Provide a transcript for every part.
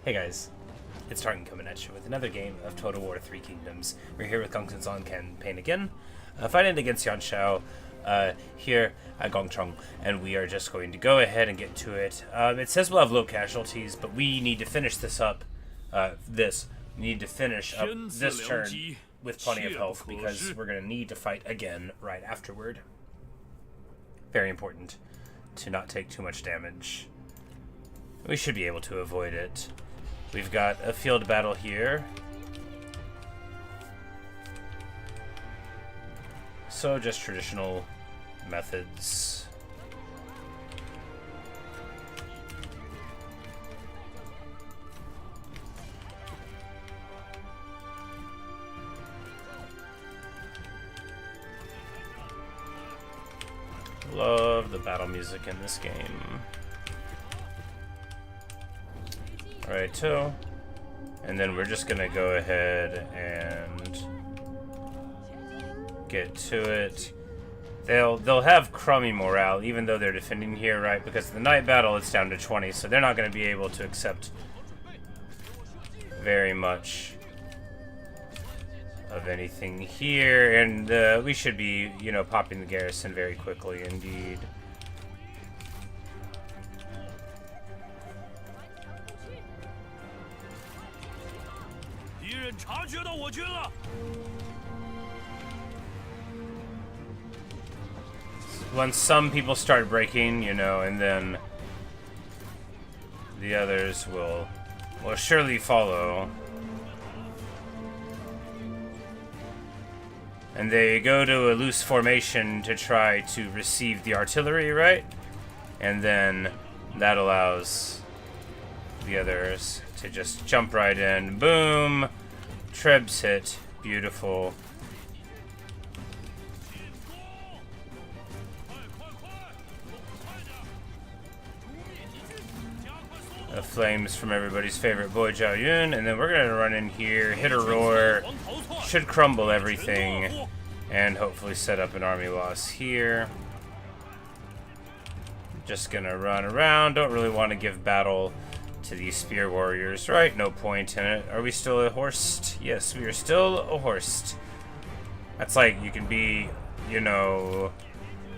Hey guys, it's Tartan coming at you with another game of Total War 3 Kingdoms. We're here with Gongsun's on campaign again, fighting against Yuan Shao here at Gongsun, and we are just going to go ahead and get to it. It says we'll have low casualties, but we need to finish this up, we need to finish up this turn with plenty of health, because we're going to need to fight again right afterward. Very important to not take too much damage. We should be able to avoid it. We've got a field battle here. So just traditional methods. Love the battle music in this game. Alright, too. And then we're just gonna go ahead and get to it. They'll have crummy morale, even though they're defending here, right? Because of the night battle, it's down to 20, so they're not gonna be able to accept very much of anything here, and we should be, you know, popping the garrison very quickly indeed. Once some people start breaking, you know, and then the others will surely follow. And they go to a loose formation to try to receive the artillery, right? And then that allows the others to just jump right in. Boom! Trebs hit. Beautiful. Flames from everybody's favorite boy, Zhang Yan, and then we're gonna run in here, hit a roar, should crumble everything, and hopefully set up an army loss here. Just gonna run around, don't really want to give battle to these spear warriors, right? No point in it. Are we still a horsed? Yes, we are still a horsed. That's like, you can be, you know,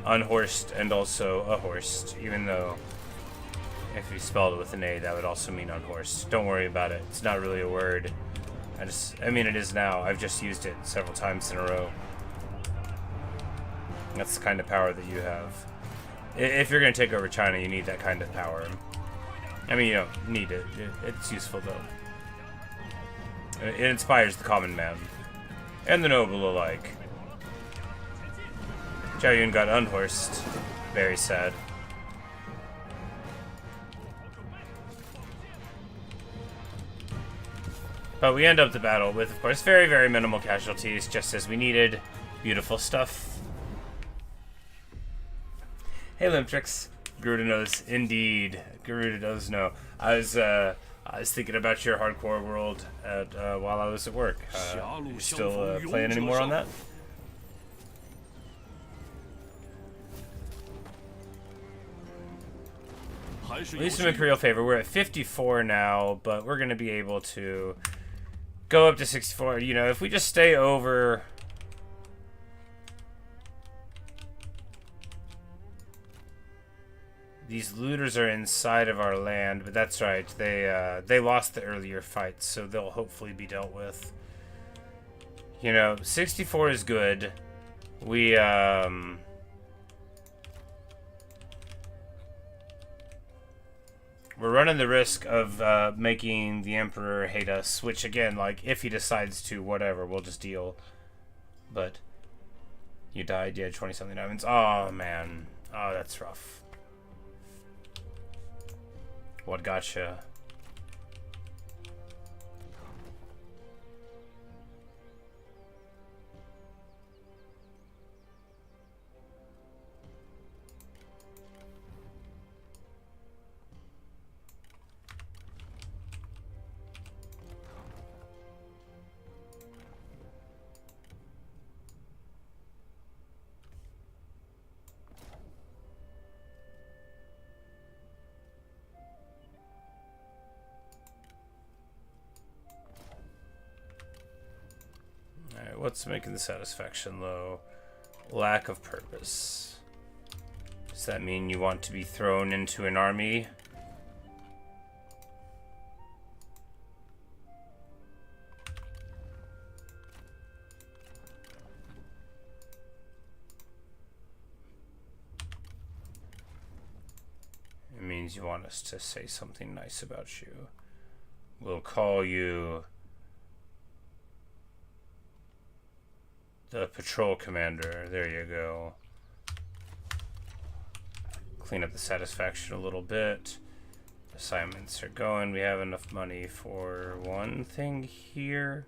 unhorsed and also a horsed, even though if you spelled it with an A, that would also mean unhorsed. Don't worry about it. It's not really a word. I mean, it is now. I've just used it several times in a row. That's the kind of power that you have. If you're going to take over China, you need that kind of power. I mean, you don't need it. It's useful, though. It inspires the common man. And the noble alike. Zhao Yun got unhorsed. Very sad. But we end up the battle with, of course, very, very minimal casualties, just as we needed. Beautiful stuff. Hey, Limtrix. Garuda knows. Indeed. Garuda does know. I was thinking about your hardcore world while I was at work. You still playing any more on that? At least some Imperial Favor. We're at 54 now, but we're going to be able to go up to 64. You know, if we just stay over... These looters are inside of our land, but that's right. They lost the earlier fights, so they'll hopefully be dealt with. You know, 64 is good. We're running the risk of making the Emperor hate us, which again, like, if he decides to, whatever, we'll just deal. But you died, you had 20-something diamonds. Oh, man. Oh, that's rough. What gotcha? what's making the satisfaction low? Lack of purpose. Does that mean you want to be thrown into an army? It means you want us to say something nice about you. We'll call you the patrol commander. There you go. Clean up the satisfaction a little bit. Assignments are going. We have enough money for one thing here.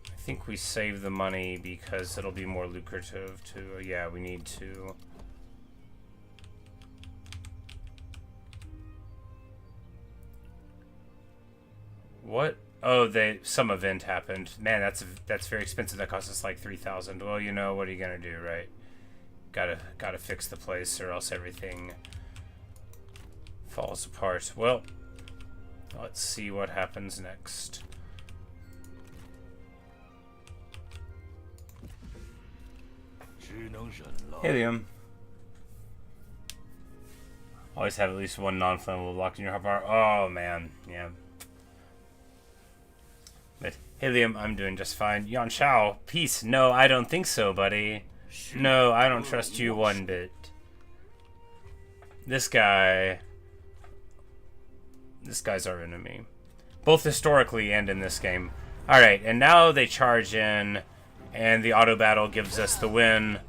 I think we save the money because it'll be more lucrative to, yeah, we need to. What? Oh, some event happened. Man, that's very expensive. That cost us like 3,000. Well, you know, what are you gonna do, right? Gotta fix the place or else everything falls apart. Well, let's see what happens next. Helium. Always have at least one non-flammable locked in your hotbar. Oh man, yeah. But Helium, I'm doing just fine. Yuan Shao, peace. No, I don't think so, buddy. No, I don't trust you one bit. This guy's our enemy, both historically and in this game. All right, and now they charge in, and the auto battle gives us the win.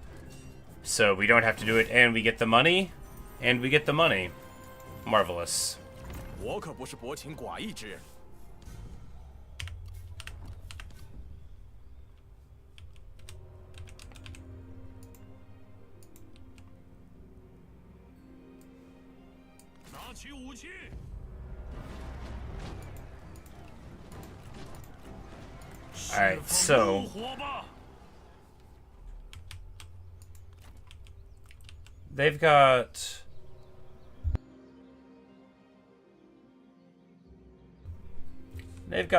So we don't have to do it, and we get the money, and we get the money. Marvelous. Alright, so they've got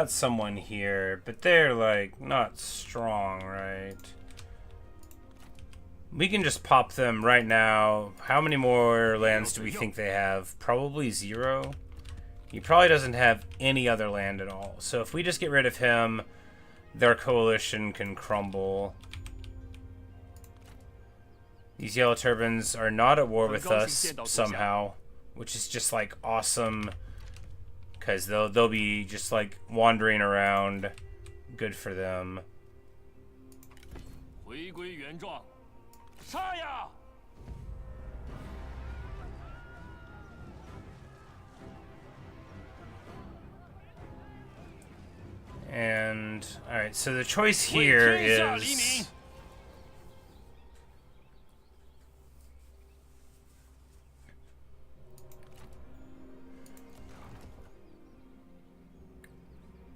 someone here, but they're like not strong, right? We can just pop them right now. How many more lands do we think they have? Probably 0. He probably doesn't have any other land at all. So if we just get rid of him, their coalition can crumble. These yellow turbans are not at war with us somehow, which is just like awesome, because they'll be just like wandering around. Good for them. And alright, so the choice here is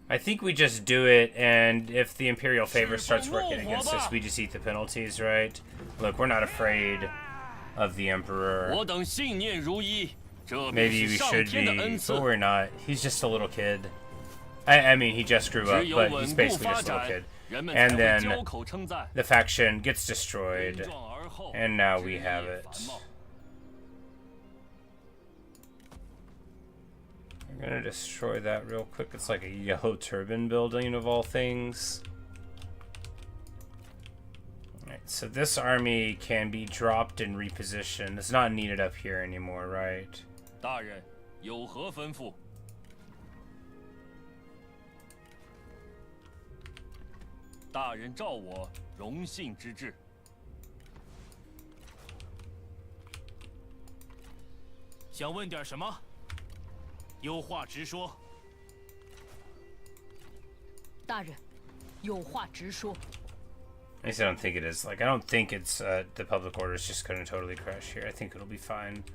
I think we just do it, and if the Imperial Favor starts working against us, we just eat the penalties, right? Look, we're not afraid of the Emperor. Maybe we should be, but we're not. He's just a little kid. I mean, he just grew up, but he's basically just a little kid. And then the faction gets destroyed, and now we have it. We're gonna destroy that real quick. It's like a yellow turban building of all things. Alright, so this army can be dropped and repositioned. It's not needed up here anymore, right? 大人，有何吩咐？大人召我，荣幸之至。想问点什么？有话直说。大人，有话直说。 At least I don't think it is. Like, I don't think it's the public order is just gonna totally crash here. I think it'll be fine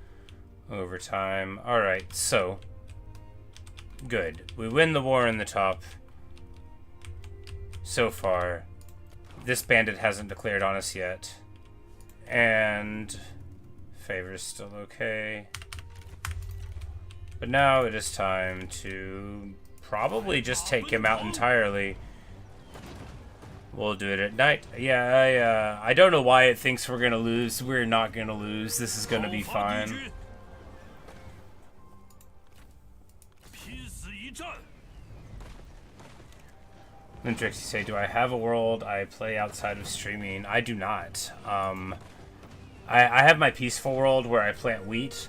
over time. All right, so good. We win the war in the top. so far. This bandit hasn't declared on us yet. And Favor's still okay. But now it is time to probably just take him out entirely. We'll do it at night. Yeah, I don't know why it thinks we're gonna lose. We're not gonna lose. This is gonna be fine. Then Trixie say, do I have a world I play outside of streaming? I do not. I have my peaceful world where I plant wheat,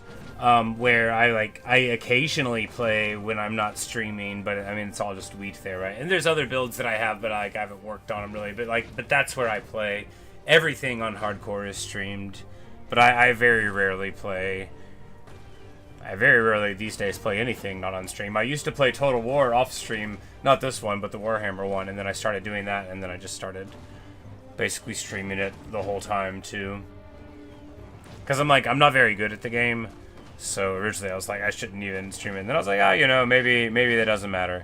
where I occasionally play when I'm not streaming, but I mean it's all just wheat there, right? And there's other builds that I have, but I haven't worked on them really. But that's where I play. Everything on hardcore is streamed, but I very rarely play. I very rarely these days play anything not on stream. I used to play Total War off stream, not this one, but the Warhammer one, and then I started doing that, and then I just started basically streaming it the whole time too. Because I'm not very good at the game, so originally I was like, I shouldn't even stream it. And then I was like, you know, maybe that doesn't matter.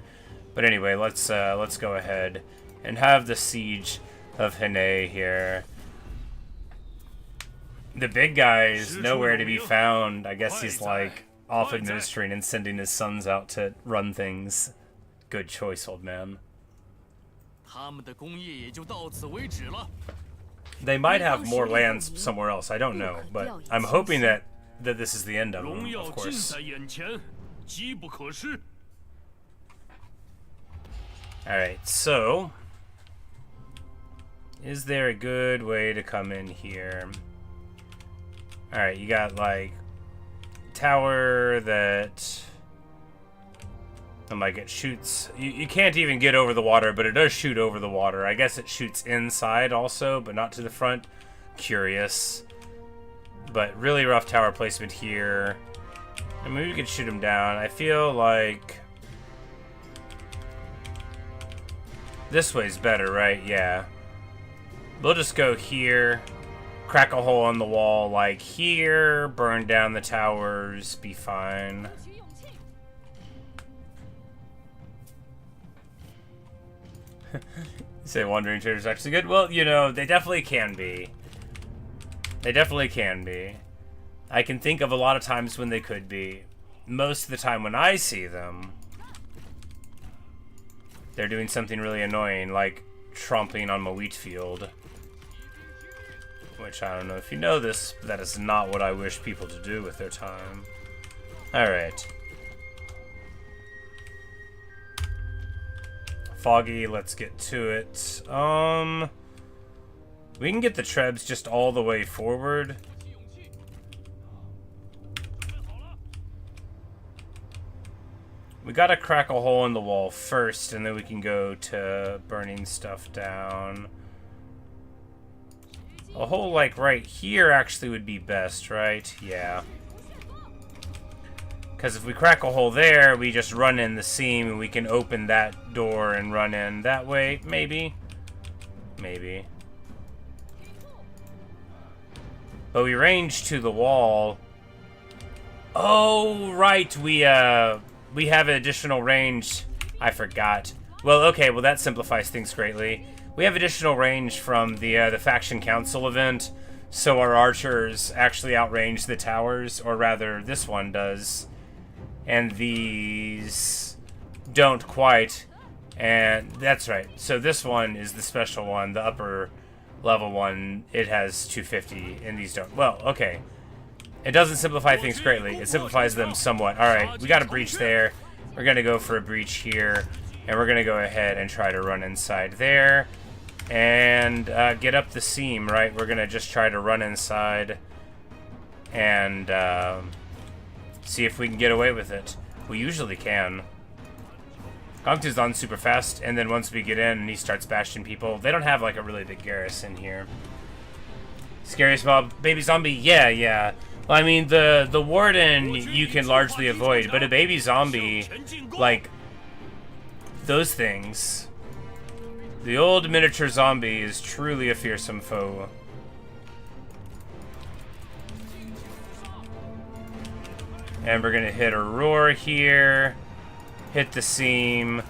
But anyway, let's go ahead and have the siege of Hene here. The big guy is nowhere to be found. I guess he's like off administering and sending his sons out to run things. Good choice, old man. They might have more lands somewhere else. I don't know, but I'm hoping that this is the end of them, of course. Alright, so is there a good way to come in here? Alright, you got like tower that it shoots. You can't even get over the water, but it does shoot over the water. I guess it shoots inside also, but not to the front. Curious. But really rough tower placement here. And maybe we could shoot him down. I feel like this way's better, right? Yeah. We'll just go here. Crack a hole in the wall like here. Burn down the towers. Be fine. You say Wandering Trader's actually good? Well, you know, they definitely can be. They definitely can be. I can think of a lot of times when they could be. Most of the time when I see them, they're doing something really annoying, like tromping on my wheat field. Which, I don't know if you know this, but that is not what I wish people to do with their time. Alright. Foggy, let's get to it. We can get the Trebs just all the way forward. We gotta crack a hole in the wall first, and then we can go to burning stuff down. A hole like right here actually would be best, right? Yeah. Because if we crack a hole there, we just run in the seam and we can open that door and run in that way. Maybe. Maybe. But we range to the wall. Oh, right. We have additional range. I forgot. Well, okay. Well, that simplifies things greatly. We have additional range from the Faction Council event. So our archers actually outrange the towers. Or rather, this one does. And these don't quite. And that's right. So this one is the special one, the upper level one. It has 250, and these don't. Well, okay. It doesn't simplify things greatly. It simplifies them somewhat. Alright, we got a breach there. We're going to go for a breach here. And we're going to go ahead and try to run inside there. And get up the seam, right? We're going to just try to run inside. And see if we can get away with it. We usually can. Gongsun's on super fast, and then once we get in and he starts bashing people, they don't have like a really big garrison here. Scariest mob, baby zombie, yeah. Well, I mean, the warden you can largely avoid, but a baby zombie, like, those things. The old miniature zombie is truly a fearsome foe. And we're gonna hit a roar here, hit the seam,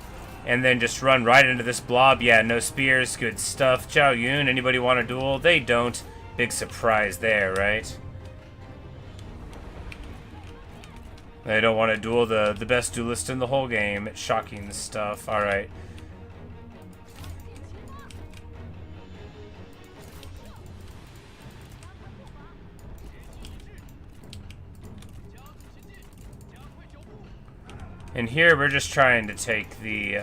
and then just run right into this blob. Yeah, no spears, good stuff. Zhao Yun, anybody want a duel? They don't. Big surprise there, right? They don't want to duel the best duelist in the whole game. It's shocking stuff. Alright. And here we're just trying to take the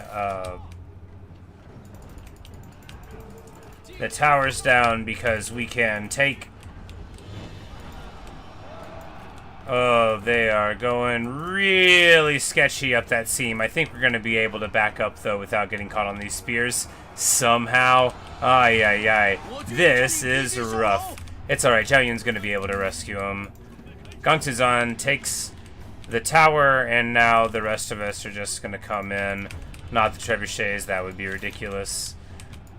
towers down because we can take... Oh, they are going really sketchy up that seam. I think we're going to be able to back up, though, without getting caught on these spears. Somehow. Ay, ay, ay. This is rough. It's alright. Zhao Yun's going to be able to rescue him. Gongsun takes the tower, and now the rest of us are just going to come in. Not the trebuchets. That would be ridiculous.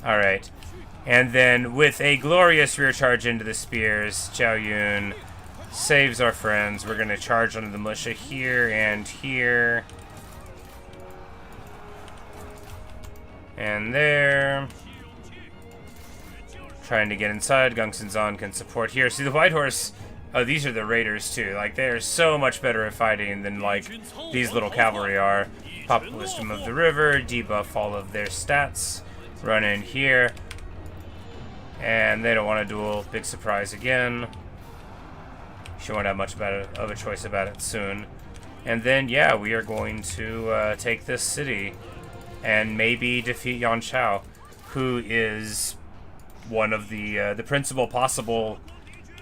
Alright. And then, with a glorious rear charge into the spears, Zhao Yun saves our friends. We're going to charge onto the militia here and here. And there. Trying to get inside. Gongsun can support here. See, the White Horse... Oh, these are the raiders, too. Like, they're so much better at fighting than, like, these little cavalry are. Pop Wisdom of the River. Debuff all of their stats. Run in here. And they don't want to duel. Big surprise again. She won't have much of a choice about it soon. And then, yeah, we are going to take this city and maybe defeat Yuan Shao, who is one of the principal possible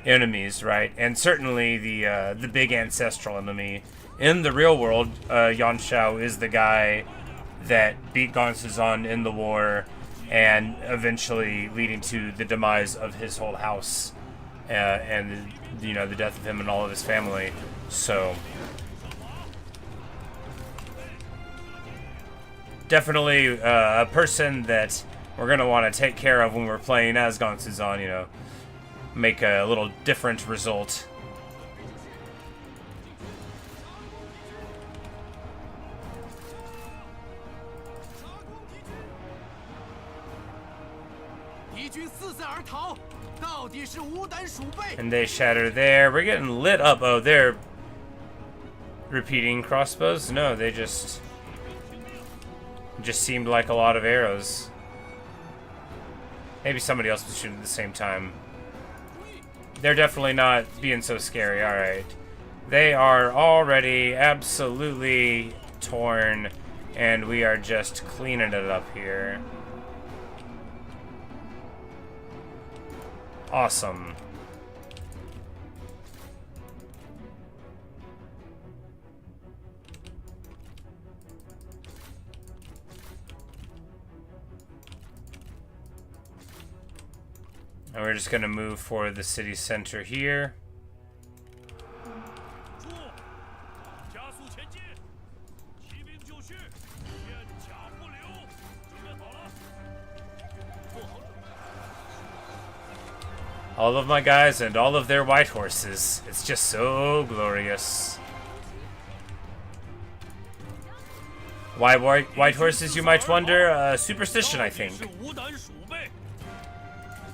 enemies, right? And certainly the big ancestral enemy. In the real world, Yuan Shao is the guy that beat Gongsun in the war and eventually leading to the demise of his whole house. And you know, the death of him and all of his family. So definitely a person that we're gonna want to take care of when we're playing as Gongsun. You know, make a little different result. And they shatter there. We're getting lit up. Oh, they're repeating crossbows? No, they just seemed like a lot of arrows. Maybe somebody else was shooting at the same time. They're definitely not being so scary. Alright. They are already absolutely torn, and we are just cleaning it up here. Awesome. And we're just going to move for the city center here. All of my guys and all of their white horses. It's just so glorious. Why white horses, you might wonder? Superstition, I think.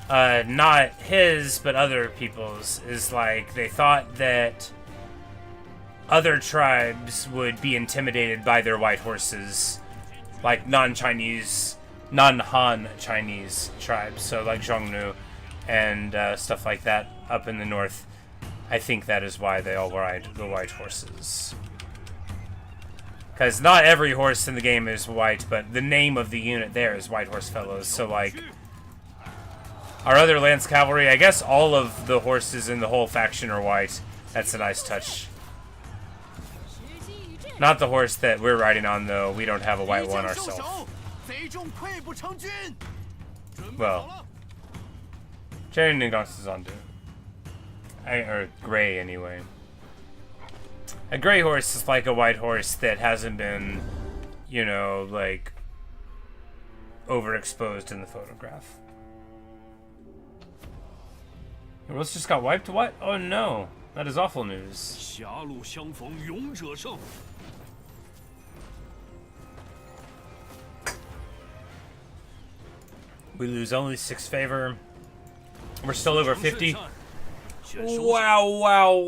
Not his, but other people's. Is like, they thought that other tribes would be intimidated by their white horses. Like non-Chinese, non-Han Chinese tribes. So like Zhongnu and stuff like that up in the north. I think that is why they all ride the white horses. Because not every horse in the game is white, but the name of the unit there is White Horse Fellows. So, like, our other Lance Cavalry, I guess all of the horses in the whole faction are white. That's a nice touch. Not the horse that we're riding on, though. We don't have a white one ourselves. Well, Jaren and Gongsun do. Or gray, anyway. A gray horse is like a white horse that hasn't been, you know, like, overexposed in the photograph. Your horse just got wiped? What? Oh no. That is awful news. We lose only 6 favor. We're still over 50. 选收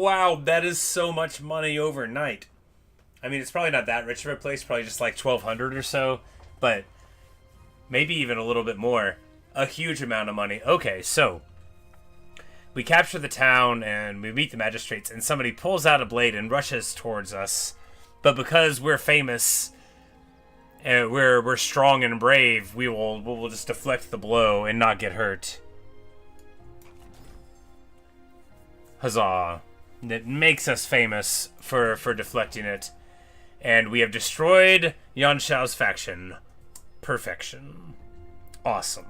Wow. That is so much money overnight. I mean, it's probably not that rich of a place, probably just like 1,200 or so, but maybe even a little bit more. A huge amount of money. Okay, so we capture the town and we meet the magistrates, and somebody pulls out a blade and rushes towards us. But because we're famous and we're strong and brave, we'll just deflect the blow and not get hurt. Huzzah. It makes us famous for deflecting it. And we have destroyed Yuan Shao's faction. Perfection. Awesome.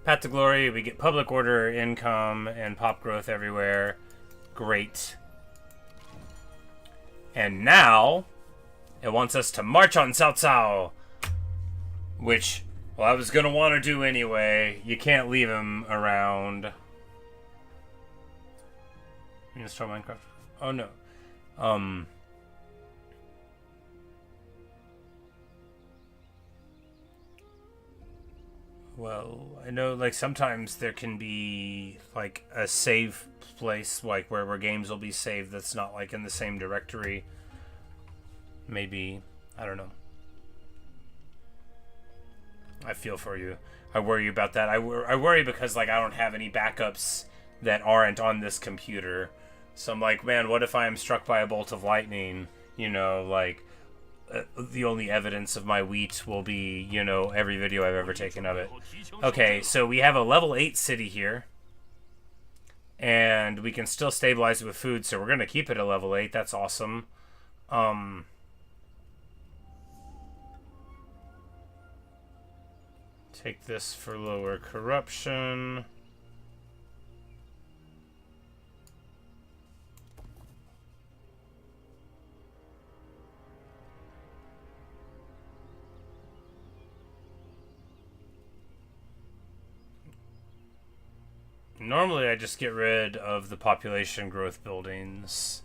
Path to Glory, we get public order, income, and pop growth everywhere. Great. And now, it wants us to march on Cao Cao. Which, well, I was going to want to do anyway. You can't leave him around. You install Minecraft? Oh, no. Well, I know, like, sometimes there can be, like, a save place, like, where games will be saved that's not, like, in the same directory. Maybe. I don't know. I feel for you. I worry about that. I worry because, like, I don't have any backups that aren't on this computer. So I'm like, man, what if I am struck by a bolt of lightning? You know, like... the only evidence of my wheat will be, you know, every video I've ever taken of it. Okay, so we have a level 8 city here. And we can still stabilize it with food, so we're going to keep it at level 8. That's awesome. Take this for lower corruption. Normally, I just get rid of the population growth buildings.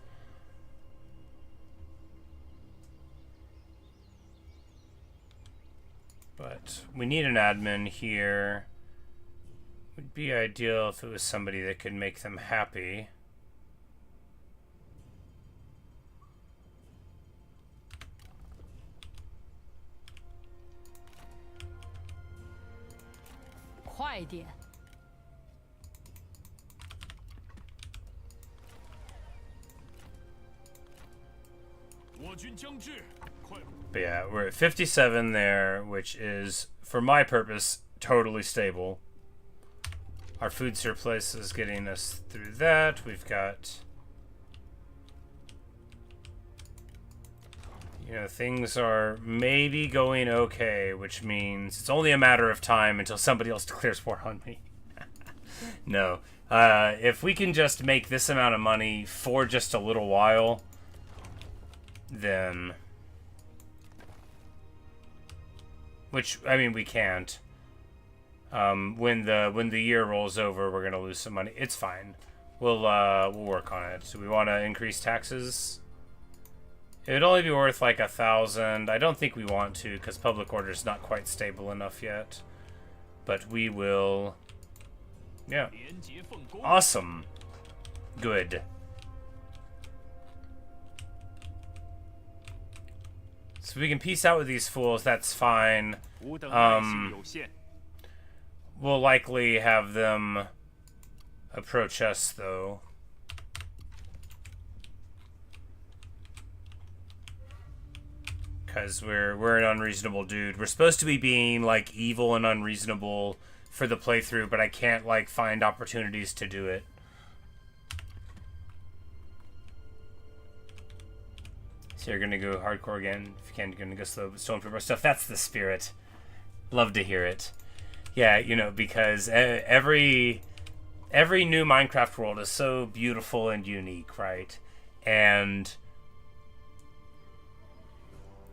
But we need an admin here. Would be ideal if it was somebody that could make them happy. Quiet. But yeah, we're at 57 there, which is, for my purpose, totally stable. Our food surplus is getting us through that. We've got... you know, things are maybe going okay, which means it's only a matter of time until somebody else declares war on me. No. If we can just make this amount of money for just a little while, then... which, I mean, we can't. When the year rolls over, we're gonna lose some money. It's fine. We'll work on it. So we want to increase taxes. It'd only be worth like 1,000. I don't think we want to, because public order is not quite stable enough yet. But we will. Yeah. Awesome. Good. So we can peace out with these fools. That's fine. We'll likely have them approach us, though. Because we're an unreasonable dude. We're supposed to be being, like, evil and unreasonable for the playthrough, but I can't, like, find opportunities to do it. So you're gonna go hardcore again. If you can, you're gonna go slow, but still improve our stuff. That's the spirit. Love to hear it. Yeah, you know, because every new Minecraft world is so beautiful and unique, right? And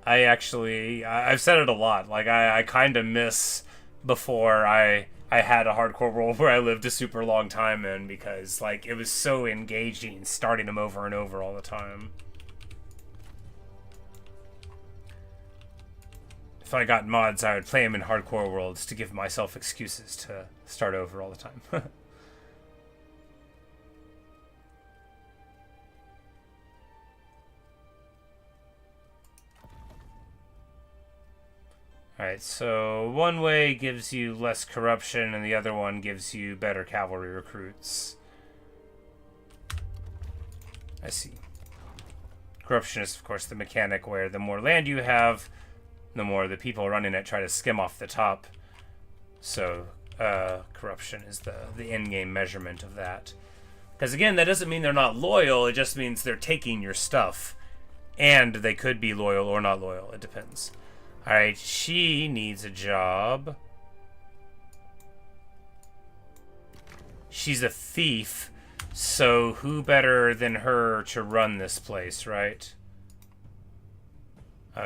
I've said it a lot. Like, I kind of miss before I had a hardcore world where I lived a super long time in, because, like, it was so engaging starting them over and over all the time. if I got mods, I would play them in hardcore worlds to give myself excuses to start over all the time. Alright, so one way gives you less corruption, and the other one gives you better cavalry recruits. I see. Corruption is, of course, the mechanic where the more land you have, the more the people running it try to skim off the top. So, corruption is the in-game measurement of that. Because, again, that doesn't mean they're not loyal, it just means they're taking your stuff. And they could be loyal or not loyal, it depends. Alright, she needs a job. She's a thief, so who better than her to run this place, right?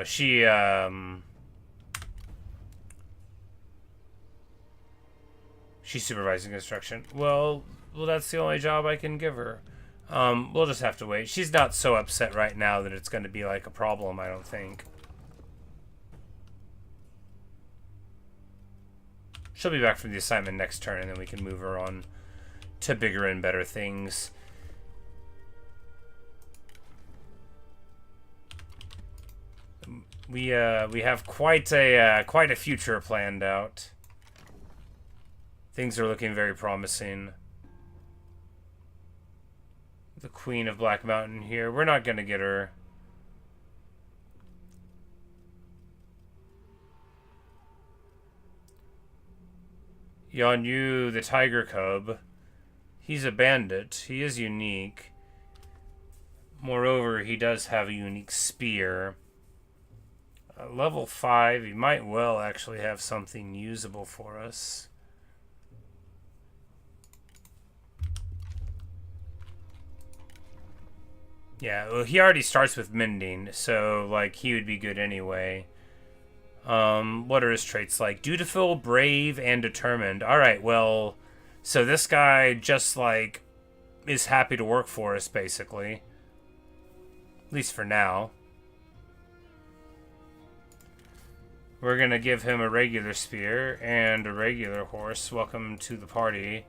She's supervising construction. Well, that's the only job I can give her. We'll just have to wait. She's not so upset right now that it's going to be like a problem, I don't think. She'll be back from the assignment next turn, and then we can move her on to bigger and better things. We have quite a future planned out. Things are looking very promising. The Queen of Black Mountain here. We're not gonna get her. Yuan Yu, the Tiger Cub. He's a bandit. He is unique. Moreover, he does have a unique spear. Level 5, he might well actually have something usable for us. Yeah, well, he already starts with mending, so, like, he would be good anyway. What are his traits like? Dutiful, brave, and determined. Alright, well, so this guy just, like, is happy to work for us, basically. At least for now. We're gonna give him a regular spear and a regular horse. Welcome to the party.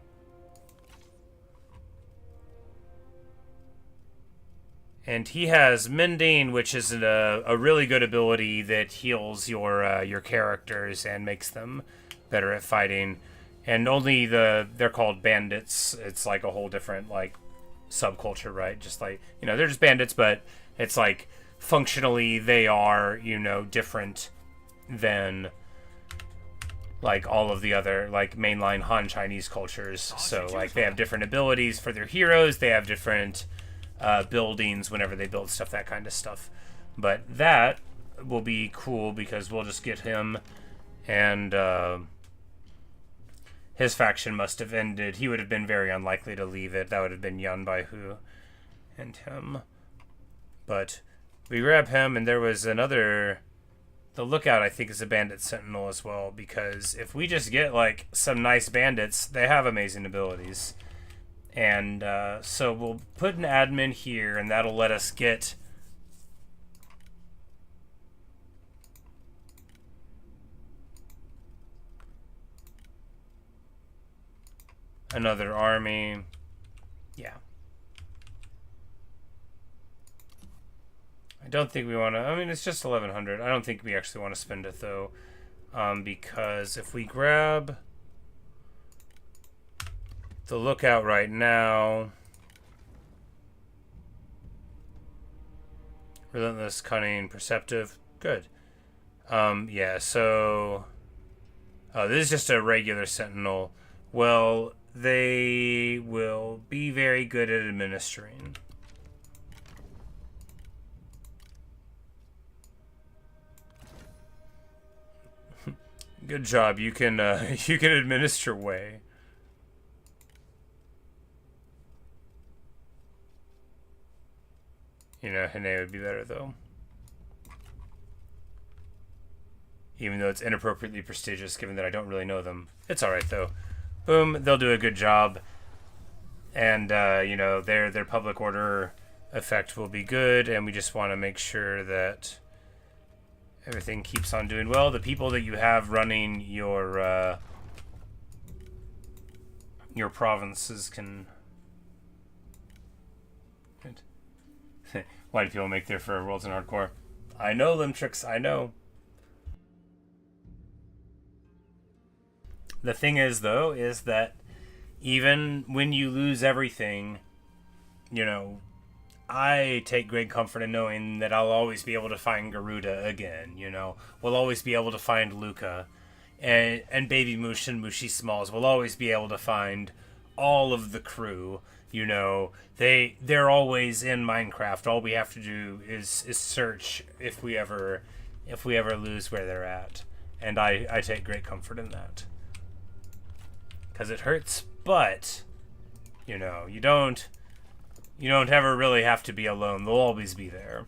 And he has Mending, which is a really good ability that heals your characters and makes them better at fighting. And only they're called bandits. It's like a whole different like subculture, right? Just like, you know, they're just bandits, but it's like functionally they are, you know, different than like all of the other like mainline Han Chinese cultures. So like they have different abilities for their heroes. They have different buildings whenever they build stuff, that kind of stuff. But that will be cool because we'll just get him, and his faction must have ended. He would have been very unlikely to leave it. That would have been Yan Baihu and him. But we grab him, and there was another... The Lookout, I think, is a bandit sentinel as well, because if we just get like some nice bandits, they have amazing abilities. And so we'll put an admin here, and that'll let us get another army. Yeah. I don't think we want to... I mean, it's just 1,100. I don't think we actually want to spend it, though. Because if we grab... the Lookout right now. Relentless, cunning, perceptive. Good. Yeah, so... Oh, this is just a regular sentinel. Well, they will be very good at administering. Good job. You can you can administer Wei. You know, Hene would be better, though. Even though it's inappropriately prestigious, given that I don't really know them. It's alright, though. Boom, they'll do a good job. And, you know, their public order effect will be good, and we just want to make sure that Everything keeps on doing well. The people that you have running your provinces can... Why do people make their for Worlds in Hardcore? I know, Limtrix, I know. The thing is, though, is that even when you lose everything, you know, I take great comfort in knowing that I'll always be able to find Garuda again, you know. We'll always be able to find Luca. And Baby Moosh and Mushy Smalls will always be able to find all of the crew, you know. They're always in Minecraft. All we have to do is search if we ever lose where they're at. And I take great comfort in that. Because it hurts, but, you know, you don't ever really have to be alone. They'll always be there.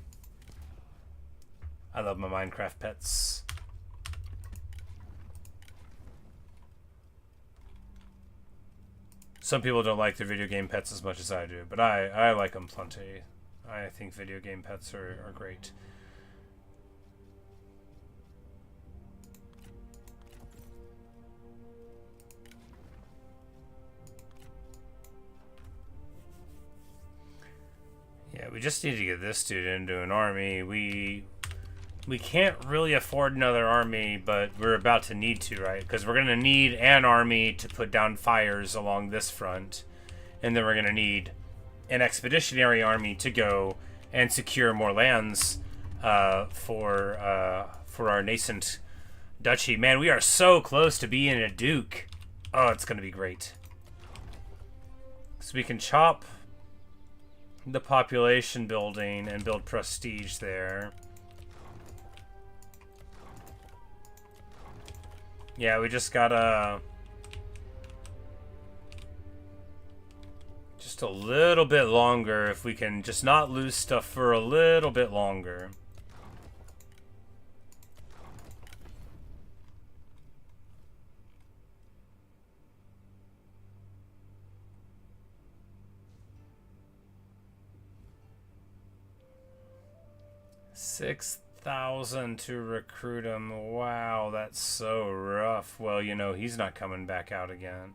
I love my Minecraft pets. Some people don't like their video game pets as much as I do, but I like them plenty. I think video game pets are great. Yeah, we just need to get this dude into an army. We can't really afford another army, but we're about to need to, right? Because we're going to need an army to put down fires along this front. And then we're going to need an expeditionary army to go and secure more lands for our nascent duchy. Man, we are so close to being a duke. Oh, it's going to be great. So we can chop the population building and build prestige there. Yeah, we just gotta just a little bit longer, if we can just not lose stuff for a little bit longer. $6,000 to recruit him. Wow, that's so rough. Well, you know, he's not coming back out again.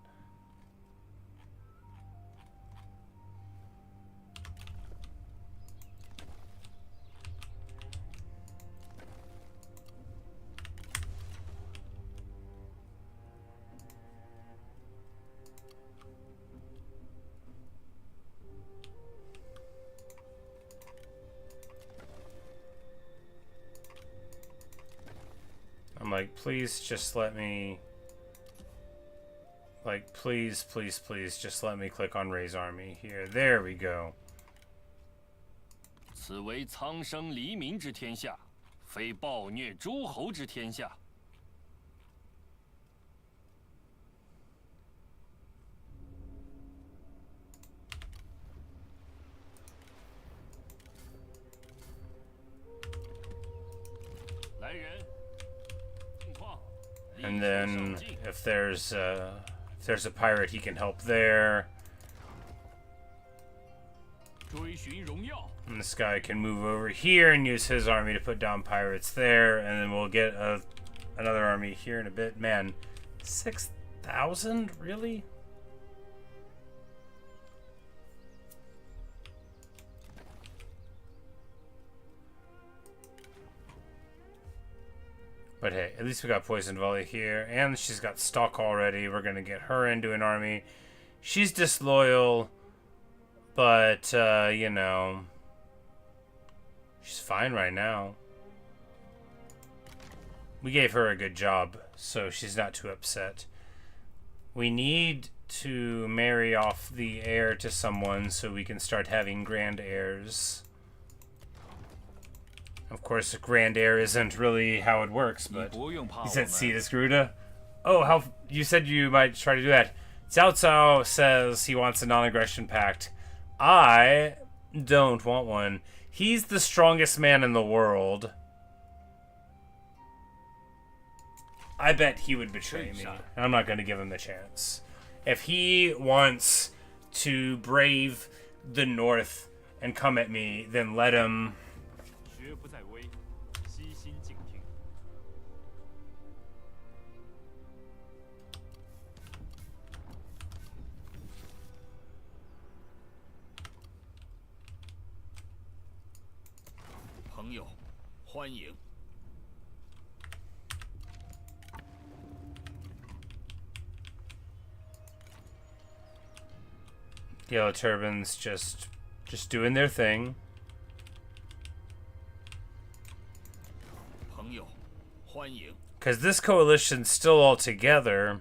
I'm like, please just let me... Like, please, please, please, just let me click on Raise Army here. There we go. 此为苍生黎民之天下，非暴虐诸侯之天下。来人，进矿。 And then if there's a pirate, he can help there. 追寻荣耀。 And this guy can move over here and use his army to put down pirates there, and then we'll get another army here in a bit. Man, 6,000? Really? But hey, at least we got Poison Volley here, and she's got Stalk already. We're gonna get her into an army. She's disloyal, but, you know, she's fine right now. We gave her a good job, so she's not too upset. We need to marry off the heir to someone so we can start having grand heirs. Of course, a grand heir isn't really how it works, but he said, "See this, Garuda." Oh, how you said you might try to do that. Cao Cao says he wants a non-aggression pact. I don't want one. He's the strongest man in the world. I bet he would betray me. I'm not going to give him the chance. If he wants to brave the North and come at me, then let him. 朋友，欢迎。 Yellow Turbans just doing their thing. 朋友，欢迎。 Because this coalition's still all together,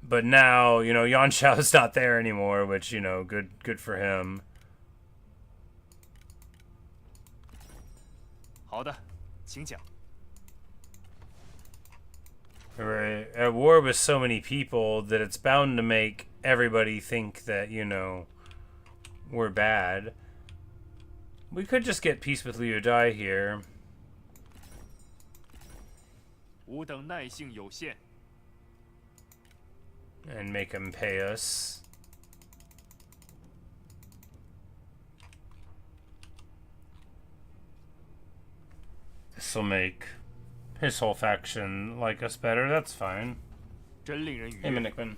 but now, you know, Yuan Shao's not there anymore, which, you know, good for him. 好的，请讲。 We're at war with so many people that it's bound to make everybody think that, you know, we're bad. We could just get peace with Liu Dai here. 吾等耐性有限， And make him pay us. This'll make his whole faction like us better. That's fine. 真令人愉 Hey, 悦。 Minikman.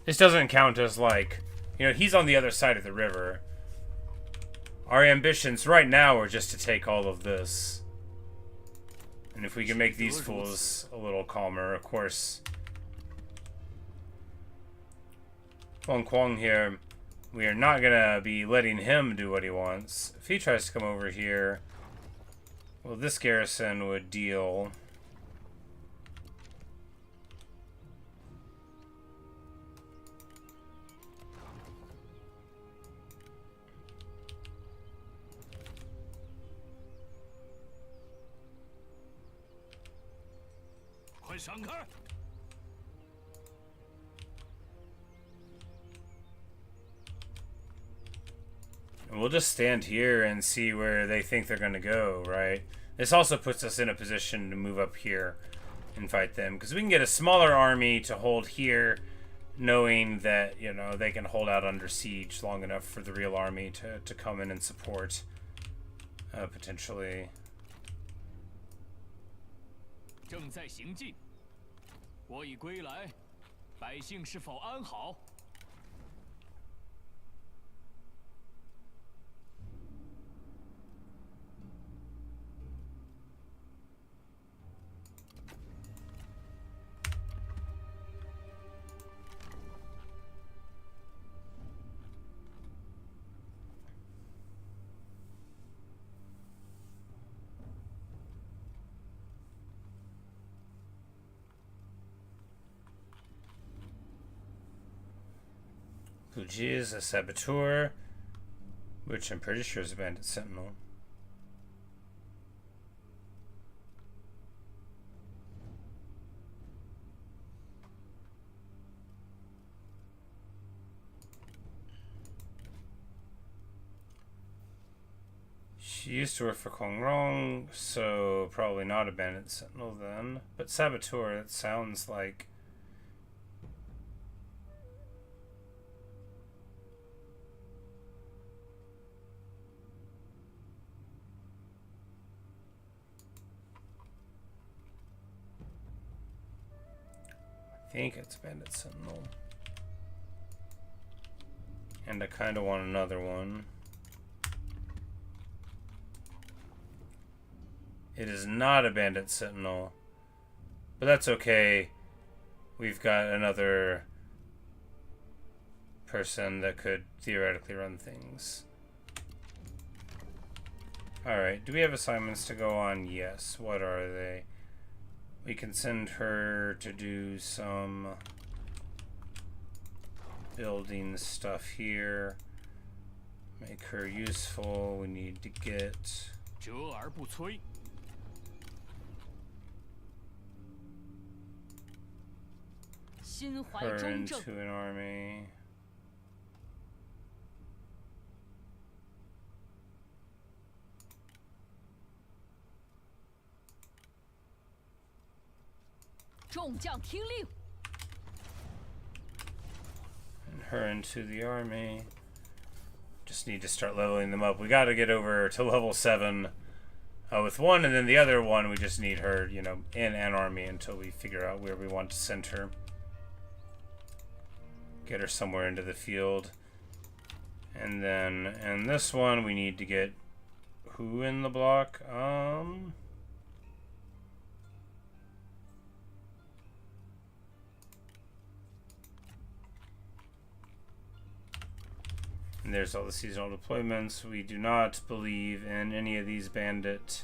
This doesn't count as, like, you know, he's on the other side of the river. Our ambitions right now are just to take all of this. And if we can make these fools a little calmer, of course. Feng Kuang here, we are not gonna be letting him do what he wants. If he tries to come over here, well, this garrison would deal. And we'll just stand here and see where they think they're going to go, right? This also puts us in a position to move up here and fight them. Because we can get a smaller army to hold here, knowing that, you know, they can hold out under siege long enough for the real army to come in and support, potentially. 正在行进，我已归来，百姓是否安好？ Fuji is a saboteur, which I'm pretty sure is a bandit sentinel. She used to work for Kongrong, so probably not a bandit sentinel then. But saboteur, that sounds like... I think it's bandit sentinel. And I kind of want another one. It is not a bandit sentinel, but that's okay. We've got another person that could theoretically run things. Alright, do we have assignments to go on? Yes. What are they? We can send her to do some building stuff here. Make her useful. We need to get... 折而不摧。 心怀 her 忠正， into an army. 众将听令。 And her into the army. Just need to start leveling them up. We got to get over to level 7 with one, and then the other one we just need her, you know, in an army until we figure out where we want to send her. Get her somewhere into the field. And then in this one we need to get who in the block? And there's all the seasonal deployments. We do not believe in any of these bandit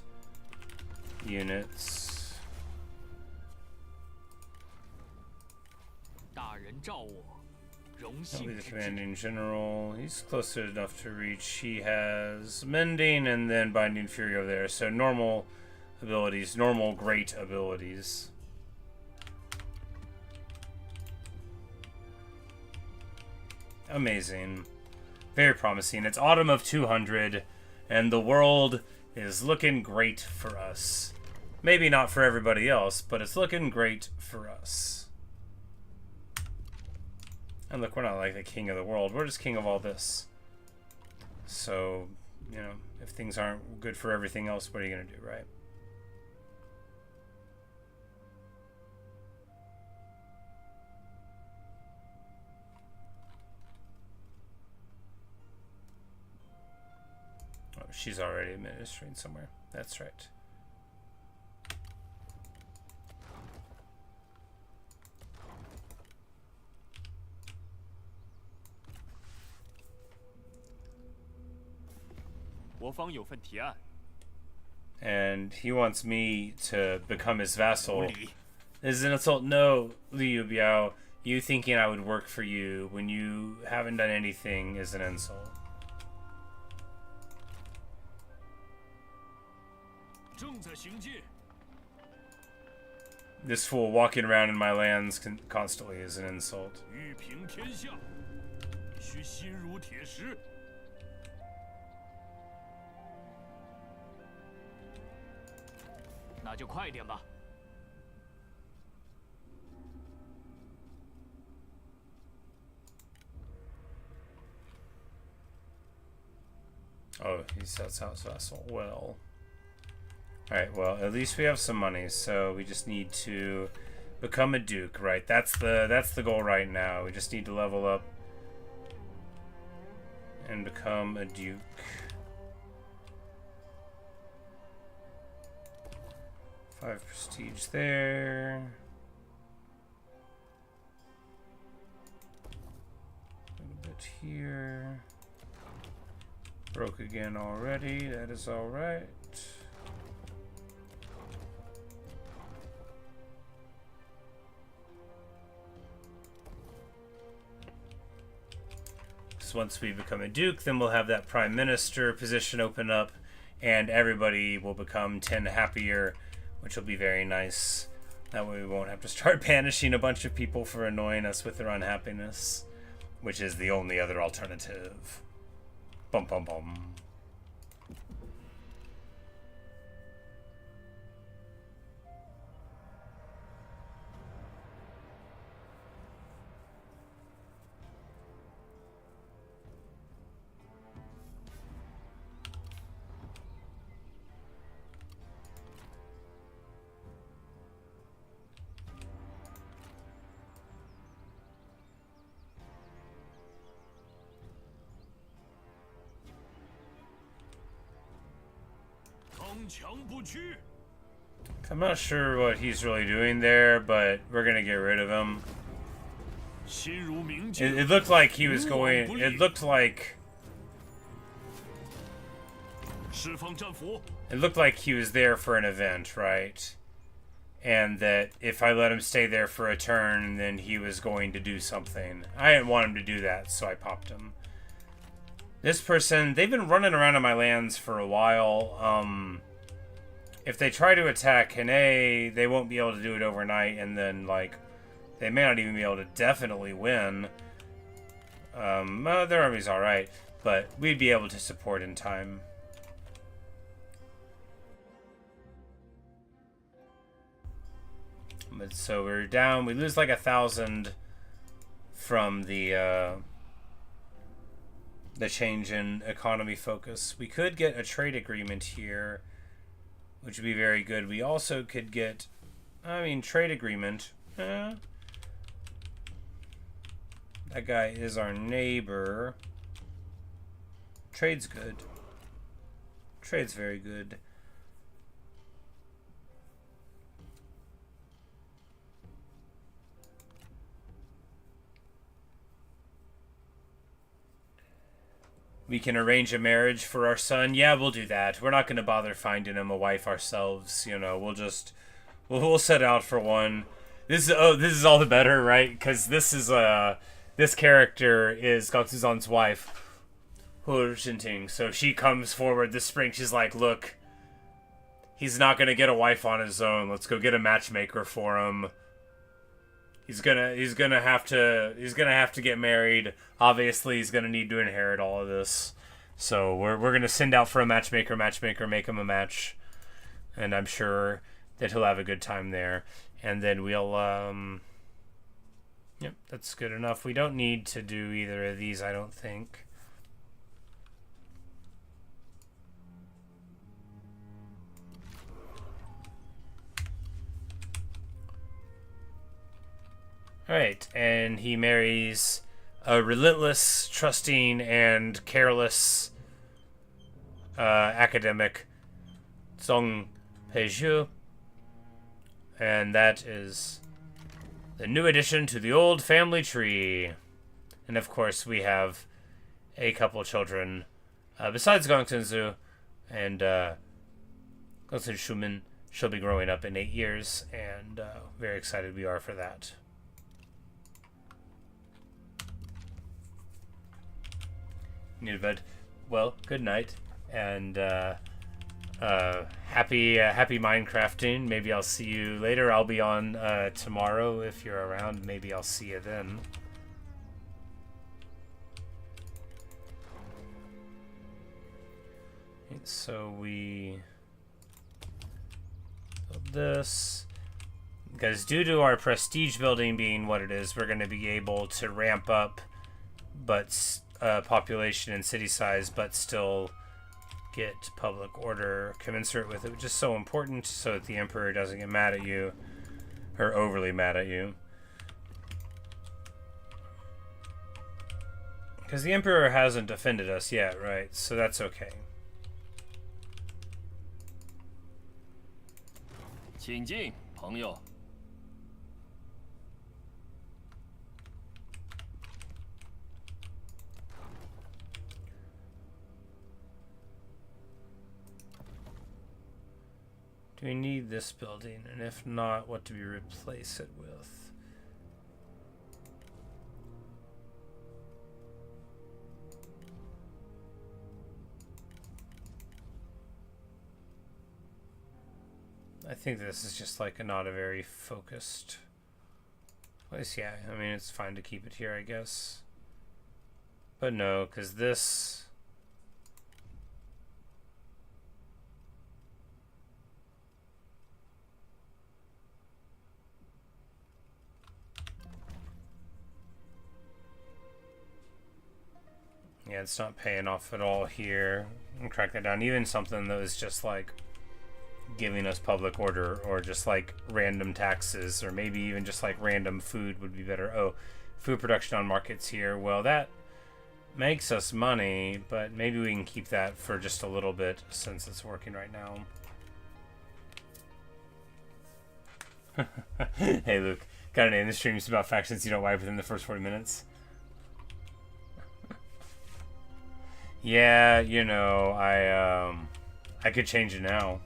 units. 大人召我，荣 That'll be 幸 the 之至。 commanding general. He's close enough to reach. He has mending and then binding fury over there. So normal abilities, normal great abilities. Amazing. Very promising. It's autumn of 200, and the world is looking great for us. Maybe not for everybody else, but it's looking great for us. And look, we're not like the king of the world. We're just king of all this. So, you know, if things aren't good for everything else, what are you going to do, right? Oh, she's already administering somewhere. That's right. And he wants me to become his vassal. This is an insult. No, Liu Biao. You thinking I would work for you when you haven't done anything is an insult. This fool walking around in my lands constantly is an insult. 那就快点吧。 Oh, he sets out vassal. Well. Alright, well, at least we have some money, so we just need to become a duke, right? That's the goal right now. We just need to level up and become a duke. Five prestige there. A little bit here. Broke again already. That is all right. So once we become a duke, then we'll have that prime minister position open up, and everybody will become 10 happier, which will be very nice. That way we won't have to start banishing a bunch of people for annoying us with their unhappiness, which is the only other alternative. Bum bum bum. I'm not sure what he's really doing there, but we're gonna get rid of him. It looked like he was going. It looked like he was there for an event, right? And that if I let him stay there for a turn, then he was going to do something. I didn't want him to do that, so I popped him. This person, they've been running around in my lands for a while. If they try to attack Hane, they won't be able to do it overnight, and then, like, they may not even be able to definitely win. Their army's alright, but we'd be able to support in time. But so we're down, we lose like 1,000 from the change in economy focus. We could get a trade agreement here, which would be very good. We also could get, trade agreement. That guy is our neighbor. Trade's good. Trade's very good. We can arrange a marriage for our son. Yeah, we'll do that. We're not going to bother finding him a wife ourselves. You know, we'll set out for one. This is all the better, right? Because this character is Gongsun's wife, Hu Jinting. So she comes forward this spring. She's like, look, he's not going to get a wife on his own. Let's go get a matchmaker for him. He's gonna have to get married. Obviously, he's gonna need to inherit all of this. So we're gonna send out for a matchmaker, make him a match, and I'm sure that he'll have a good time there. And then we'll yep, that's good enough. We don't need to do either of these, I don't think. Alright, and he marries a relentless, trusting, and careless academic, Zhang Peizhu. And that is the new addition to the old family tree. And of course, we have a couple children besides Gongsun, and Gongsun Shumin. She'll be growing up in 8 years, and very excited we are for that. Need a bed. Well, good night, and happy Minecrafting. Maybe I'll see you later. I'll be on tomorrow if you're around. Maybe I'll see you then. So we build this because due to our prestige building being what it is, we're going to be able to ramp up, but population and city size, but still get public order commensurate with it, which is so important so that the Emperor doesn't get mad at you or overly mad at you. Because the Emperor hasn't defended us yet, right? So that's okay. 请进，朋友。 Do we need this building? And if not, what do we replace it with? I think this is just like not a very focused place. Yeah, I mean, it's fine to keep it here, I guess. But no, because this... Yeah, it's not paying off at all here. I'll crack that down. Even something that was just like giving us public order or just like random taxes or maybe even just like random food would be better. Oh, food production on markets here. Well, that makes us money, but maybe we can keep that for just a little bit since it's working right now. Hey, Luke. Got an name. The stream's about factions you don't wipe within the first 40 minutes. Yeah, you know, I could change it now.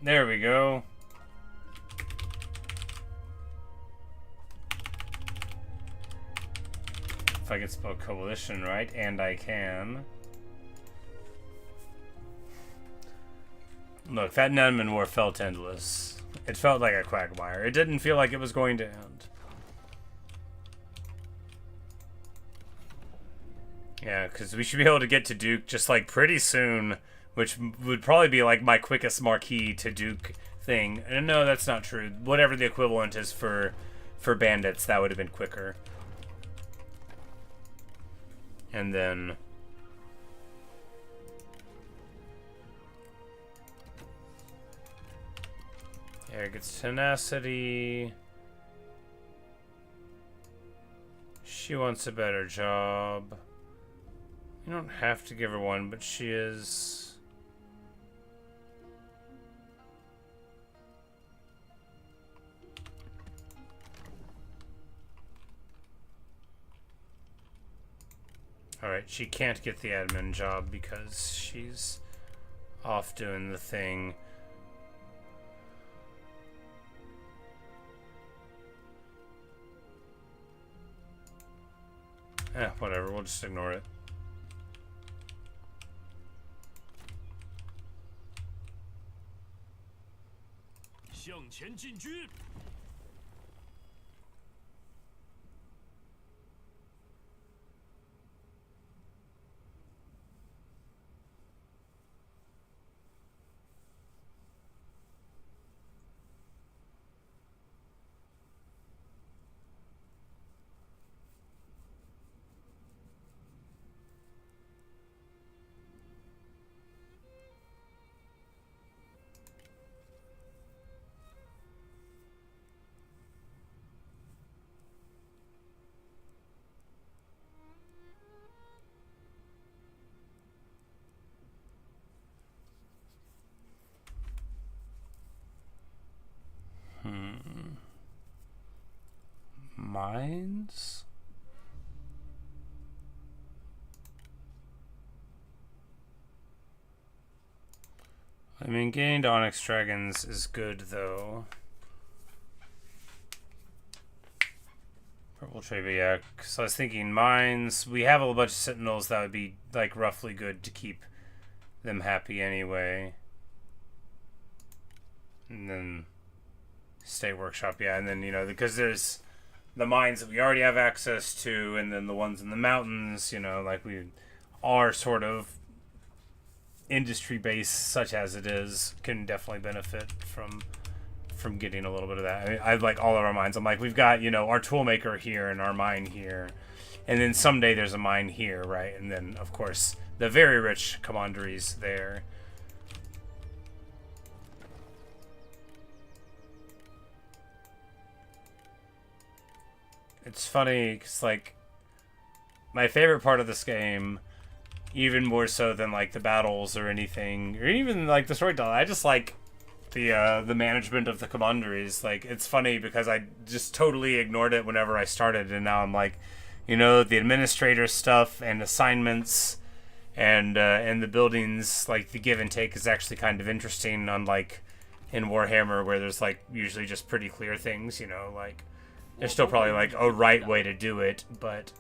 There we go. If I could spell coalition right, and I can. Look, that Nunman War felt endless. It felt like a quagmire. It didn't feel like it was going to end. Yeah, because we should be able to get to Duke just like pretty soon, which would probably be like my quickest marquee to Duke thing. And no, that's not true. Whatever the equivalent is for bandits, that would have been quicker. And then here gets tenacity. She wants a better job. You don't have to give her one, but she is... Alright, she can't get the admin job because she's off doing the thing. Whatever, we'll just ignore it. Mines? I mean, getting to Onyx Dragons is good, though. Purple trade, but yeah, because I was thinking mines. We have a whole bunch of Sentinels that would be, like, roughly good to keep them happy anyway. And then State Workshop, yeah, and then, you know, because there's the mines that we already have access to, and then the ones in the mountains, you know, like we are sort of industry based, such as it is, can definitely benefit from getting a little bit of that. I mean, I like all of our mines. I'm like, we've got, you know, our toolmaker here and our mine here, and then someday there's a mine here, right? And then of course the very rich commanderies there. It's funny because, like, my favorite part of this game, even more so than, like, the battles or anything, or even, like, the storytelling, I just like the management of the commanderies. Like, it's funny because I just totally ignored it whenever I started, and now I'm like, you know, the administrator stuff and assignments and the buildings, like, the give and take is actually kind of interesting, unlike in Warhammer where there's, like, usually just pretty clear things, you know, like, there's still probably, like, a right way to do it, but,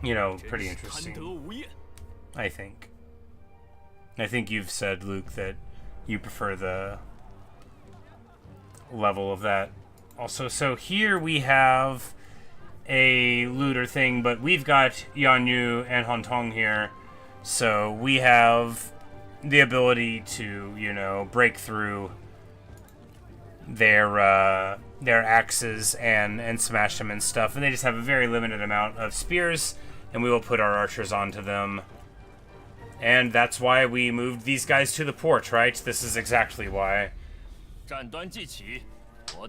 you know, pretty interesting, I think. I think you've said, Luke, that you prefer the level of that also. So here we have a looter thing, but we've got Yan Yu and Han Tong here, so we have the ability to, you know, break through their axes and smash them and stuff, and they just have a very limited amount of spears, and we will put our archers onto them. And that's why we moved these guys to the port, right? This is exactly why.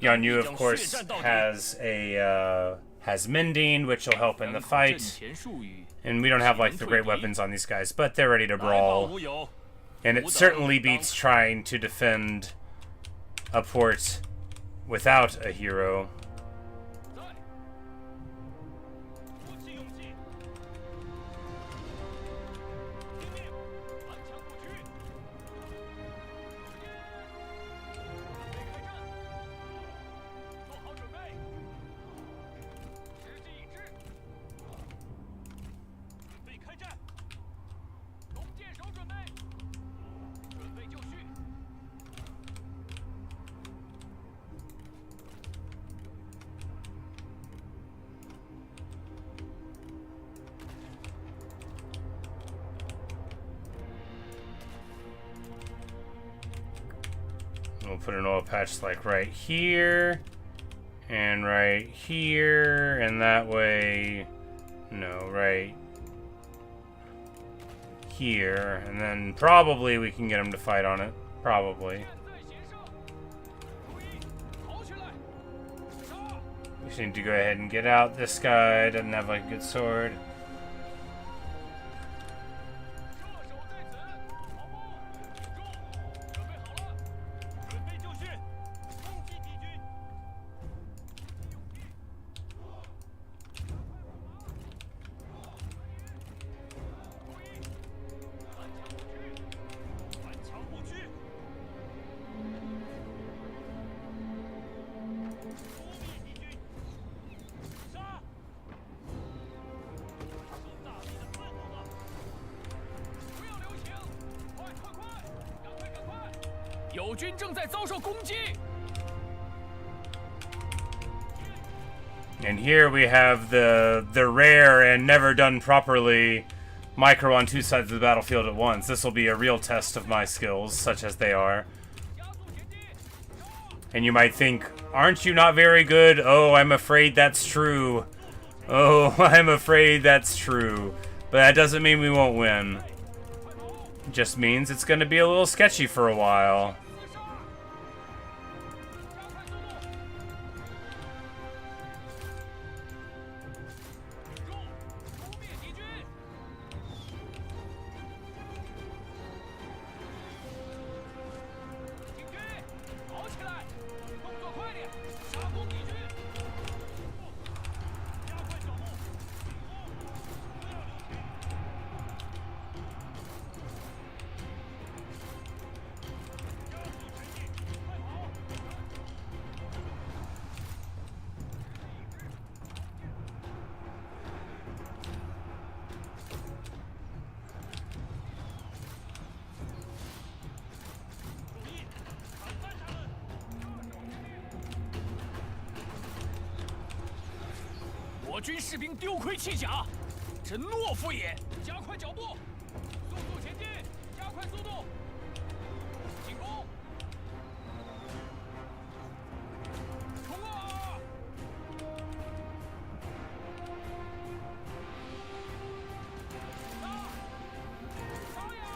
Yan Yu, of course, has mending, which will help in the fight, and we don't have, like, the great weapons on these guys, but they're ready to brawl, and it certainly beats trying to defend a port without a hero. We'll put an oil patch, like, right here, and right here, and that way, no, right here, and then probably we can get him to fight on it, probably. We just need to go ahead and get out this guy, doesn't have, like, a good sword. 友军正在遭受攻击。 And here we have the rare and never done properly micro on two sides of the battlefield at once. This will be a real test of my skills, such as they are. And you might think, aren't you not very good? Oh, I'm afraid that's true. Oh, I'm afraid that's true. But that doesn't mean we won't win. It just means it's going to be a little sketchy for a while.军士兵丢盔弃甲，真懦夫也！加快脚步，速速前进，加快速度，进攻！冲啊！杀呀！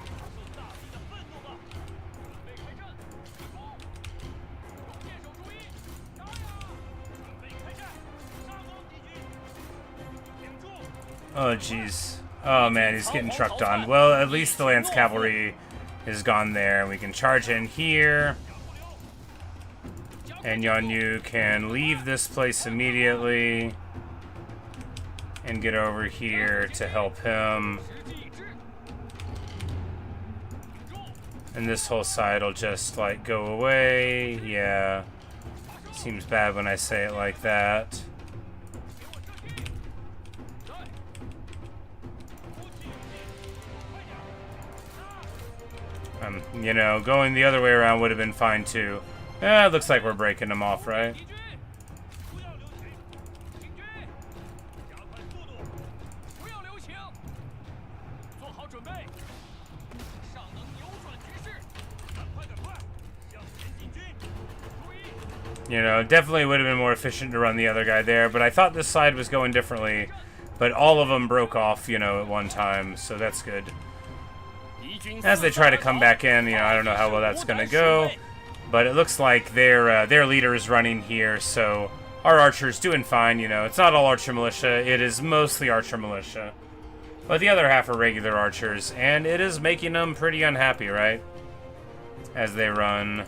发送大地的愤怒吧！准备开战，进攻！ Oh, jeez. Oh, man, he's getting trucked on. Well, at least the Lance Cavalry is gone there. We can charge in here. And Yuan Yu can leave this place immediately. And get over here to help him. And this whole side will just, like, go away. Yeah. Seems bad when I say it like that. You know, going the other way around would have been fine too. It looks like we're breaking them off, right? You know, definitely would have been more efficient to run the other guy there, but I thought this side was going differently. But all of them broke off, you know, at one time, so that's good. As they try to come back in, you know, I don't know how well that's going to go. But it looks like their leader is running here, so our archer's doing fine, you know. It's not all archer militia, it is mostly archer militia. But the other half are regular archers, and it is making them pretty unhappy, right? As they run.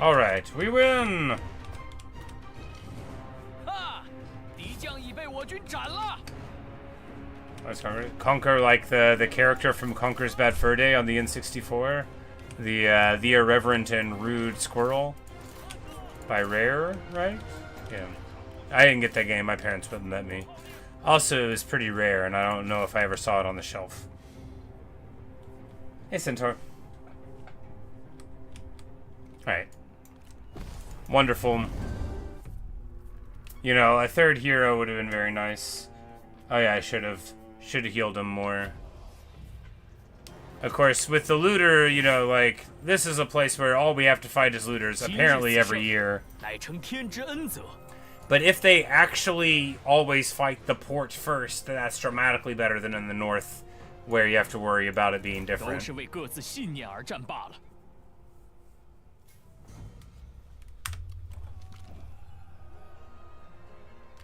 Alright, we win! Conquer, like the character from Conquer's Bad Fur Day on the N64. The irreverent and rude squirrel. By Rare, right? Yeah. I didn't get that game, my parents wouldn't let me. Also, it was pretty rare, and I don't know if I ever saw it on the shelf. Hey, Centaur. Alright. Wonderful. You know, a third hero would have been very nice. Oh yeah, I should have healed him more. Of course, with the looter, you know, like, this is a place where all we have to fight is looters, apparently every year. But if they actually always fight the port first, that's dramatically better than in the north, where you have to worry about it being different.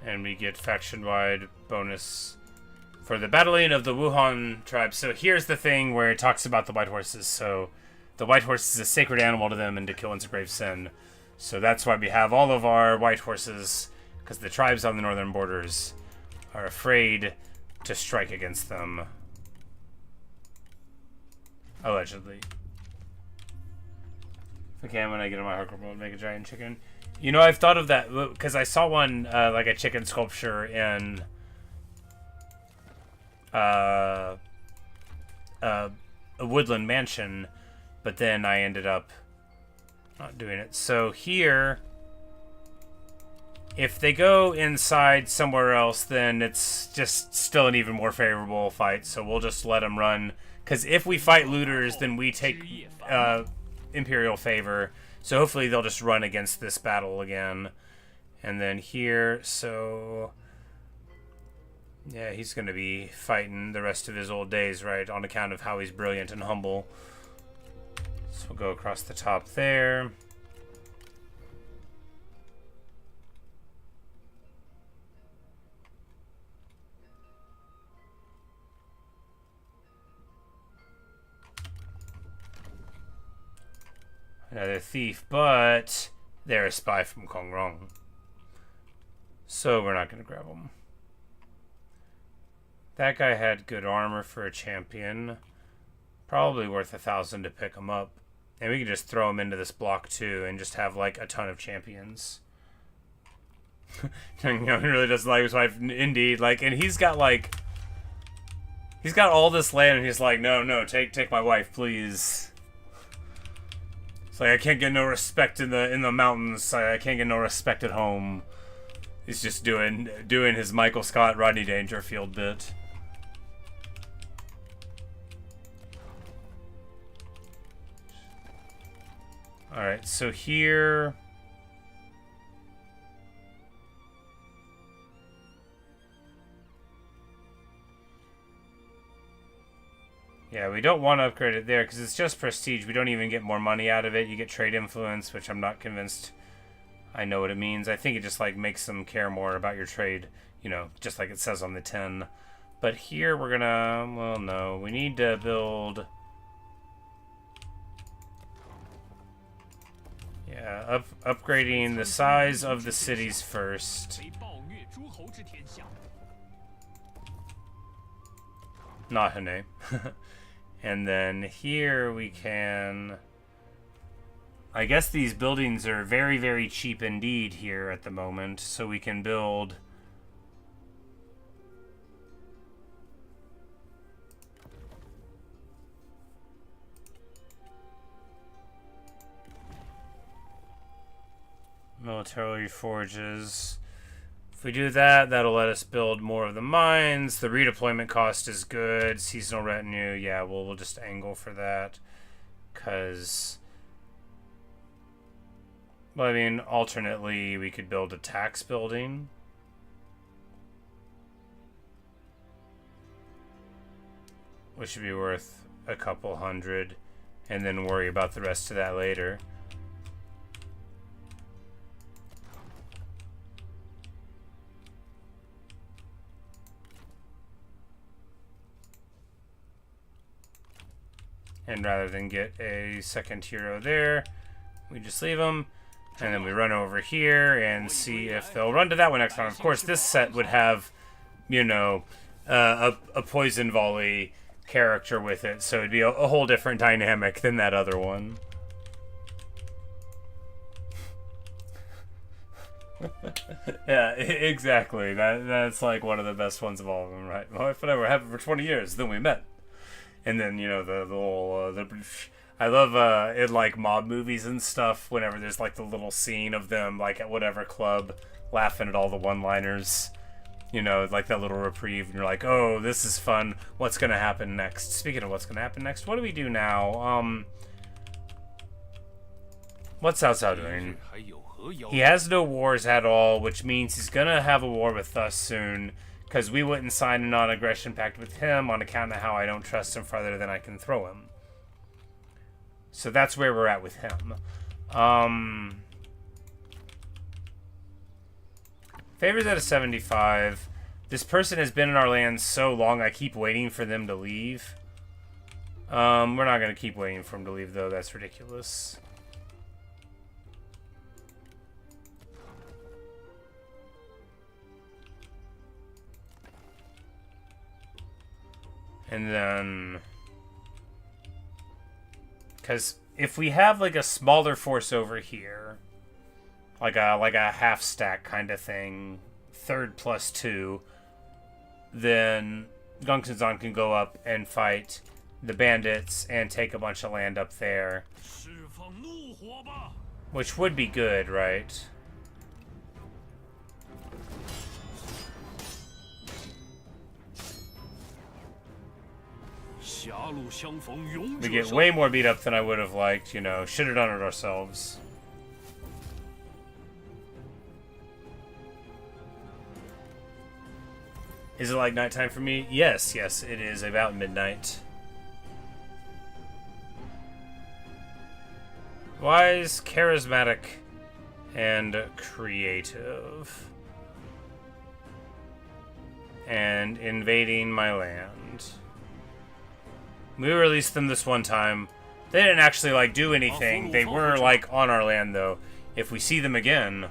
And we get faction-wide bonus for the battling of the Wuhan tribe. So here's the thing where it talks about the white horses. So the white horse is a sacred animal to them, and to kill is a grave sin. So that's why we have all of our white horses, because the tribes on the northern borders are afraid to strike against them. Allegedly. If I can, when I get on my hardcore mode, make a giant chicken. You know, I've thought of that because I saw one like a chicken sculpture in a woodland mansion, but then I ended up not doing it. So here, if they go inside somewhere else, then it's just still an even more favorable fight. So we'll just let them run. Because if we fight looters, then we take Imperial Favor. So hopefully they'll just run against this battle again. And then here, so... yeah, he's going to be fighting the rest of his old days, right? On account of how he's brilliant and humble. So we'll go across the top there. Another thief, but they're a spy from Kongrong. So we're not going to grab them. That guy had good armor for a champion. Probably worth 1,000 to pick him up. And we can just throw him into this block too and just have like a ton of champions. He really doesn't like his wife, indeed. Like, and he's got like... he's got all this land and he's like, no, take my wife, please. It's like, I can't get no respect in the mountains. I can't get no respect at home. He's just doing his Michael Scott, Rodney Dangerfield bit. Alright, so here... yeah, we don't want to upgrade it there because it's just prestige. We don't even get more money out of it. You get trade influence, which I'm not convinced I know what it means. I think it just like makes them care more about your trade, you know, just like it says on the 10. But here we're gonna, well, no, we need to build... yeah, upgrading the size of the cities first. Not Hane. And then here we can... I guess these buildings are very, very cheap indeed here at the moment, so we can build... military forges. If we do that, that'll let us build more of the mines. The redeployment cost is good. Seasonal retinue, yeah, we'll just angle for that. Because... well, I mean, alternately, we could build a tax building. Which should be worth a couple hundred. And then worry about the rest of that later. And rather than get a second hero there, we just leave them. And then we run over here and see if they'll run to that one next time. Of course, this set would have, you know, a poison volley character with it. So it'd be a whole different dynamic than that other one. Yeah, exactly. That's like one of the best ones of all of them, right? Well, if I were having for 20 years, then we met. And then, you know, the little, I love, in, like, mob movies and stuff, whenever there's, like, the little scene of them, like, at whatever club, laughing at all the one-liners, you know, like that little reprieve, and you're like, oh, this is fun, what's gonna happen next? Speaking of what's gonna happen next, what do we do now? What's Cao Cao doing? He has no wars at all, which means he's gonna have a war with us soon, because we wouldn't sign a non-aggression pact with him on account of how I don't trust him farther than I can throw him. So that's where we're at with him. Favor's at a 75. This person has been in our land so long, I keep waiting for them to leave. We're not going to keep waiting for him to leave, though. That's ridiculous. And then... Because if we have like a smaller force over here, like a half stack kind of thing, third plus 2, then Gongsun can go up and fight the bandits and take a bunch of land up there, which would be good, right? We get way more beat up than I would have liked, you know. Should have done it ourselves. Is it like nighttime for me? Yes, yes, it is about midnight. Wise, charismatic, and creative. And invading my land. We released them this one time. They didn't actually, like, do anything. They were, like, on our land, though. If we see them again...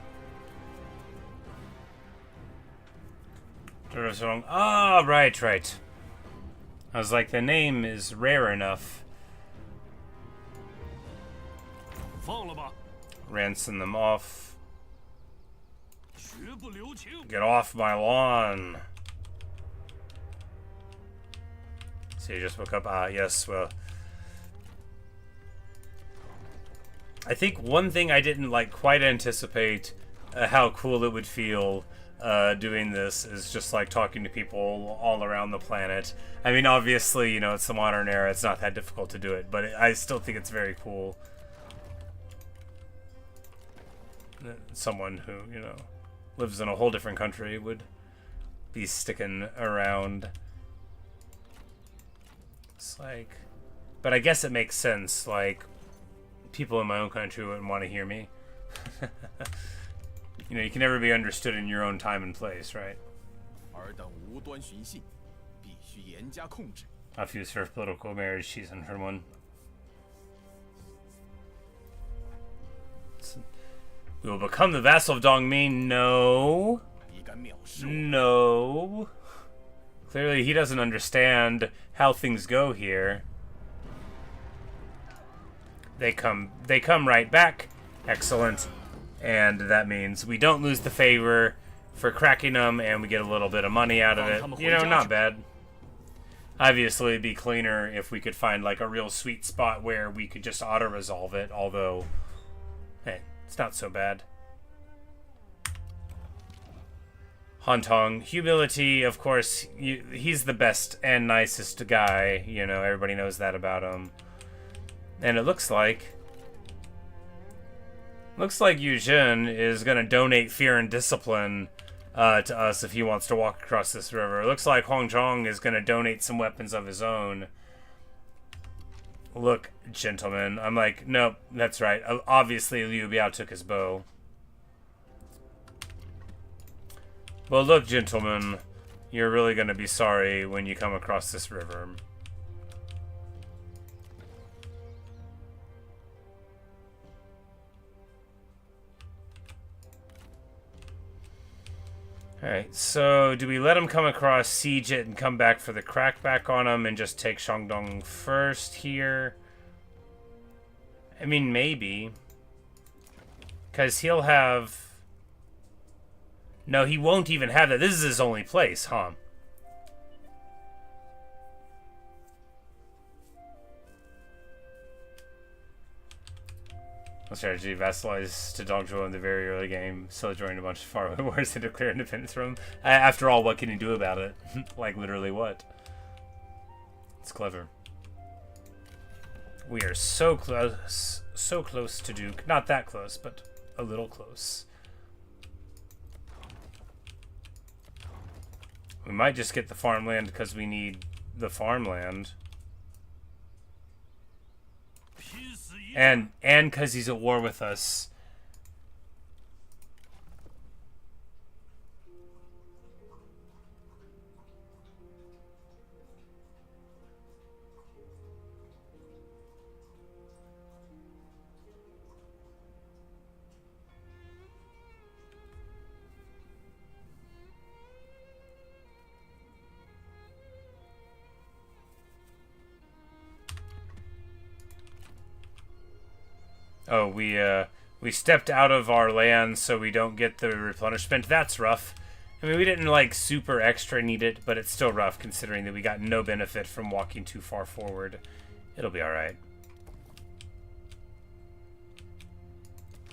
Ah, right, right. I was like, the name is rare enough. Ransom them off. Get off my lawn. So you just woke up. Ah, yes, well. I think one thing I didn't like quite anticipate how cool it would feel doing this is just like talking to people all around the planet. I mean, obviously, you know, it's the modern era. It's not that difficult to do it, but I still think it's very cool. Someone who, you know, lives in a whole different country would be sticking around. It's like, but I guess it makes sense. Like, people in my own country wouldn't want to hear me. You know, you can never be understood in your own time and place, right? I've used her political marriage. She's in her one. We will become the vassal of Dongmin. No. No. Clearly, he doesn't understand how things go here. They come right back. Excellent. And that means we don't lose the favor for cracking them, and we get a little bit of money out of it. You know, not bad. Obviously, it'd be cleaner if we could find, like, a real sweet spot where we could just auto-resolve it, although, hey, it's not so bad. Hantong, humility, of course, he's the best and nicest guy, you know, everybody knows that about him. And it looks like Yu Jin is going to donate fear and discipline to us if he wants to walk across this river. It looks like Hong Zhong is going to donate some weapons of his own. Look, gentlemen. I'm like, nope, that's right. Obviously, Liu Biao took his bow. Well, look, gentlemen. You're really going to be sorry when you come across this river. Alright, so do we let him come across, siege it, and come back for the crackback on him and just take Shandong first here? I mean, maybe. Because he'll have... No, he won't even have that. This is his only place, huh? Strategy, vassalize to Dongzhou in the very early game, so join a bunch of faraway wars to declare independence from him. After all, what can you do about it? Like, literally what? It's clever. We are so close to Duke. Not that close, but a little close. We might just get the farmland because we need the farmland. And because he's at war with us. Oh, we stepped out of our land so we don't get the replenishment. That's rough. I mean, we didn't, like, super extra need it, but it's still rough considering that we got no benefit from walking too far forward. It'll be alright.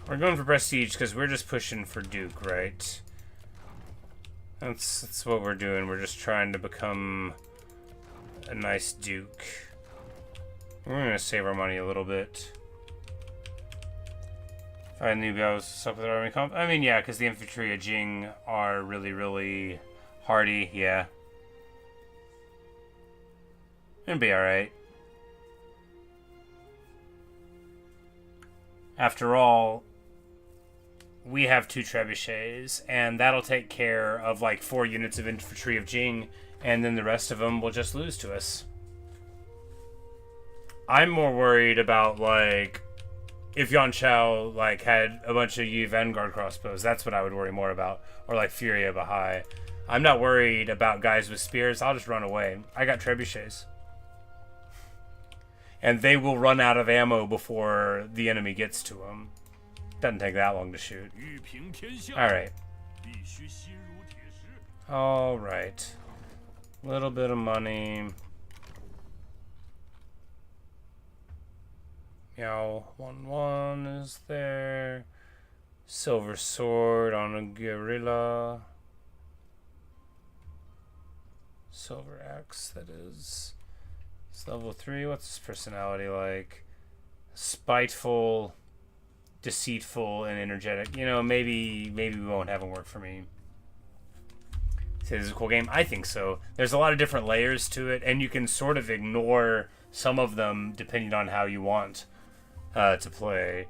We're going for prestige because we're just pushing for Duke, right? That's what we're doing. We're just trying to become a nice Duke. We're going to save our money a little bit. Find new guys up with our army comp. I mean, yeah, because the infantry of Jing are really, really hardy. Yeah. It'll be alright. After all, we have 2 trebuchets, and that'll take care of like 4 units of infantry of Jing, and then the rest of them will just lose to us. I'm more worried about, like, if Yuan Shao, like, had a bunch of Yi Vanguard crossbows. That's what I would worry more about. Or, like, Furia Bahai. I'm not worried about guys with spears. I'll just run away. I got trebuchets. And they will run out of ammo before the enemy gets to them. Doesn't take that long to shoot. Alright. Alright. Little bit of money. Meow 1-1 is there. Silver sword on a gorilla. Silver axe, that is. It's level 3. What's his personality like? Spiteful, deceitful, and energetic. You know, maybe we won't have him work for me. Say this is a cool game? I think so. There's a lot of different layers to it, and you can sort of ignore some of them depending on how you want to play.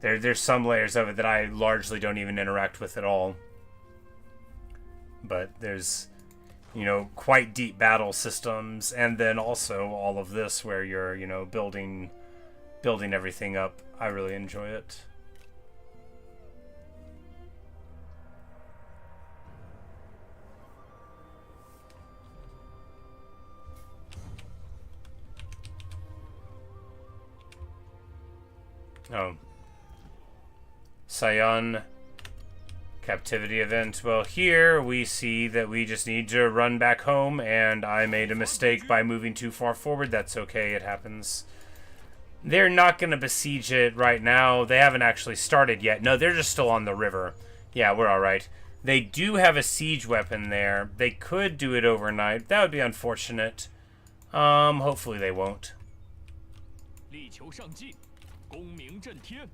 There's some layers of it that I largely don't even interact with at all. But there's, you know, quite deep battle systems, and then also all of this where you're, you know, building everything up. I really enjoy it. Oh. Sion captivity event. Well, here we see that we just need to run back home, and I made a mistake by moving too far forward. That's okay, it happens. They're not going to besiege it right now. They haven't actually started yet. No, they're just still on the river. Yeah, we're alright. They do have a siege weapon there. They could do it overnight. That would be unfortunate. Hopefully they won't. 力求上进，功名震天。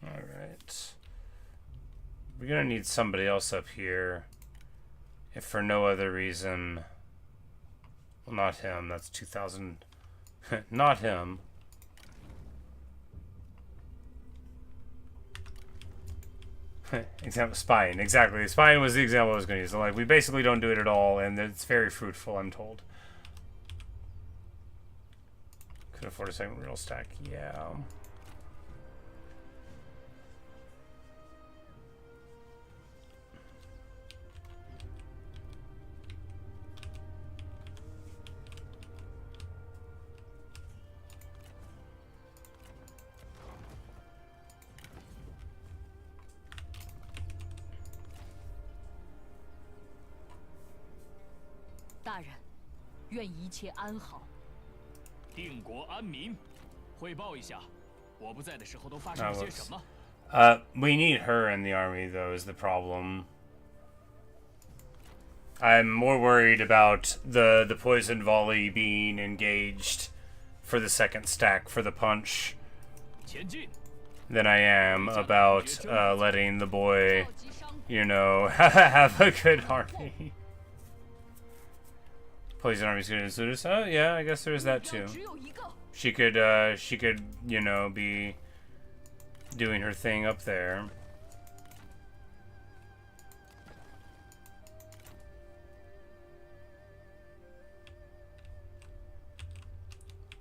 Alright. We're gonna need somebody else up here. If for no other reason. Well, not him. That's 2,000. Not him. Example, spying. Exactly. Spying was the example I was going to use. So, like, we basically don't do it at all, and it's very fruitful, I'm told. Could afford a second real stack. Yeah. We need her in the army, though, is the problem. I'm more worried about the poison volley being engaged for the second stack for the punch than I am about letting the boy, you know, have a good army. Poison Army's gonna do this. Oh yeah, I guess there's that too. 只有一个。 She could, you know, be doing her thing up there.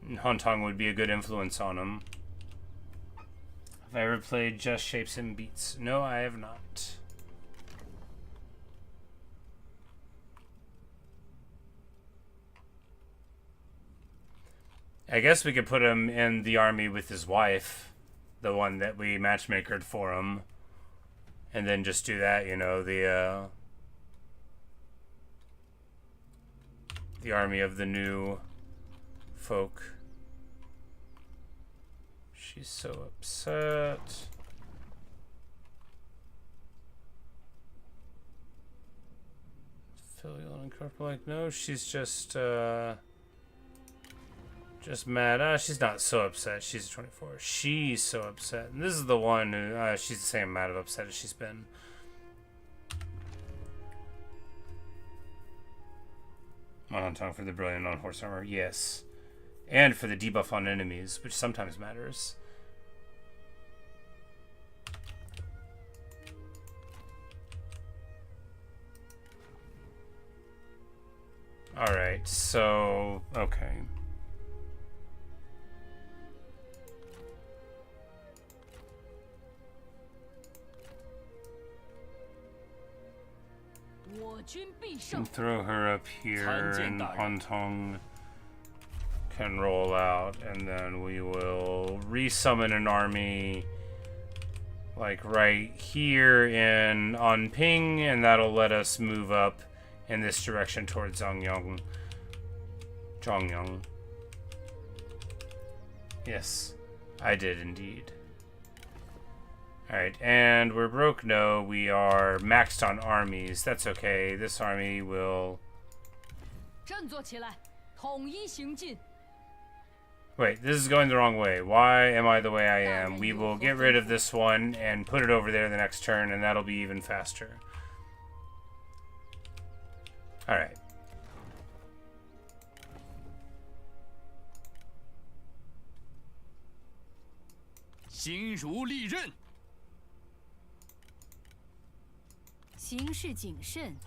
Hontong would be a good influence on him. Have I ever played Just Shapes and Beats? No, I have not. I guess we could put him in the army with his wife, the one that we matchmakered for him, and then just do that, you know, the army of the new folk. She's so upset. Filial and Corporal, like, no, she's just mad. She's not so upset. She's 24. She's so upset. And this is the one who, she's the same amount of upset as she's been. On tongue for the brilliant on horse armor, yes. And for the debuff on enemies, which sometimes matters. Alright, so... okay. And throw her up here, and Hontong can roll out, and then we will resummon an army like right here on Ping, and that'll let us move up in this direction towards Zhongyang. Yes, I did indeed. Alright, and we're broke? No, we are maxed on armies. That's okay. This army will... 振作起来，统一行进。 Wait, this is going the wrong way. Why am I the way I am? We will get rid of this one and put it over there the next turn, and that'll be even faster. Alright.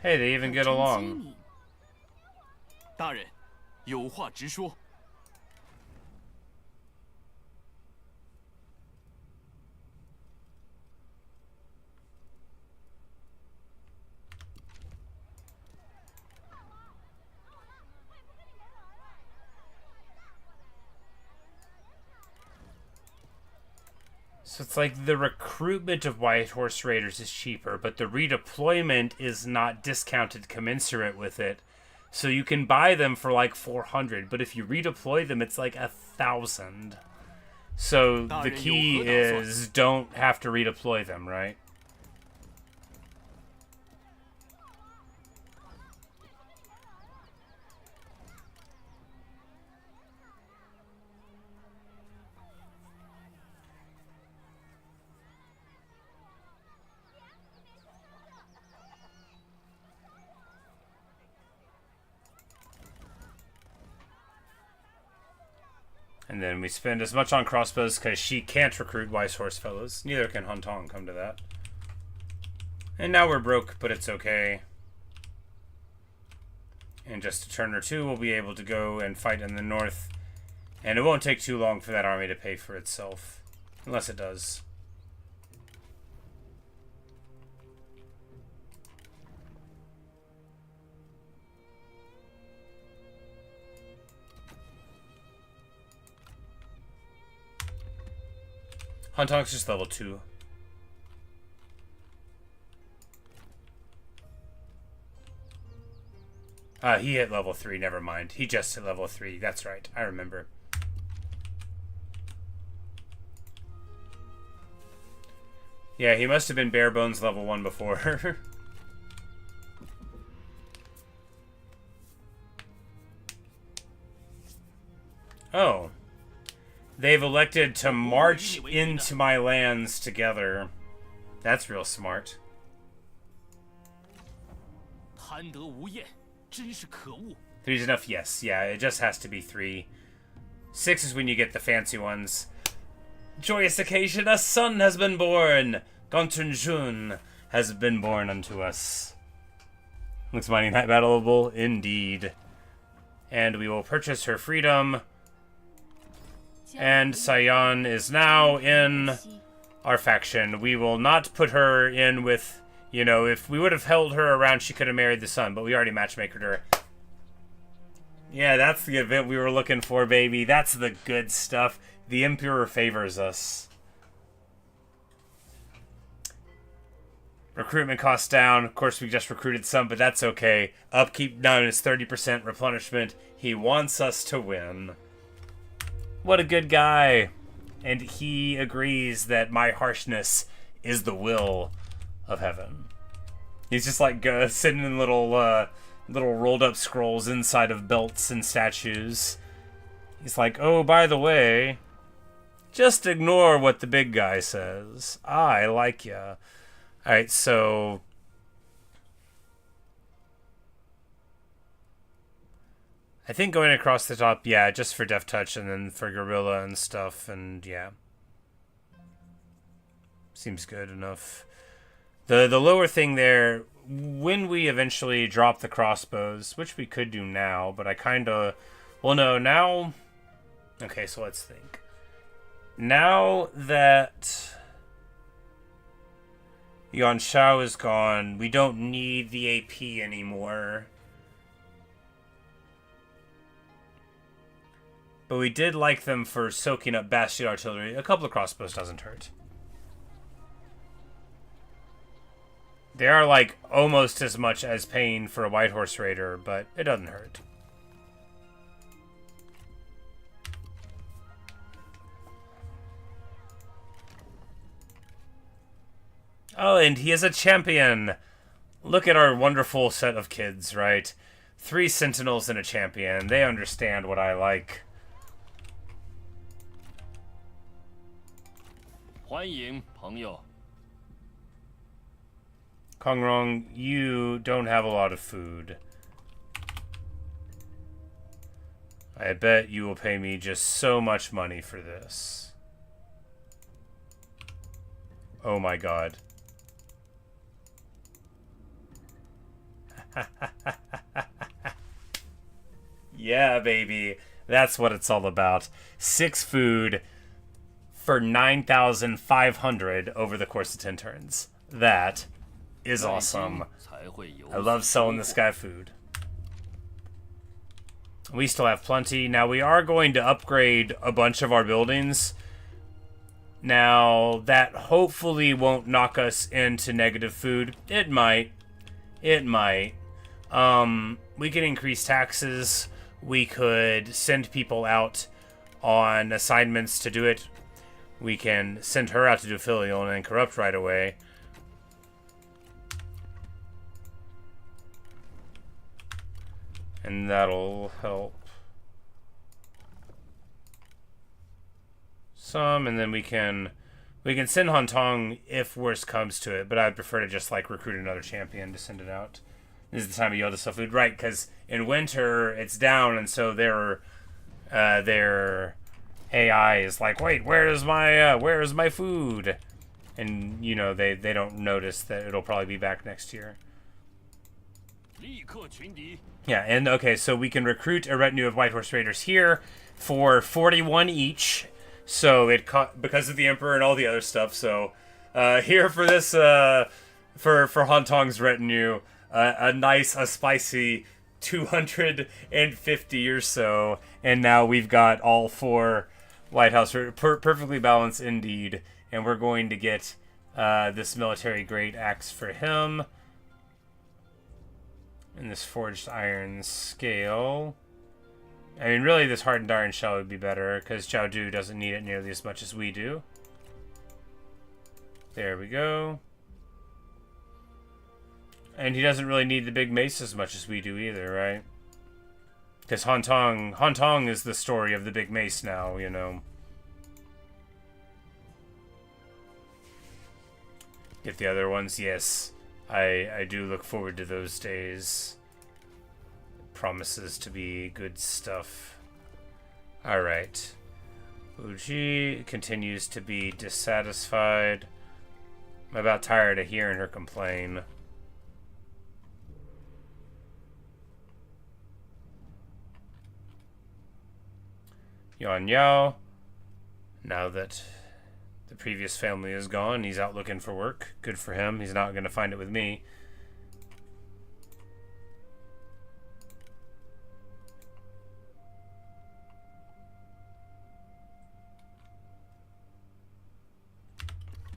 Hey, they even get along. 大人，有话直说。 So it's like the recruitment of White Horse Raiders is cheaper, but the redeployment is not discounted commensurate with it. So you can buy them for like 400, but if you redeploy them, it's like 1,000. So the key is don't have to redeploy them, right? And then we spend as much on crossbows because she can't recruit Wise Horse Fellows. Neither can Hontong, come to that. And now we're broke, but it's okay. In just a turn or two, we'll be able to go and fight in the north. And it won't take too long for that army to pay for itself. Unless it does. Hontong's just level 2. He hit level 3, never mind. He just hit level 3, that's right, I remember. Yeah, he must have been bare bones level 1 before. Oh. They've elected to march into my lands together. That's real smart. 贪得无厌，真是可恶！ 3's enough? Yes. Yeah, it just has to be 3. 6 is when you get the fancy ones. Joyous occasion, a son has been born! Gongsun Jun has been born unto us. Looks mighty night battleable, indeed. And we will purchase her freedom. And Sayan is now in our faction. We will not put her in with, you know, if we would have held her around, she could have married the son, but we already matchmakered her. Yeah, that's the event we were looking for, baby. That's the good stuff. The Emperor favors us. Recruitment costs down. Of course, we just recruited some, but that's okay. Upkeep down is 30% replenishment. He wants us to win. What a good guy. And he agrees that my harshness is the will of heaven. He's just like sitting in little rolled up scrolls inside of belts and statues. He's like, oh, by the way, just ignore what the big guy says. I like ya. Alright, so I think going across the top, yeah, just for Deft Touch and then for Gorilla and stuff, and yeah. Seems good enough. The lower thing there, when we eventually drop the crossbows, which we could do now, but I kinda... Well, no, now... Okay, so let's think. Now that Yuan Shao is gone, we don't need the AP anymore. But we did like them for soaking up Bastion Artillery. A couple of crossbows doesn't hurt. They are like almost as much as paying for a White Horse Raider, but it doesn't hurt. Oh, and he is a champion! Look at our wonderful set of kids, right? 3 sentinels and a champion. They understand what I like. 欢迎朋友。 Kongrong, you don't have a lot of food. I bet you will pay me just so much money for this. Oh my god. Yeah, baby. That's what it's all about. 6 food for 9,500 over the course of 10 turns. That is awesome. I love selling this guy food. We still have plenty. Now, we are going to upgrade a bunch of our buildings. Now, that hopefully won't knock us into negative food. It might. It might. We could increase taxes. We could send people out on assignments to do it. We can send her out to do filial and then corrupt right away. And that'll help some, and then we can send Hantong if worse comes to it, but I'd prefer to just like recruit another champion to send it out. This is the time of year to sell food, right? Because in winter it's down, and so their AI is like, wait, where's my food? And you know they don't notice that it'll probably be back next year. 立刻群敌。 Yeah, and okay, so we can recruit a retinue of White Horse Raiders here for 41 each. So it because of the Emperor and all the other stuff. So here for this for Hantong's retinue, a spicy 250 or so, and now we've got all 4 White House perfectly balanced indeed, and we're going to get this military grade axe for him. And this forged iron scale. I mean, really, this hardened iron shell would be better, because Chao Du doesn't need it nearly as much as we do. There we go. And he doesn't really need the big mace as much as we do either, right? Because Hantong is the story of the big mace now, you know. Get the other ones, yes. I do look forward to those days. promises to be good stuff. Alright. Uji continues to be dissatisfied. I'm about tired of hearing her complain. Yuan Yao, now that the previous family is gone, he's out looking for work. Good for him. He's not going to find it with me.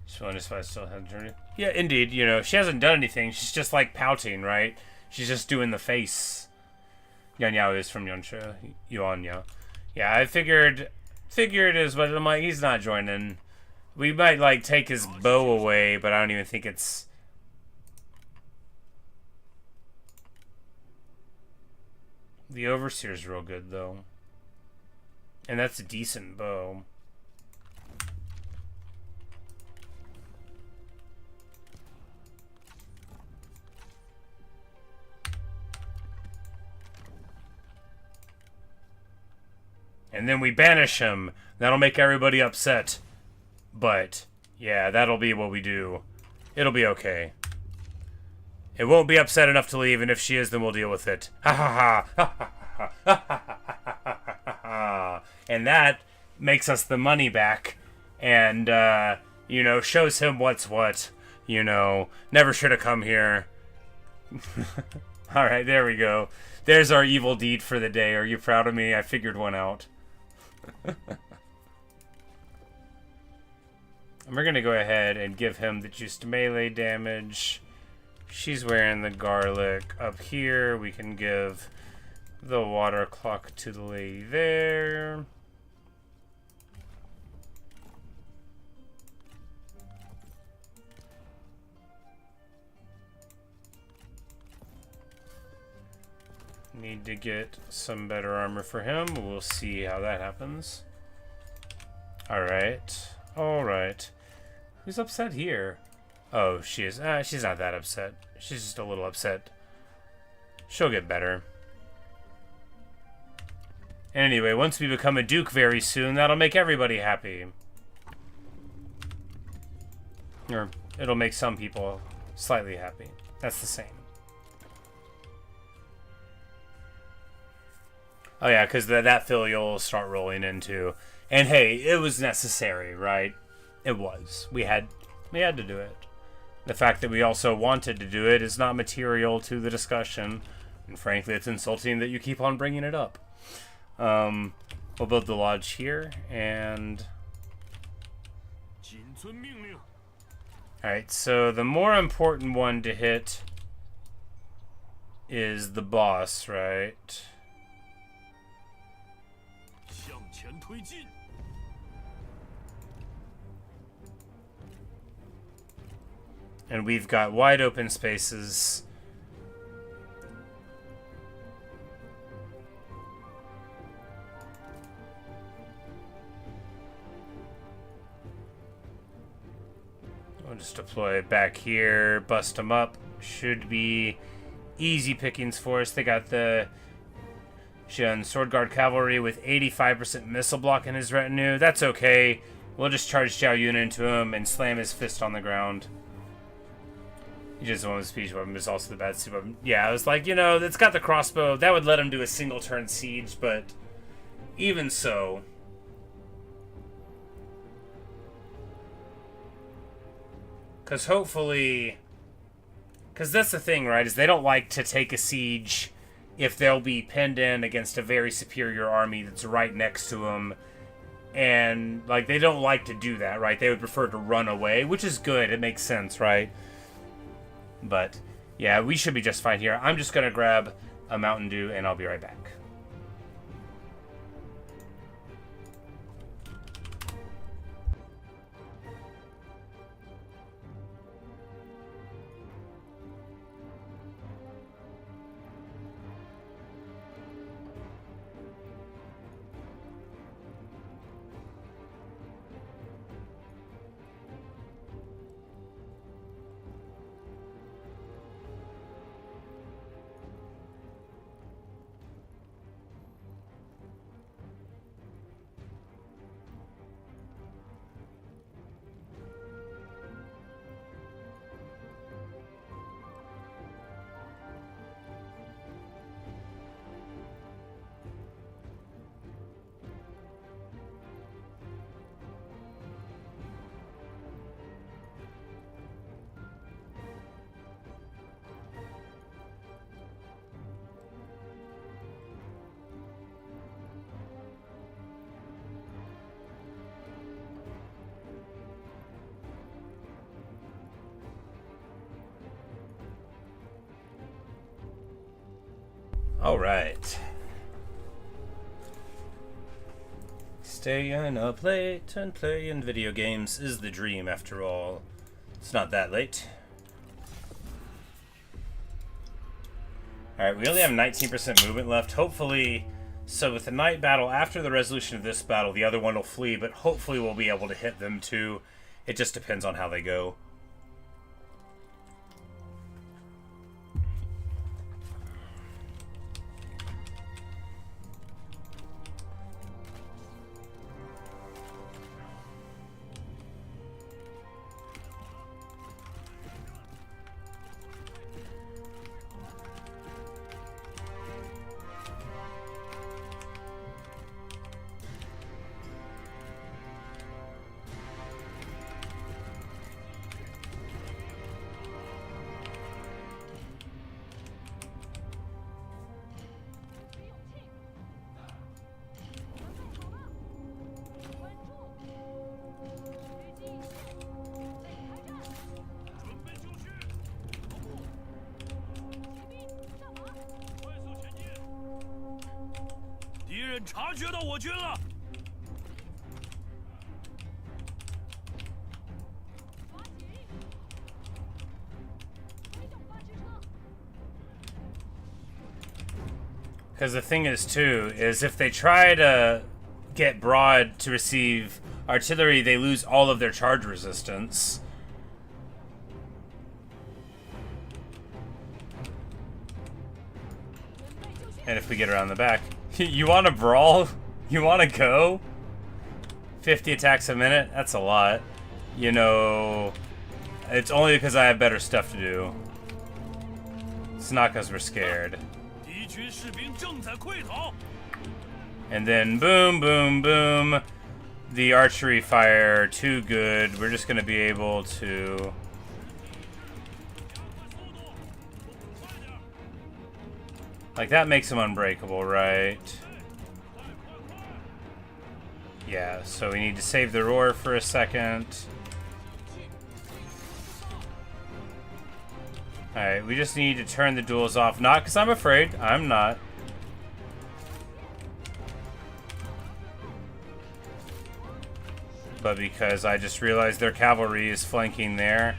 Just if I still have journey. Yeah, indeed. You know, she hasn't done anything. She's just like pouting, right? She's just doing the face. Yuan Yao is from Yuan Shao. Yuan Yao. Yeah, I figured as but I'm like, he's not joining. We might like take his bow away, but I don't even think it's. The Overseer's real good though, and that's a decent bow. And then we banish him. That'll make everybody upset. But, yeah, that'll be what we do. It'll be okay. It won't be upset enough to leave, and if she is, then we'll deal with it. Ha ha ha. Ha ha ha. Ha ha. And that makes us the money back. And, you know, shows him what's what. You know, never should have come here. Alright, there we go. There's our evil deed for the day. Are you proud of me? I figured one out. And we're gonna go ahead and give him the juiced melee damage. She's wearing the garlic up here. We can give the water clock to the lady there. Need to get some better armor for him. We'll see how that happens. Alright. Alright. Who's upset here? Oh, she is. She's not that upset. She's just a little upset. She'll get better. Anyway, once we become a duke very soon, that'll make everybody happy. Or it'll make some people slightly happy. That's the same. Oh yeah, because that filial will start rolling into. And hey, it was necessary, right? It was. We had to do it. The fact that we also wanted to do it is not material to the discussion. And frankly, it's insulting that you keep on bringing it up. We'll build the lodge here, and... Alright, so the more important one to hit is the boss, right? And we've got wide open spaces. We'll just deploy it back here, bust them up. Should be easy pickings for us. They got the Xian Sword Guard Cavalry with 85% missile block in his retinue. That's okay. We'll just charge Zhao Yun into him and slam his fist on the ground. He just won with speech weapon, but it's also the bad super weapon. Yeah, I was like, you know, it's got the crossbow. That would let him do a single turn siege, but even so. Because hopefully... Because that's the thing, right, is they don't like to take a siege if they'll be pinned in against a very superior army that's right next to them. And, like, they don't like to do that, right? They would prefer to run away, which is good. It makes sense, right? But, yeah, we should be just fine here. I'm just going to grab a Mountain Dew, and I'll be right back. Alright. Staying up late and playing video games is the dream after all. It's not that late. Alright, we only have 19% movement left. Hopefully, so with the night battle, after the resolution of this battle, the other one will flee, but hopefully we'll be able to hit them too. It just depends on how they go. Because the thing is, too, is if they try to get Broad to receive artillery, they lose all of their charge resistance. And if we get around the back... You want to brawl? You want to go? 50 attacks a minute? That's a lot. You know... It's only because I have better stuff to do. It's not because we're scared. And then boom, boom, boom. The archery fire, too good. We're just going to be able to... Like, that makes them unbreakable, right? Yeah, so we need to save the roar for a second. Alright, we just need to turn the duels off. Not because I'm afraid. I'm not. But because I just realized their cavalry is flanking there.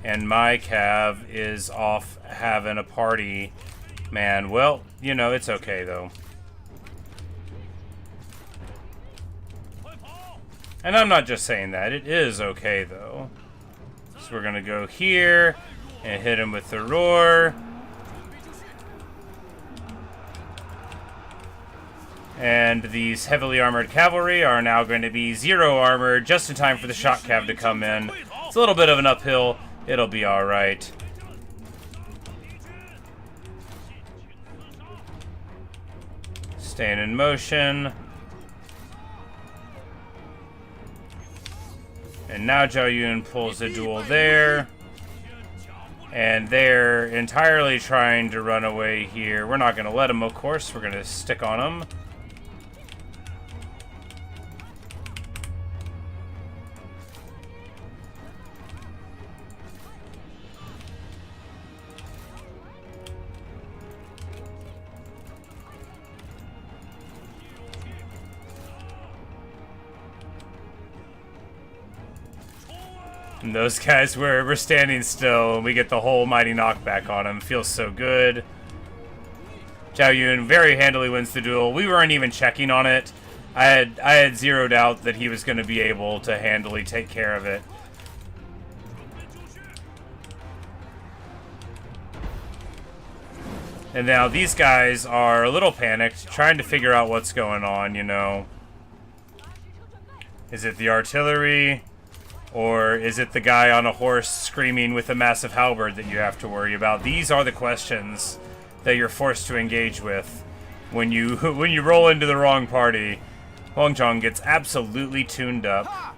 And my cav is off having a party. Man, well, you know, it's okay, though. And I'm not just saying that. It is okay, though. So we're going to go here and hit him with the roar. And these heavily armored cavalry are now going to be 0 armor, just in time for the shock cav to come in. It's a little bit of an uphill. It'll be alright. Staying in motion. And now Zhang Yan pulls a duel there. And they're entirely trying to run away here. We're not going to let them, of course. We're going to stick on them. And those guys, we're standing still, and we get the whole mighty knockback on him. Feels so good. Zhang Yan very handily wins the duel. We weren't even checking on it. I had zero doubt that he was going to be able to handily take care of it. And now these guys are a little panicked, trying to figure out what's going on, you know. Is it the artillery? Or is it the guy on a horse screaming with a massive halberd that you have to worry about? These are the questions that you're forced to engage with when you roll into the wrong party. Huang Zhong gets absolutely tuned up.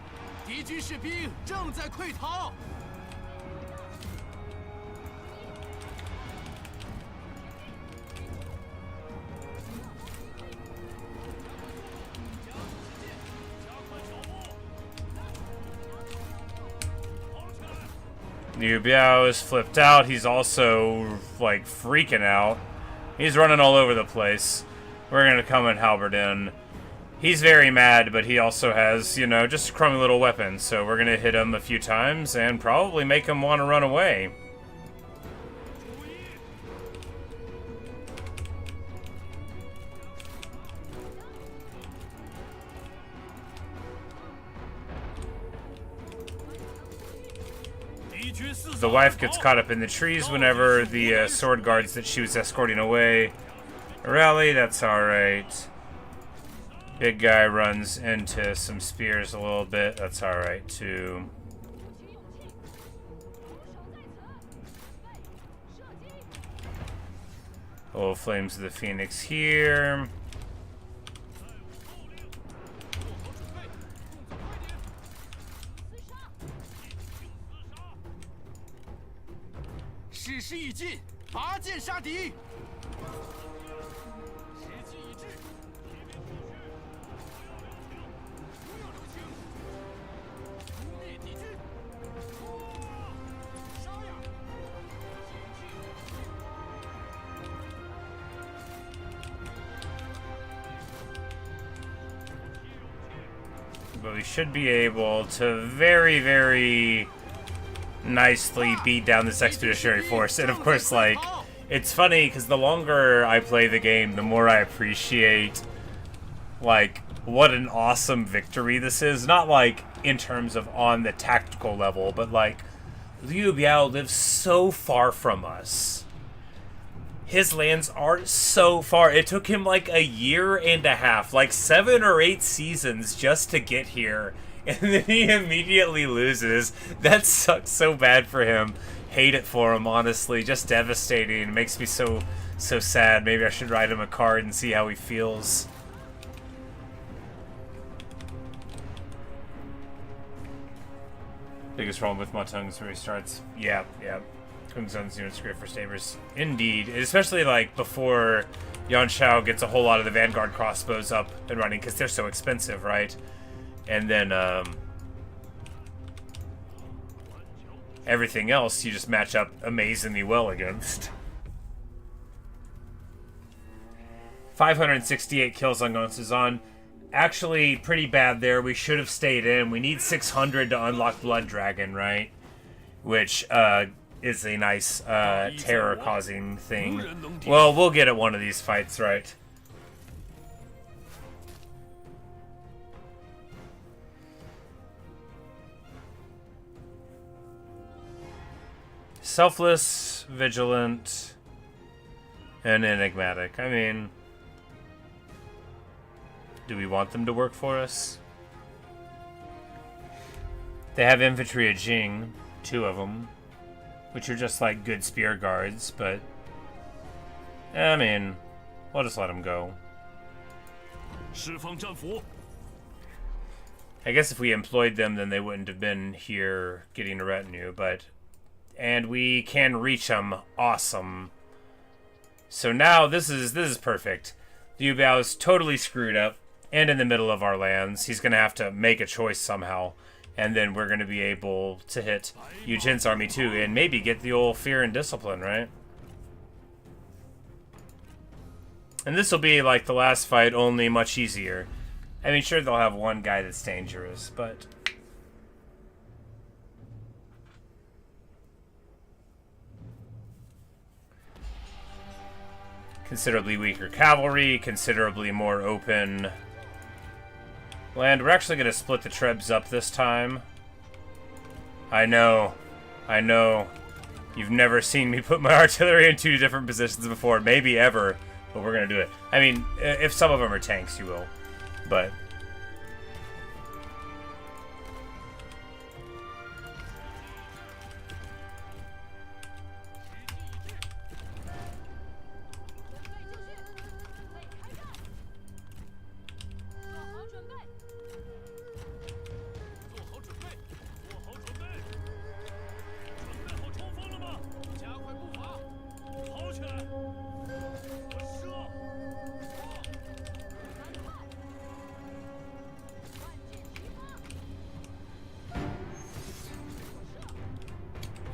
Liu Biao is flipped out. He's also, like, freaking out. He's running all over the place. We're gonna come and halberd in. He's very mad, but he also has, you know, just a crummy little weapon. So we're gonna hit him a few times and probably make him want to run away. The wife gets caught up in the trees whenever the sword guards that she was escorting away rally. That's alright. Big guy runs into some spears a little bit. That's alright too. Oh, Flames of the Phoenix here. But we should be able to very, very nicely beat down this expeditionary force. And of course, like, it's funny because the longer I play the game, the more I appreciate, like, what an awesome victory this is. Not like in terms of on the tactical level, but like, Liu Biao lives so far from us. His lands are so far. It took him like a year and a half, like 7 or 8 seasons just to get here. And then he immediately loses. That sucks so bad for him. Hate it for him, honestly. Just devastating. It makes me so sad. Maybe I should write him a card and see how he feels. Biggest problem with Matang is where he starts. Yeah. Gongsun's units great for Stabers. Indeed. Especially like before Yuan Shao gets a whole lot of the Vanguard crossbows up and running because they're so expensive, right? And then everything else you just match up amazingly well against. 568 kills on Gongsun. Actually pretty bad there. We should have stayed in. We need 600 to unlock Blood Dragon, right? Which is a nice terror-causing thing. Well, we'll get at one of these fights, right? Selfless, vigilant, and enigmatic. I mean, do we want them to work for us? They have infantry at Jing, 2 of them, which are just like good spear guards, but I mean, we'll just let them go. I guess if we employed them, then they wouldn't have been here getting a retinue, but... And we can reach them. Awesome. So now this is perfect. Liu Biao is totally screwed up and in the middle of our lands. He's going to have to make a choice somehow. And then we're going to be able to hit Yu Jin's army too and maybe get the old Fear and Discipline, right? And this will be like the last fight, only much easier. I mean, sure, they'll have one guy that's dangerous, but... Considerably weaker cavalry, considerably more open land. We're actually going to split the trebs up this time. I know. You've never seen me put my artillery in 2 different positions before, maybe ever, but we're going to do it. I mean, if some of them are tanks, you will, but...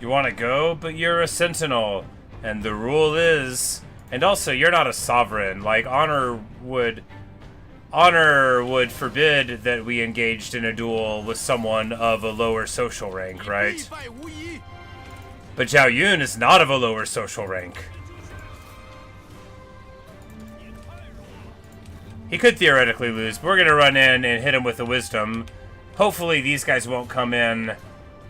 You want to go, but you're a sentinel. And the rule is, And also, you're not a sovereign. Like, honor would forbid that we engaged in a duel with someone of a lower social rank, right? But Zhao Yun is not of a lower social rank. He could theoretically lose, but we're going to run in and hit him with the wisdom. Hopefully these guys won't come in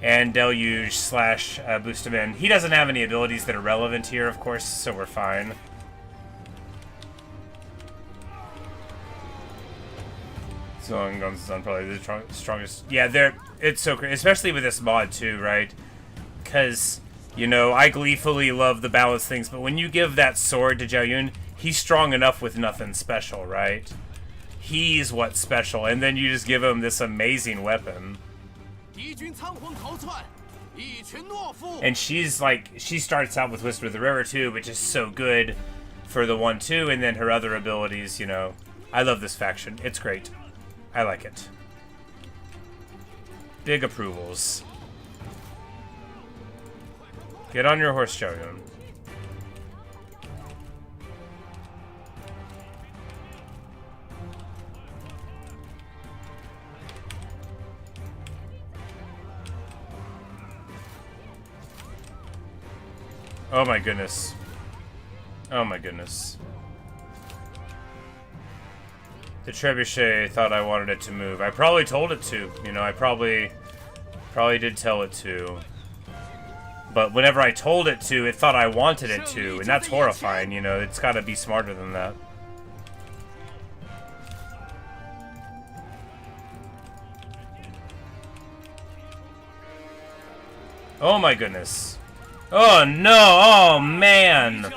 and deluge slash boost him in. He doesn't have any abilities that are relevant here, of course, so we're fine. So Gongsun probably the strongest. Yeah, it's so great, especially with this mod too, right? Because, you know, I gleefully love the balance things, but when you give that sword to Zhao Yun, he's strong enough with nothing special, right? He's what's special, and then you just give him this amazing weapon. And she's like, she starts out with Whisper of the River too, which is so good for the 1-2, and then her other abilities, you know. I love this faction. It's great. I like it. Big approvals. Get on your horse, Zhao Yun. Oh my goodness. Oh my goodness. The trebuchet thought I wanted it to move. I probably told it to. You know, I probably did tell it to. But whenever I told it to, it thought I wanted it to. And that's horrifying, you know. It's got to be smarter than that. Oh my goodness. Oh no, oh man.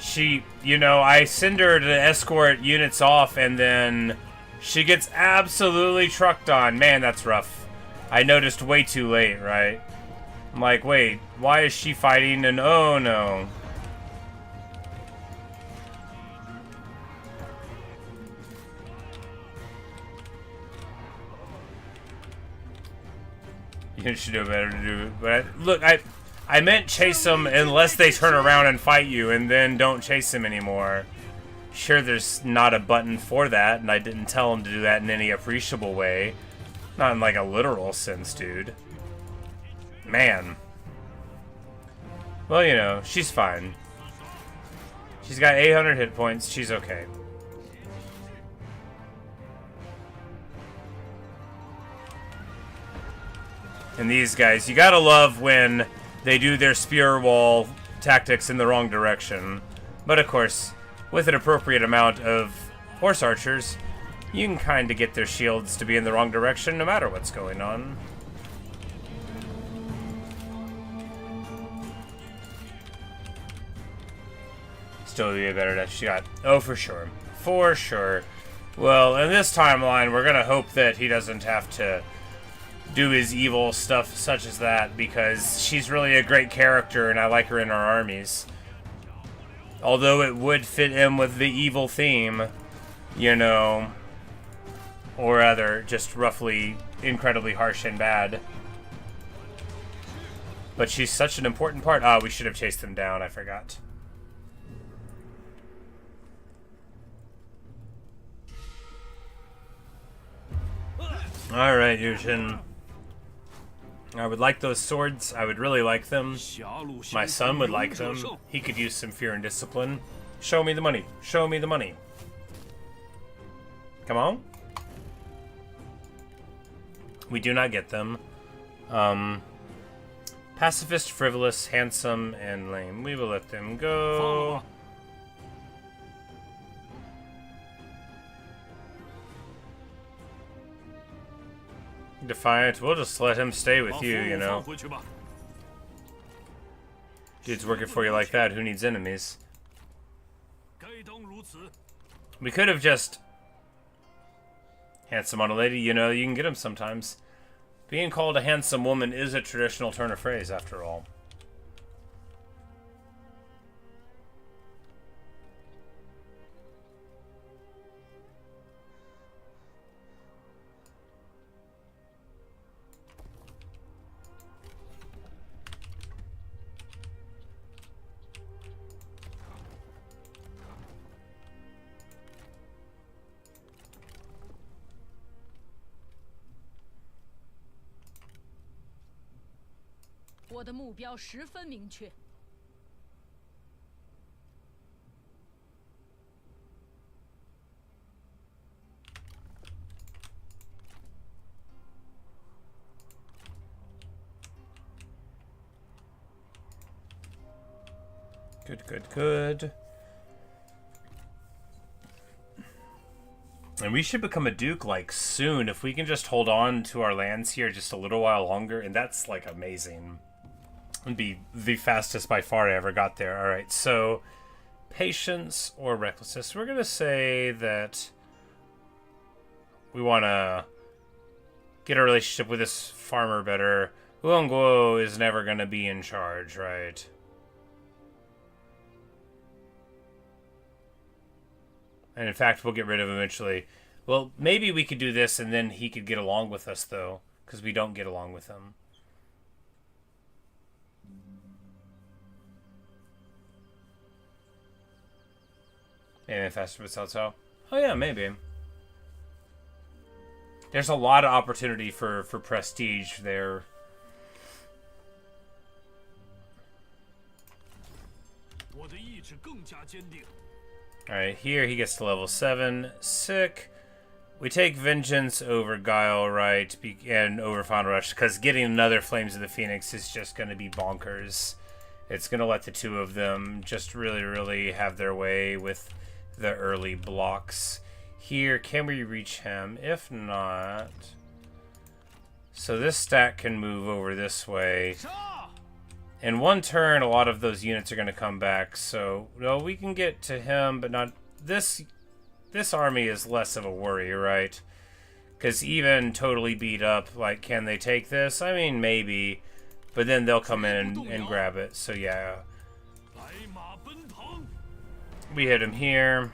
She, you know, I send her to escort units off and then she gets absolutely trucked on. Man, that's rough. I noticed way too late, right? I'm like, wait, why is she fighting? And oh no. You should do better to do. But look, I meant chase them unless they turn around and fight you, and then don't chase them anymore. Sure, there's not a button for that, and I didn't tell them to do that in any appreciable way. Not in like a literal sense, dude. Man. Well, you know, she's fine. She's got 800 hit points. She's okay. And these guys, you gotta love when they do their spear wall tactics in the wrong direction. But of course, with an appropriate amount of horse archers, you can kind of get their shields to be in the wrong direction no matter what's going on. Still be a better death shot. Oh, for sure. For sure. Well, in this timeline, we're gonna hope that he doesn't have to do his evil stuff such as that, because she's really a great character and I like her in our armies. Although it would fit in with the evil theme, you know, or rather, just roughly incredibly harsh and bad. But she's such an important part. Ah, we should have chased them down, I forgot. Alright, Yushin. I would like those swords. I would really like them. My son would like them. He could use some fear and discipline. Show me the money. Show me the money. Come on. We do not get them. Pacifist, frivolous, handsome, and lame. We will let them go. Defiant, we'll just let him stay with you, you know. Dude's working for you like that, who needs enemies? We could have just... Handsome on a lady, you know, you can get him sometimes. Being called a handsome woman is a traditional turn of phrase, after all. 我的目标十分明确。Good, good, good. And we should become a duke, like, soon. If we can just hold on to our lands here just a little while longer. And that's, like, amazing. It'd be the fastest by far I ever got there. Alright, so... patience or recklessness. We're going to say that... we want to... get a relationship with this farmer better. Guo is never going to be in charge, right? And in fact, we'll get rid of him eventually. Well, maybe we could do this and then he could get along with us, though. Because we don't get along with him. Maybe faster with Cao Cao. Oh yeah, maybe. There's a lot of opportunity for prestige there. Alright, here he gets to level 7. Sick. We take Vengeance over Guile, right? And over Final Rush, because getting another Flames of the Phoenix is just going to be bonkers. It's going to let the two of them just really, really have their way with the early blocks. Here, can we reach him? If not... so this stack can move over this way. In one turn, a lot of those units are going to come back, so no, we can get to him, but not this. This army is less of a worry, right? Because even totally beat up, like, can they take this? I mean, maybe, but then they'll come in and grab it. So yeah, we hit him here.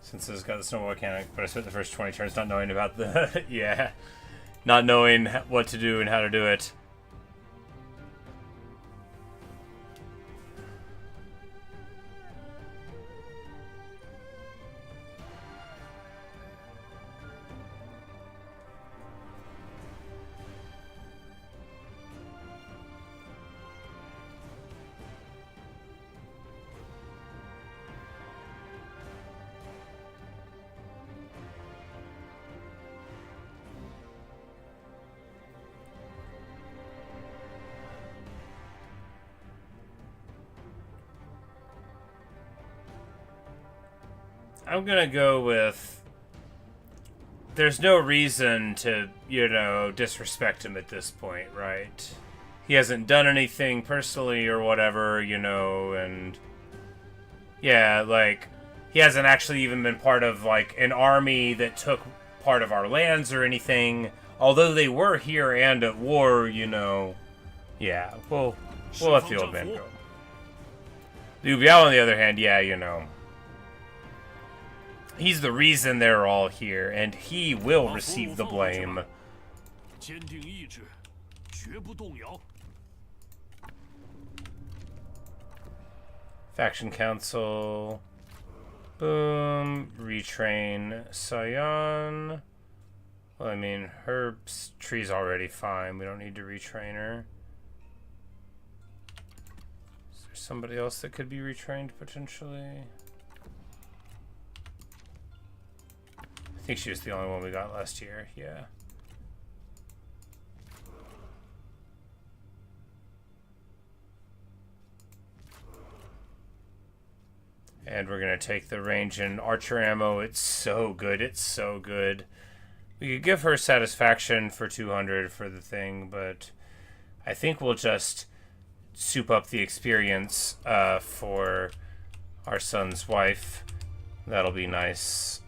Since it's got the snowball mechanic, but I spent the first 20 turns not knowing about the... yeah. Not knowing what to do and how to do it. I'm gonna go with... there's no reason to, you know, disrespect him at this point, right? He hasn't done anything personally or whatever, you know, and... yeah, like, he hasn't actually even been part of, like, an army that took part of our lands or anything. Although they were here and at war, you know. Yeah, we'll let the old man go. Liu Biao, on the other hand, yeah, you know. He's the reason they're all here, and he will receive the blame. Faction Council. Boom. Retrain Sayan. Well, I mean, her tree's already fine. We don't need to retrain her. Is there somebody else that could be retrained, potentially? I think she was the only one we got last year, yeah. And we're going to take the range and archer ammo. It's so good, it's so good. We could give her satisfaction for 200 for the thing, but I think we'll just soup up the experience for our son's wife. That'll be nice.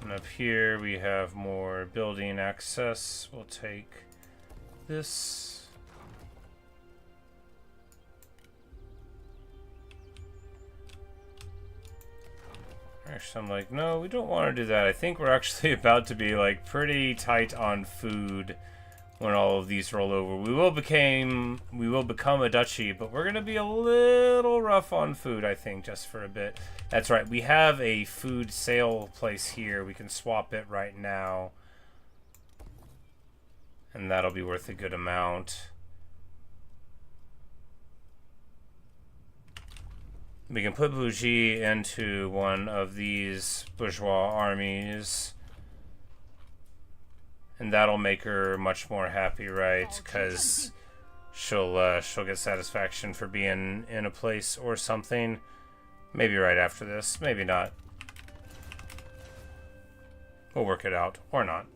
And up here we have more building access. We'll take this. Actually, I'm like, no, we don't want to do that. I think we're actually about to be like pretty tight on food when all of these roll over. We will become a duchy, but we're gonna be a little rough on food, I think, just for a bit. That's right, we have a food sale place here. We can swap it right now, and that'll be worth a good amount. We can put Bougie into one of these bourgeois armies, and that'll make her much more happy, right? Because she'll get satisfaction for being in a place or something. Maybe right after this, maybe not. We'll work it out, or not.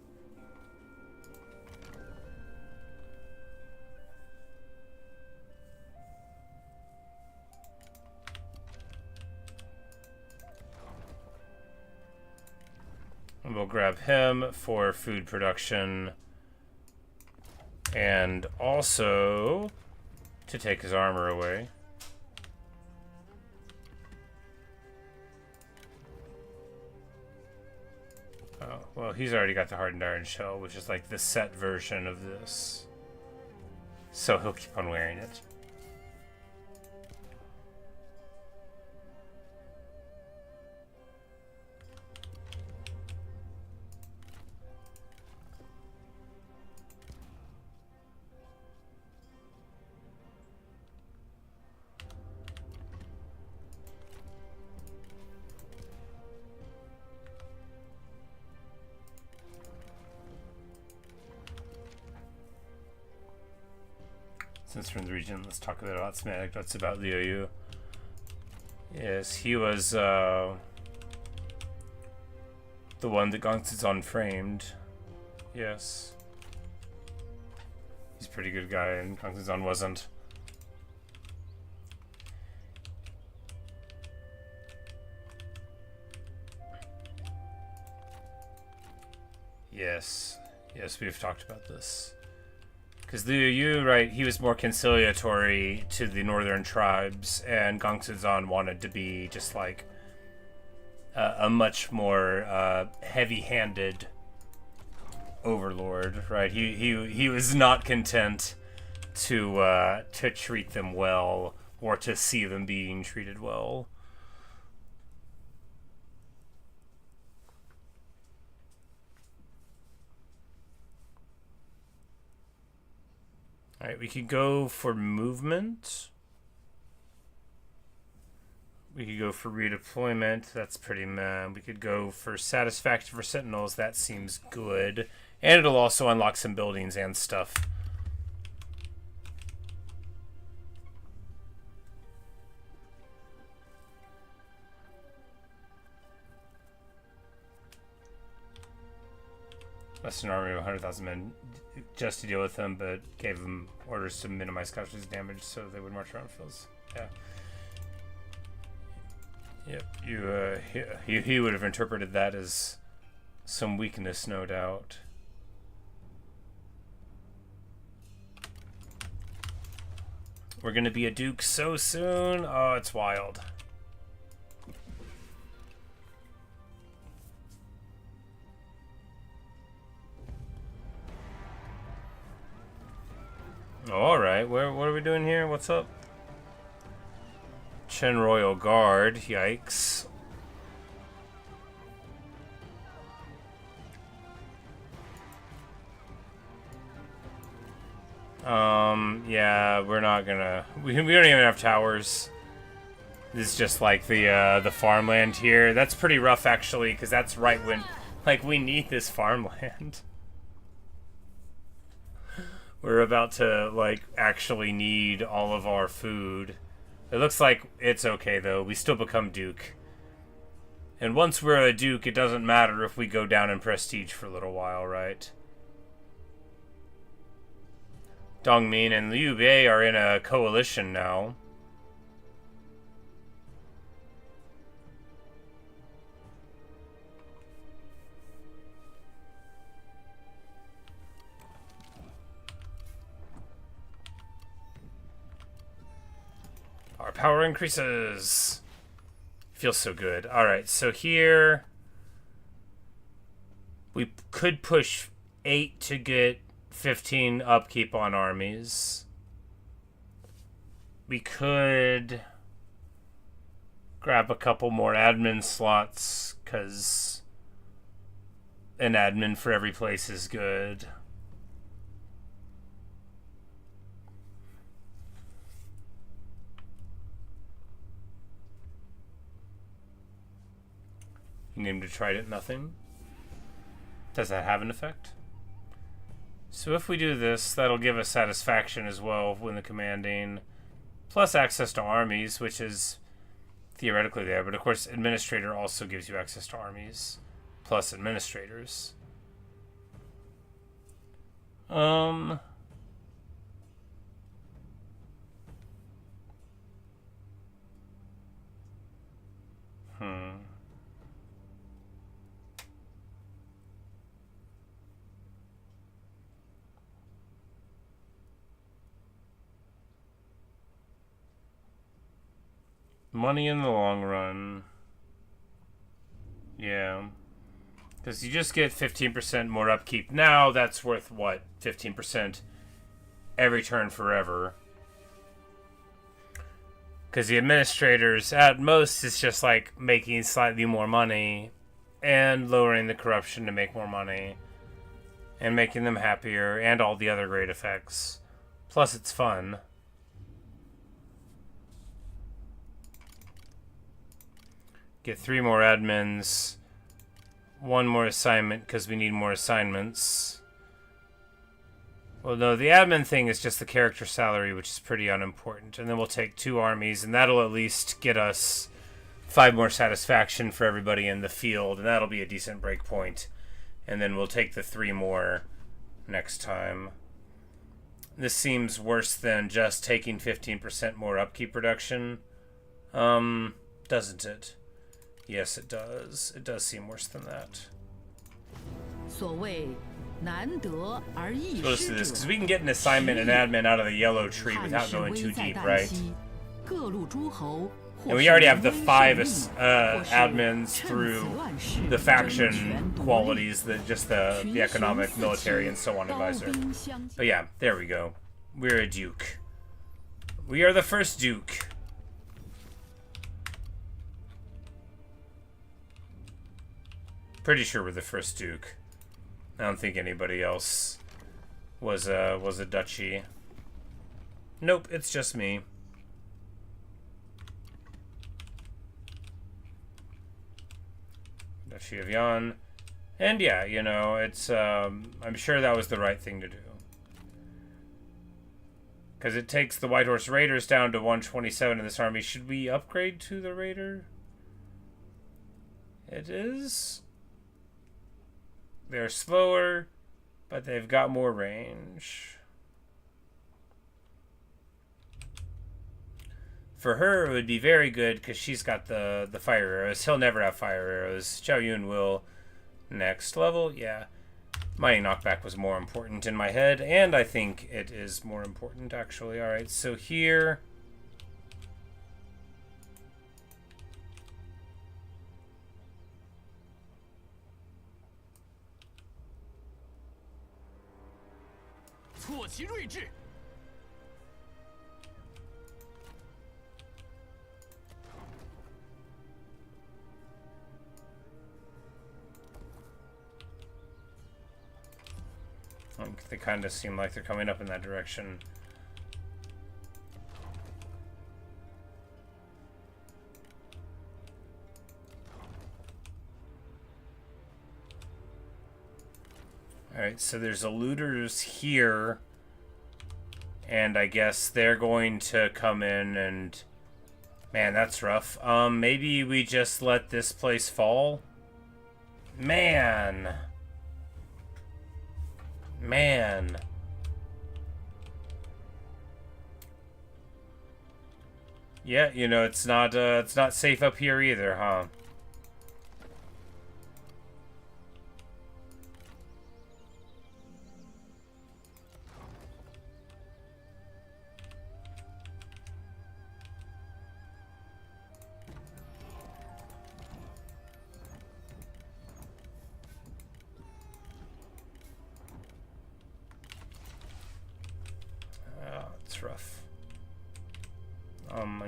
And we'll grab him for food production, and also to take his armor away. Oh, well, he's already got the hardened iron shell, which is like the set version of this. So he'll keep on wearing it. Since we're in the region, let's talk about some anecdotes about Liu Yu. Yes, he was the one that Gongsun framed. Yes. He's a pretty good guy, and Gongsun wasn't. Yes. Yes, we've talked about this. Because Liu Yu, right, he was more conciliatory to the northern tribes, and Gongsun wanted to be just like a much more heavy-handed overlord, right? He was not content to treat them well or to see them being treated well. Alright, we could go for movement. We could go for redeployment. That's pretty meh. We could go for satisfaction for sentinels. That seems good. And it'll also unlock some buildings and stuff. Less an army of 100,000 men just to deal with them, but gave them orders to minimize casualties damage so they would march around fields. Yeah. Yep, he would have interpreted that as some weakness, no doubt. We're gonna be a duke so soon. Oh, it's wild. Alright, what are we doing here? What's up? Chen Royal Guard, yikes. Yeah, we're not gonna... We don't even have towers. This is just like the farmland here. That's pretty rough, actually, because that's right when... Like, we need this farmland. We're about to, like, actually need all of our food. It looks like it's okay, though. We still become Duke. And once we're a Duke, it doesn't matter if we go down in prestige for a little while, right? Dongmin and Liu Bei are in a coalition now. Our power increases. Feels so good. Alright, so here we could push 8 to get 15 upkeep on armies. We could grab a couple more admin slots, because an admin for every place is good. You named a trident nothing. Does that have an effect? So if we do this, that'll give us satisfaction as well when the commanding, plus access to armies, which is theoretically there, but of course administrator also gives you access to armies, plus administrators. Money in the long run. Yeah. Because you just get 15% more upkeep. Now that's worth, what, 15% every turn forever. Because the administrators, at most, is just like making slightly more money and lowering the corruption to make more money and making them happier and all the other great effects. Plus, it's fun. Get 3 more admins, 1 more assignment because we need more assignments. Well, no, the admin thing is just the character salary, which is pretty unimportant. And then we'll take 2 armies, and that'll at least get us 5 more satisfaction for everybody in the field, and that'll be a decent break point. And then we'll take the 3 more next time. This seems worse than just taking 15% more upkeep reduction. Doesn't it? Yes, it does. It does seem worse than that. So let's do this, because we can get an assignment and admin out of the yellow tree without going too deep, right? And we already have the 5 admins through the faction qualities, just the economic, military, and so on advisor. But yeah, there we go. We're a duke. We are the first duke. Pretty sure we're the first duke. I don't think anybody else was a duchy. Nope, it's just me. Duchy of Yuan. And yeah, you know, it's I'm sure that was the right thing to do. Because it takes the White Horse Raiders down to 127 in this army. Should we upgrade to the Raider? It is. They're slower, but they've got more range. For her, it would be very good because she's got the fire arrows. He'll never have fire arrows. Zhao Yun will. Next level, yeah. Mining knockback was more important in my head, and I think it is more important, actually. Alright, so here... They kind of seem like they're coming up in that direction. Alright, so there's a looters here. And I guess they're going to come in and... Man, that's rough. Maybe we just let this place fall? Man. Yeah, you know, it's not safe up here either, huh?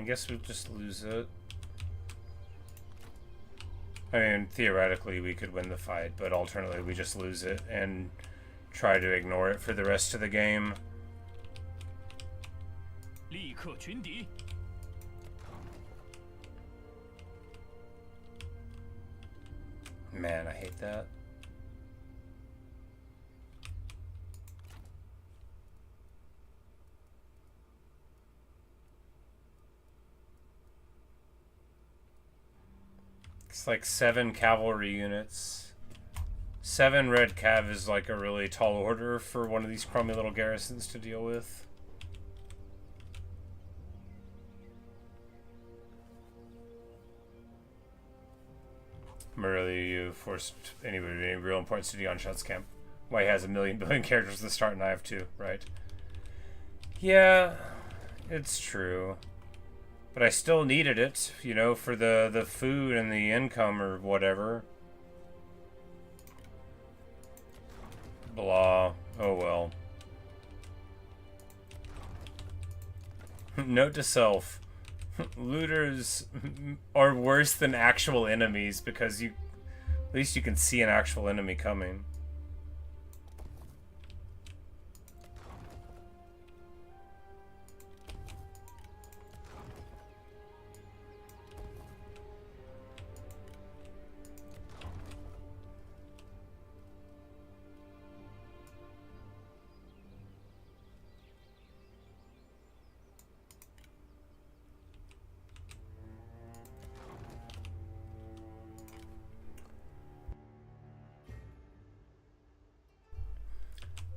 guess we'll just lose it. I mean, theoretically we could win the fight, but alternately we just lose it and try to ignore it for the rest of the game. 立刻群敌。 Man, I hate that. It's like 7 cavalry units. 7 red cav is like a really tall order for one of these crummy little garrisons to deal with. Really, you forced anybody of any real importance to Yuan Shao's camp. Why he has a million billion characters to start and I have 2, right? Yeah, it's true. But I still needed it, you know, for the food and the income or whatever. Blah. Oh well. Note to self. Looters are worse than actual enemies because at least you can see an actual enemy coming.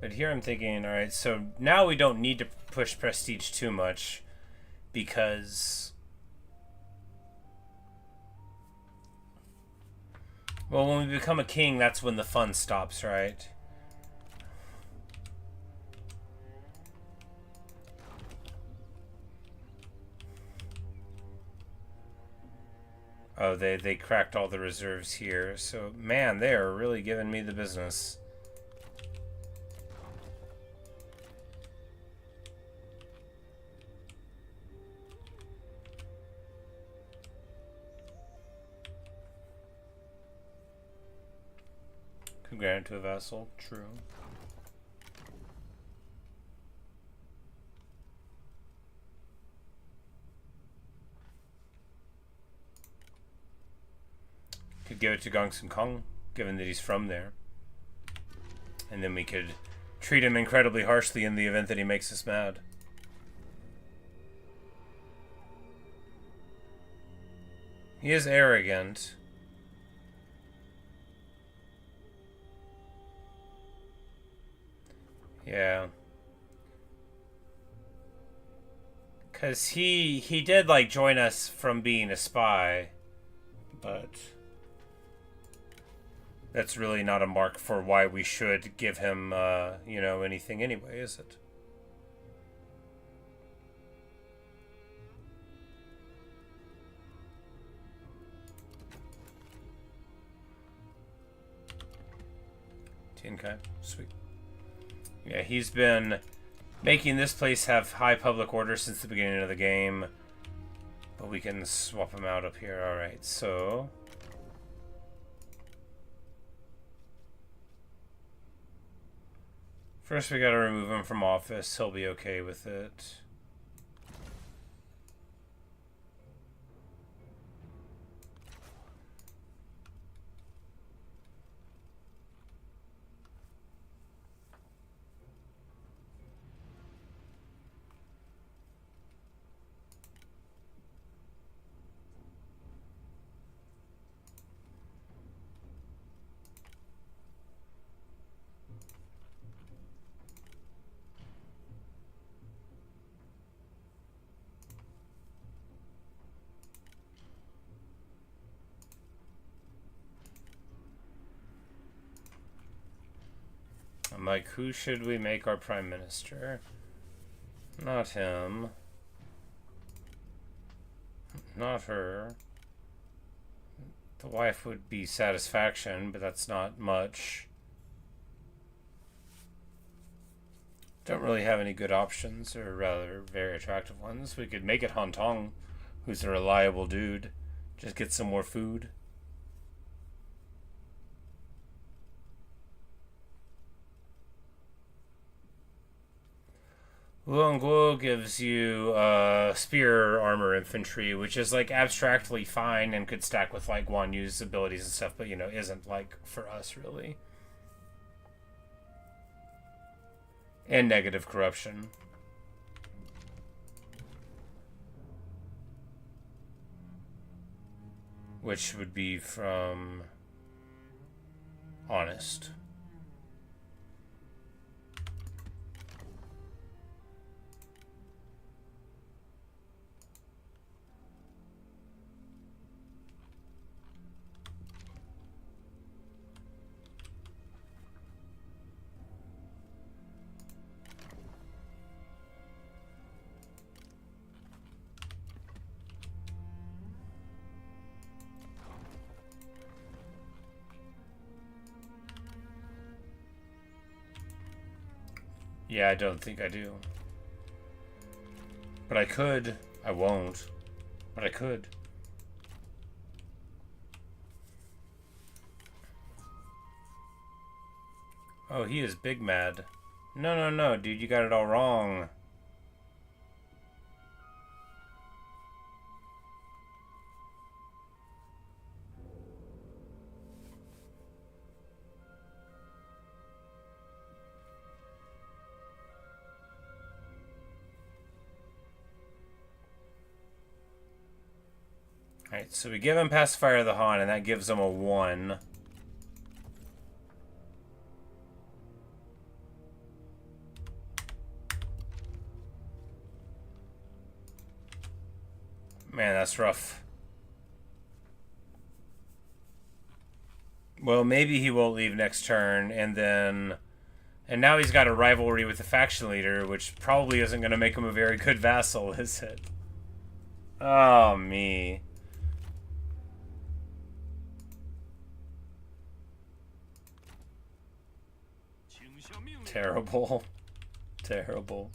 But here I'm thinking, alright, so now we don't need to push prestige too much because... Well, when we become a king, that's when the fun stops, right? Oh, they cracked all the reserves here. So, man, they are really giving me the business. Could grant it to a vassal. True. Could give it to Gongsun Kong, given that he's from there. And then we could treat him incredibly harshly in the event that he makes us mad. He is arrogant. Yeah. Cause he did like join us from being a spy, but that's really not a mark for why we should give him you know, anything anyway, is it? Okay, sweet. Yeah, he's been making this place have high public order since the beginning of the game. But we can swap him out up here. Alright, so... First we gotta remove him from office. He'll be okay with it. I'm like, who should we make our prime minister? Not him. Not her. The wife would be satisfaction, but that's not much. Don't really have any good options, or rather, very attractive ones. We could make it Han Tong. who's a reliable dude. Just get some more food. Luang Guo gives you spear armor infantry, which is like abstractly fine and could stack with like Guan Yu's abilities and stuff, but you know, isn't like for us really. And negative corruption. Which would be from Honest. Yeah, I don't think I do. But I could. I won't. But I could. Oh, he is big mad. No, no, no, dude, you got it all wrong. Alright, so we give him Pacifier of the Han, and that gives him a 1. Man, that's rough. Well, maybe he won't leave next turn, and then... And now he's got a rivalry with the faction leader, which probably isn't going to make him a very good vassal, is it? Oh, me. Terrible. Terrible.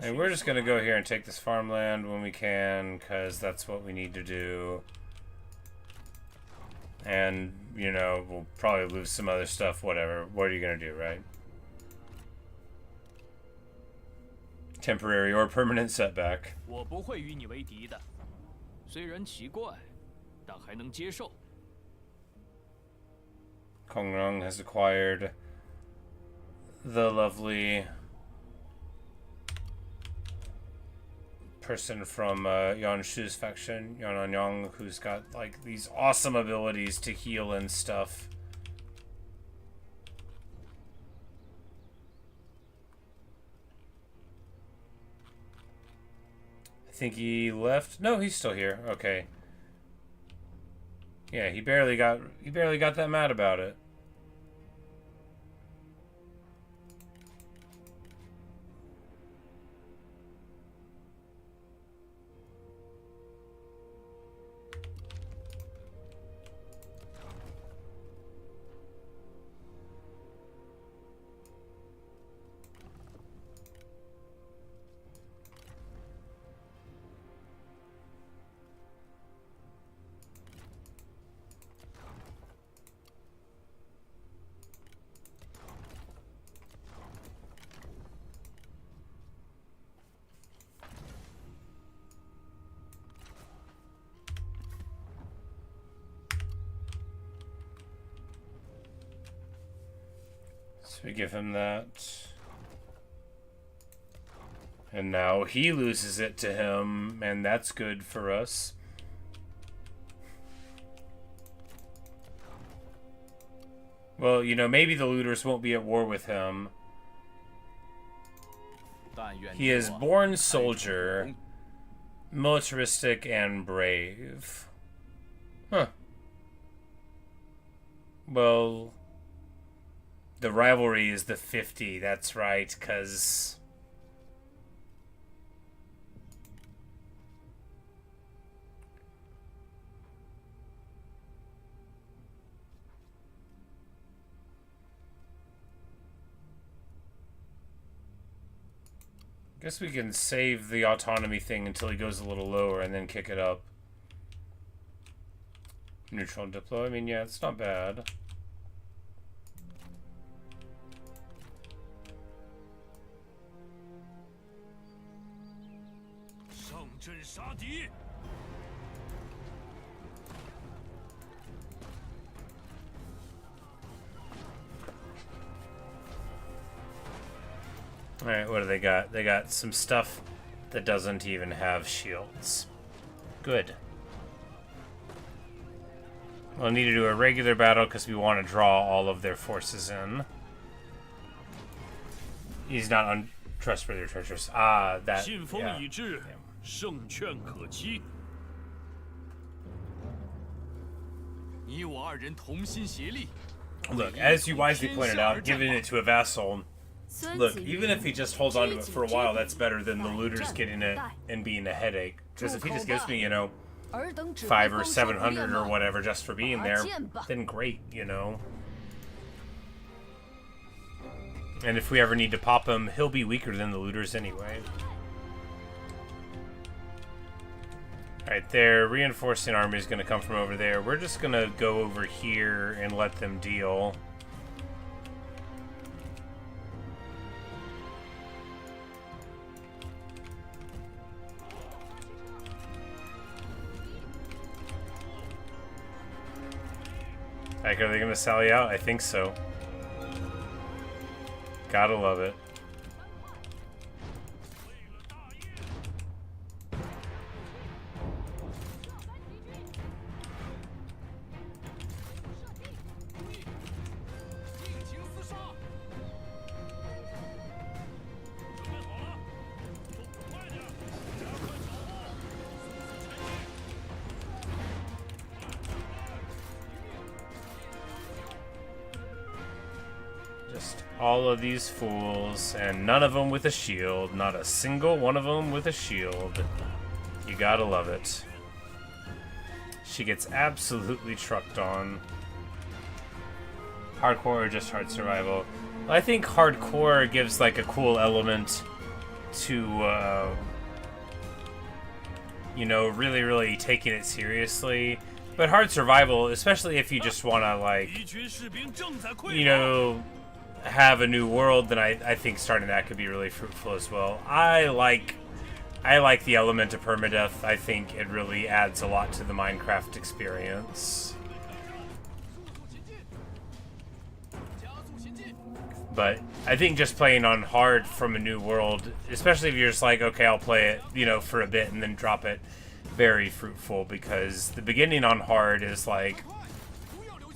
And we're just gonna go here and take this farmland when we can, because that's what we need to do. And, you know, we'll probably lose some other stuff, whatever. What are you gonna do, right? Temporary or permanent setback. 我不会与你为敌的，虽然奇怪，但还能接受。 Kongrong has acquired the lovely person from Yuan Shu's faction, Yuan Anyang, who's got like these awesome abilities to heal and stuff. I think he left. No, he's still here. Okay. Yeah, he barely got that mad about it. So we give him that. And now he loses it to him, and that's good for us. Well, you know, maybe the looters won't be at war with him. He is born soldier, militaristic, and brave. Huh. Well... The rivalry is the 50, that's right, because... Guess we can save the autonomy thing until he goes a little lower and then kick it up. Neutral diplo. I mean, yeah, it's not bad. Alright, what do they got? They got some stuff that doesn't even have shields. Good. We'll need to do a regular battle because we want to draw all of their forces in. He's not untrustworthy or treacherous. Ah, that. Yeah. Look, as you wisely pointed out, giving it to a vassal. Look, even if he just holds on to it for a while, that's better than the looters getting it and being a headache. Because if he just gives me, you know, 500 or 700 or whatever just for being there, then great, you know. And if we ever need to pop him, he'll be weaker than the looters anyway. Alright, their reinforcing army is going to come from over there. We're just going to go over here and let them deal. Like, are they going to sally out? I think so. Gotta love it. All of these fools, and none of them with a shield. Not a single one of them with a shield. You gotta love it. She gets absolutely trucked on. Hardcore or just hard survival? Well, I think hardcore gives like a cool element to, you know, really taking it seriously. But hard survival, especially if you just want to, like, you know, have a new world, then I think starting that could be really fruitful as well. I like the element of permadeath. I think it really adds a lot to the Minecraft experience. But I think just playing on hard from a new world, especially if you're just like, okay, I'll play it, you know, for a bit and then drop it, very fruitful, because the beginning on hard is like,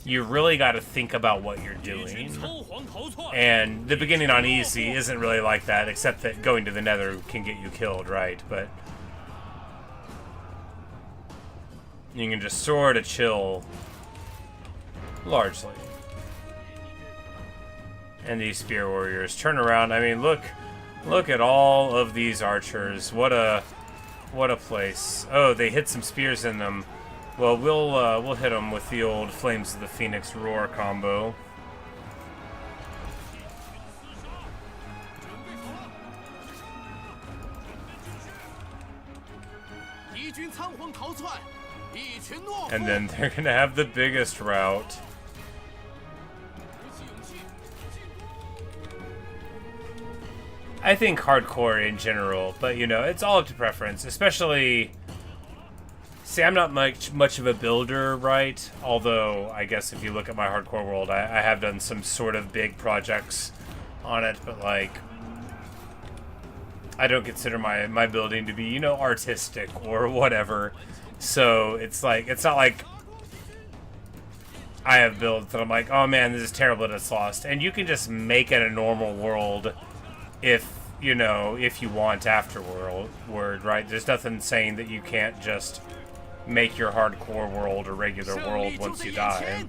you really got to think about what you're doing. And the beginning on easy isn't really like that, except that going to the nether can get you killed, right? But you can just sort of chill, largely. And these spear warriors turn around. I mean, look at all of these archers. What a place. Oh, they hit some spears in them. Well, we'll hit them with the old Flames of the Phoenix Roar combo. And then they're gonna have the biggest rout. I think hardcore in general, but you know, it's all up to preference, especially. See, I'm not much of a builder, right? Although, I guess if you look at my hardcore world, I have done some sort of big projects on it, but like, I don't consider my building to be, you know, artistic or whatever. So it's like, it's not like I have builds that I'm like, oh man, this is terrible that it's lost. And you can just make it a normal world if, you know, if you want afterward, right? There's nothing saying that you can't just make your hardcore world a regular world once you die.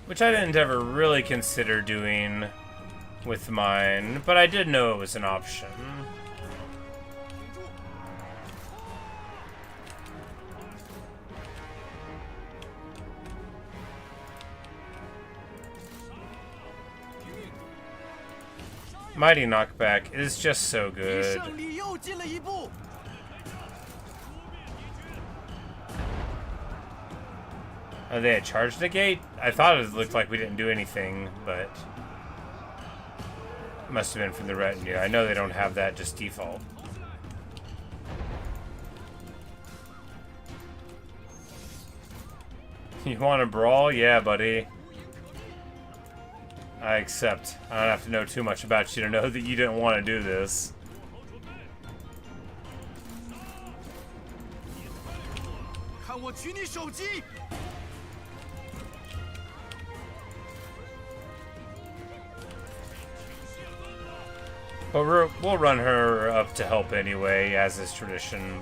Which I didn't ever really consider doing with mine, but I did know it was an option. Mighty knockback is just so 离 good. 胜利又近了一步。 Oh, they had charged the gate? I thought it looked like we didn't do anything, but it must have been from the retinue. I know they don't have that just default. You want to brawl? Yeah, buddy. I accept. I don't have to know too much about you to know that you didn't want to do this. But we'll run her up to help anyway, as is tradition.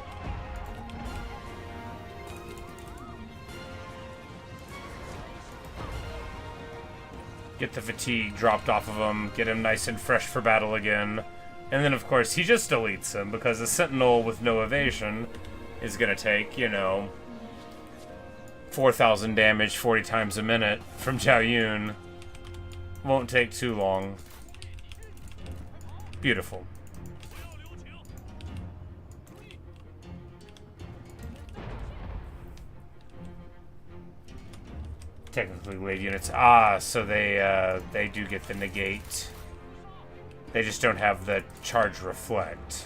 Get the fatigue dropped off of him, get him nice and fresh for battle again. And then, of course, he just deletes him, because a Sentinel with no evasion is going to take, you know, 4,000 damage 40 times a minute from Zhang Yan. Won't take too long. Beautiful. Technically wave units. Ah, so they do get the negate. They just don't have the charge reflect.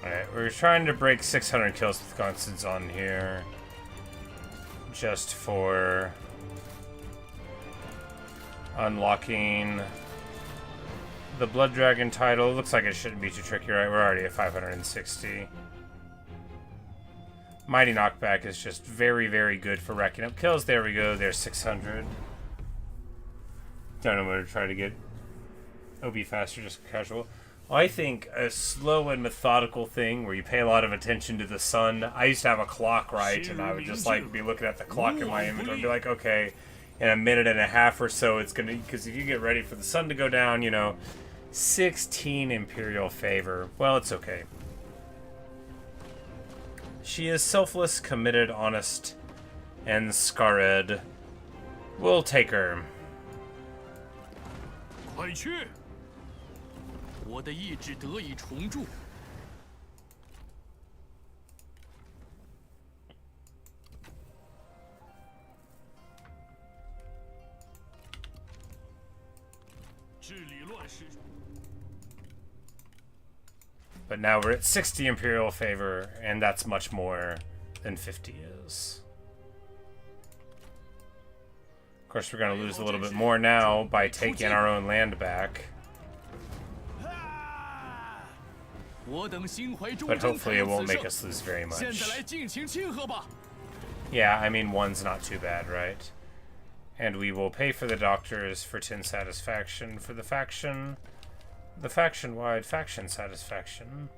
Alright, we're trying to break 600 kills with Gongsun's on here. Just for unlocking the Blood Dragon title. Looks like it shouldn't be too tricky, right? We're already at 560. Mighty knockback is just very, very good for racking up kills. There we go. There's 600. Don't know where to try to get OB faster, just casual. I think a slow and methodical thing where you pay a lot of attention to the sun. I used to have a clock, right? And I would just like be looking at the clock in my inventory and be like, okay, in a minute and a half or so, it's gonna, because if you get ready for the sun to go down, you know, 16 Imperial Favor. Well, it's okay. She is selfless, committed, honest, and scarred. We'll take her. 快去！我的意志得以重铸。治理乱世。 But now we're at 60 Imperial Favor, and that's much more than 50 is. Of course, we're going to lose a little bit more now by taking our own land back. But hopefully it won't make us lose very much. Yeah, I mean, one's not too bad, right? And we will pay for the doctors for 10 satisfaction for the faction. The faction-wide faction satisfaction.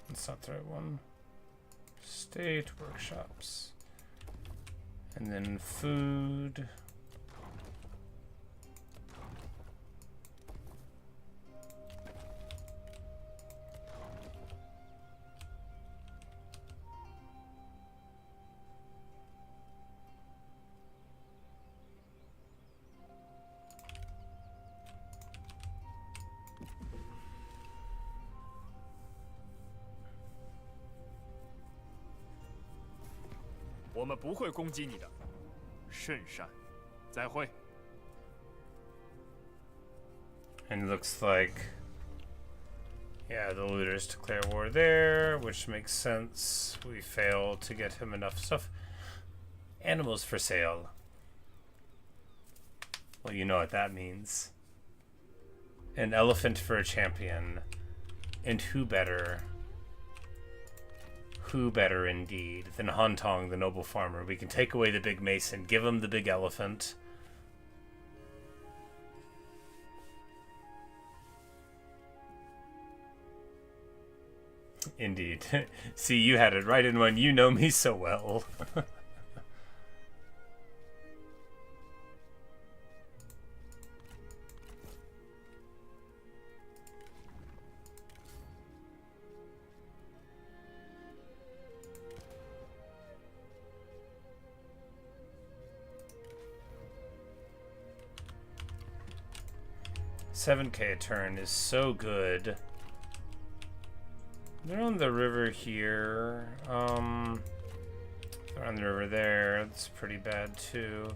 That's not the right one. State workshops. And then food. 我们不会攻击你的。甚善，再会。 And it looks like, yeah, the looters declare war there, which makes sense. We fail to get him enough stuff. Animals for sale. Well, you know what that means. An elephant for a champion. And who better? Who better indeed than Han Tong, the noble farmer? We can take away the big mason, give him the big elephant. Indeed. See, you had it right in one. You know me so well. $7K a turn is so good. They're on the river here. They're on the river there. It's pretty bad too.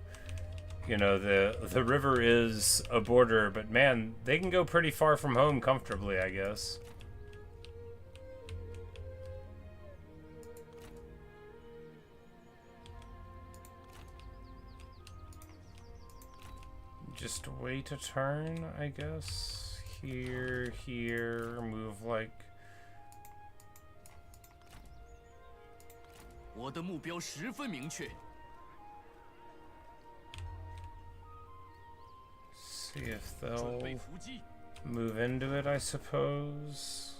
You know, the river is a border, but man, they can go pretty far from home comfortably, I guess. Just wait a turn, I guess. Here, move like... 我的目标十分明确。 See if they'll move into it, I suppose.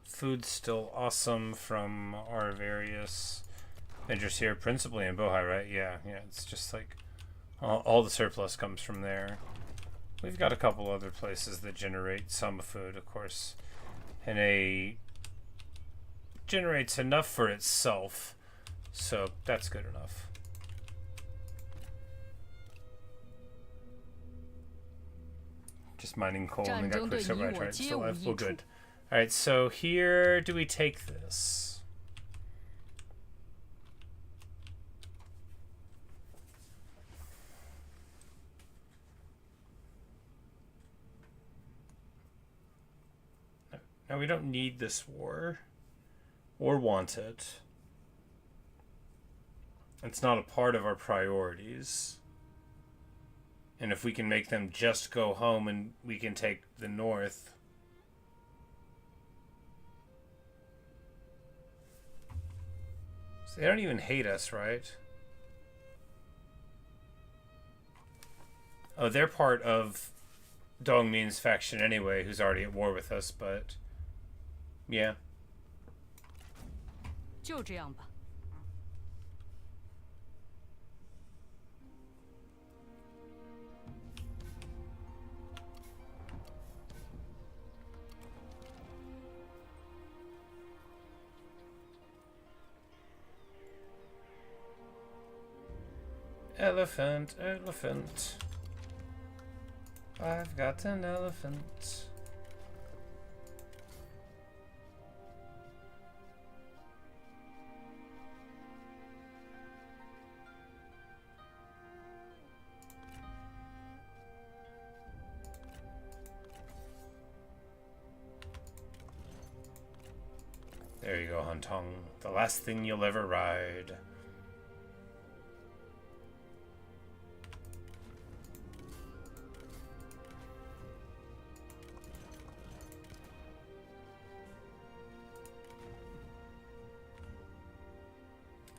Food's still awesome from our various ventures here, principally in Bohai, right? Yeah, it's just like all the surplus comes from there. We've got a couple other places that generate some food, of course. And a generates enough for itself, so that's good enough. Just mining coal and got quicksilver, right? Still alive. Well, good. Alright, so here, do we take this? Now, we don't need this war, or want it. It's not a part of our priorities. And if we can make them just go home and we can take the north... They don't even hate us, right? Oh, they're part of Dongmin's faction anyway, who's already at war with us, but... Yeah. 就这样吧。 Elephant, elephant. I've got an elephant. There you go, Han Tong. The last thing you'll ever ride.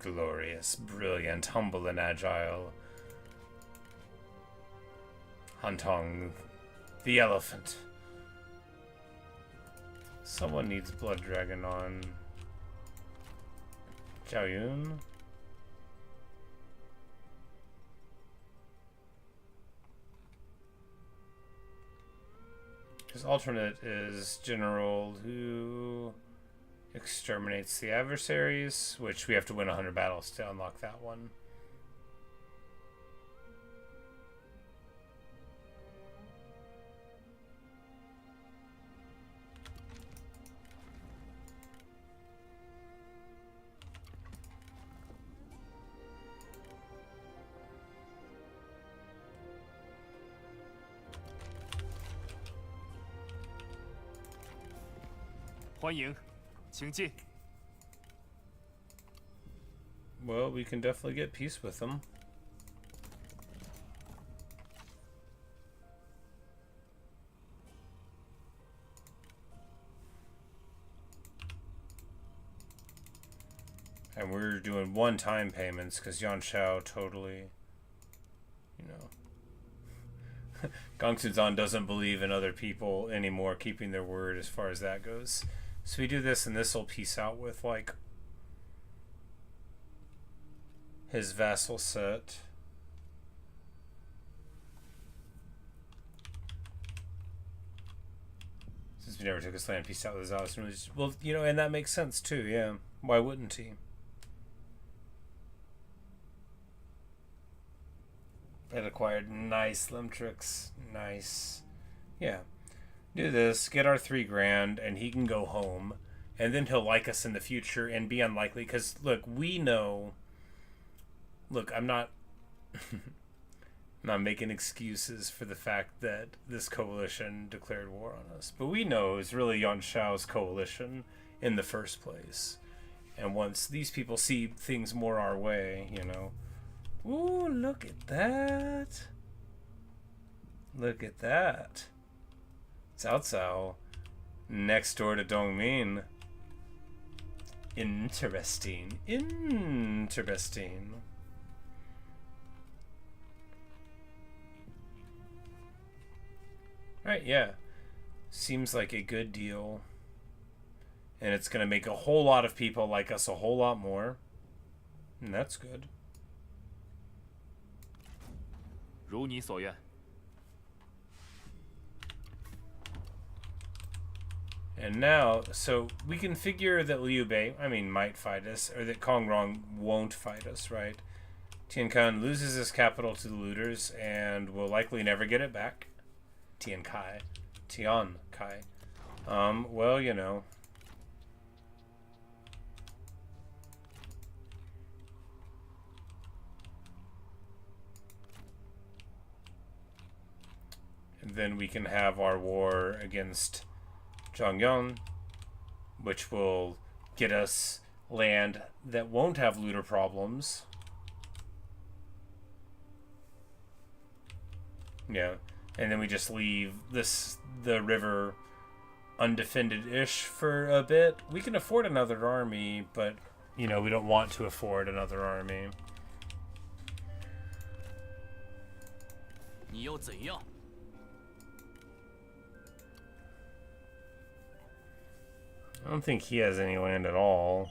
Glorious, brilliant, humble, and agile. Han Tong, the elephant. Someone needs Blood Dragon on Zhao Yun. His alternate is General who exterminates the adversaries, which we have to win 100 battles to unlock that one. Well, we can definitely get peace with them. And we're doing one-time payments because Yuan Shao totally, you know, Gongsun doesn't believe in other people anymore keeping their word as far as that goes. So we do this, and this will peace out with, like, his vassal set. Since we never took his land, peace out with his house. Well, you know, and that makes sense, too, yeah. Why wouldn't he? That acquired nice Limtrix. Nice. Yeah. Do this, get our 3 grand, and he can go home. And then he'll like us in the future and be unlikely. Because, look, we know... Look, I'm not... I'm not making excuses for the fact that this coalition declared war on us. But we know it was really Yuan Shao's coalition in the first place. And once these people see things more our way, you know... Ooh, look at that. Look at that. Cao Cao. Next door to Dongmin. Interesting. Interesting. Alright, yeah. Seems like a good deal. And it's going to make a whole lot of people like us a whole lot more. And that's good. 如你所愿。 And now, so we can figure that Liu Bei, might fight us, or that Kong Rong won't fight us, right? Tian Kan loses his capital to the looters and will likely never get it back. Tian Kai. Well, you know. And then we can have our war against Zhang Yan, which will get us land that won't have looter problems. Yeah, and then we just leave the river undefended-ish for a bit. We can afford another army, but, you know, we don't want to afford another army. 你又怎样？ I don't think he has any land at all.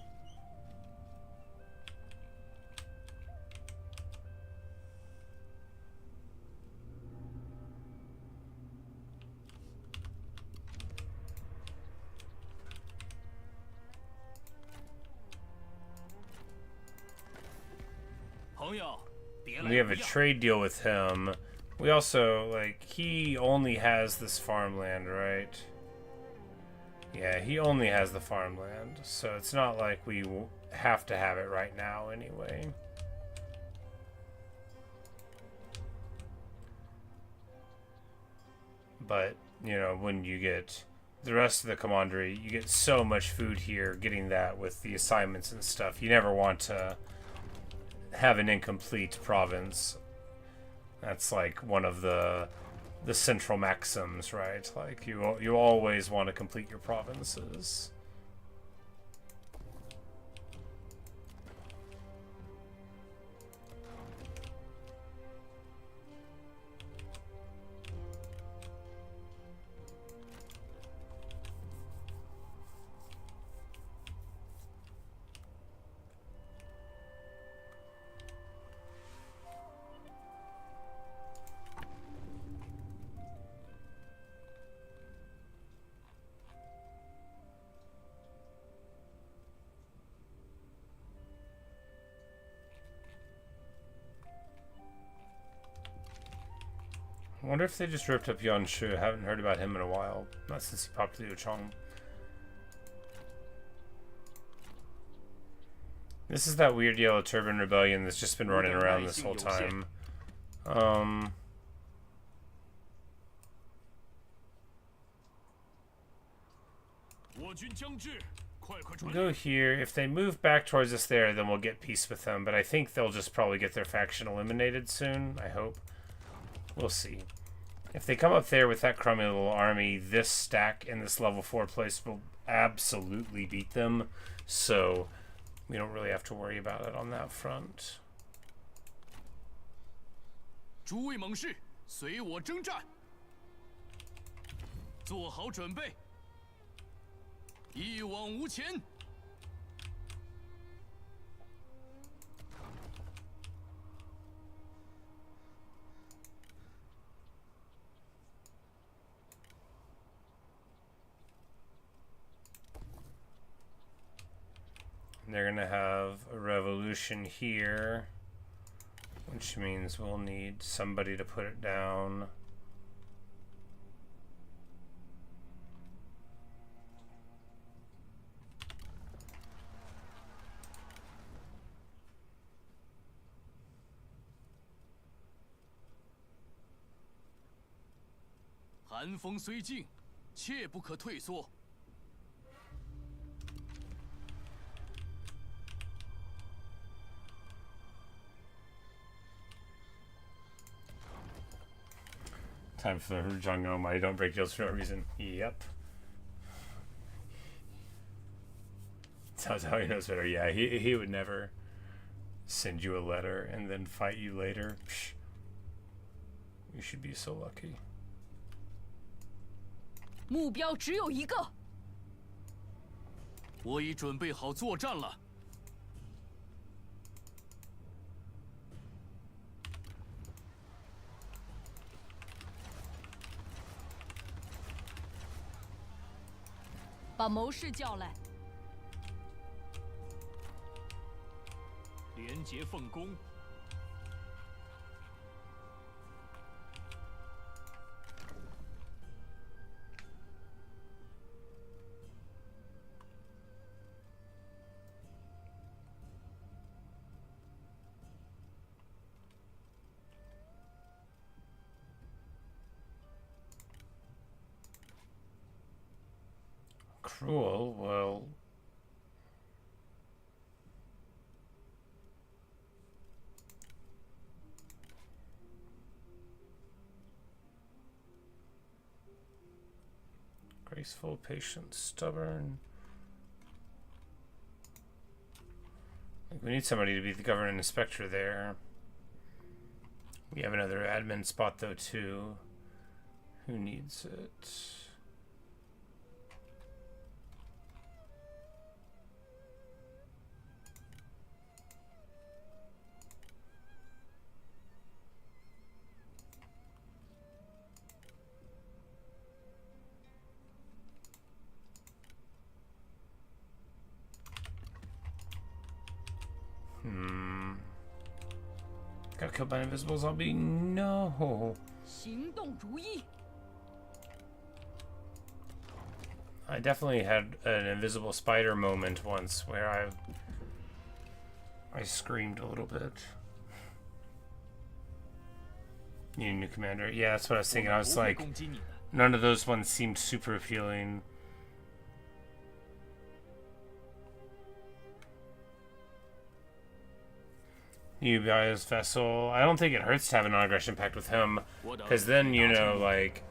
We have a trade deal with him. We also, like, he only has this farmland, right? Yeah, he only has the farmland, so it's not like we have to have it right now anyway. But, you know, when you get the rest of the commandery, you get so much food here, getting that with the assignments and stuff. You never want to have an incomplete province. That's like one of the central maxims, right? Like you always want to complete your provinces. I wonder if they just ripped up Yuan Shao. I haven't heard about him in a while. Not since he popped Liu Chong. This is that weird Yellow Turban rebellion that's just been running around this whole time. We'll go here. If they move back towards us there, then we'll get peace with them. But I think they'll just probably get their faction eliminated soon. I hope. We'll see. If they come up there with that crummy little army, this stack in this level 4 place will absolutely beat them. So we don't really have to worry about it on that front. 诸位猛士，随我征战，做好准备，一往无前。 They're gonna have a revolution here, which means we'll need somebody to put it down. 寒风虽劲，切不可退缩。 Time for Zhang Yan. I don't break deals for no reason. Yep. That's how he knows better. Yeah, he would never send you a letter and then fight you later. Psh. You should be so lucky. 目标只有一个。我已准备好作战了。 把谋士叫来。廉洁奉公。Cruel, well... Graceful, patient, stubborn... We need somebody to be the government inspector there. We have another admin spot though too. Who needs it? Got killed by an invisible zombie? No. 行动如一。 I definitely had an invisible spider moment once where I screamed a little bit. You new commander? Yeah, that's what I was thinking. I was like, none of those ones seemed super appealing. Yubia's vessel. I don't think it hurts to have a non-aggression pact with him, because then, you know, like,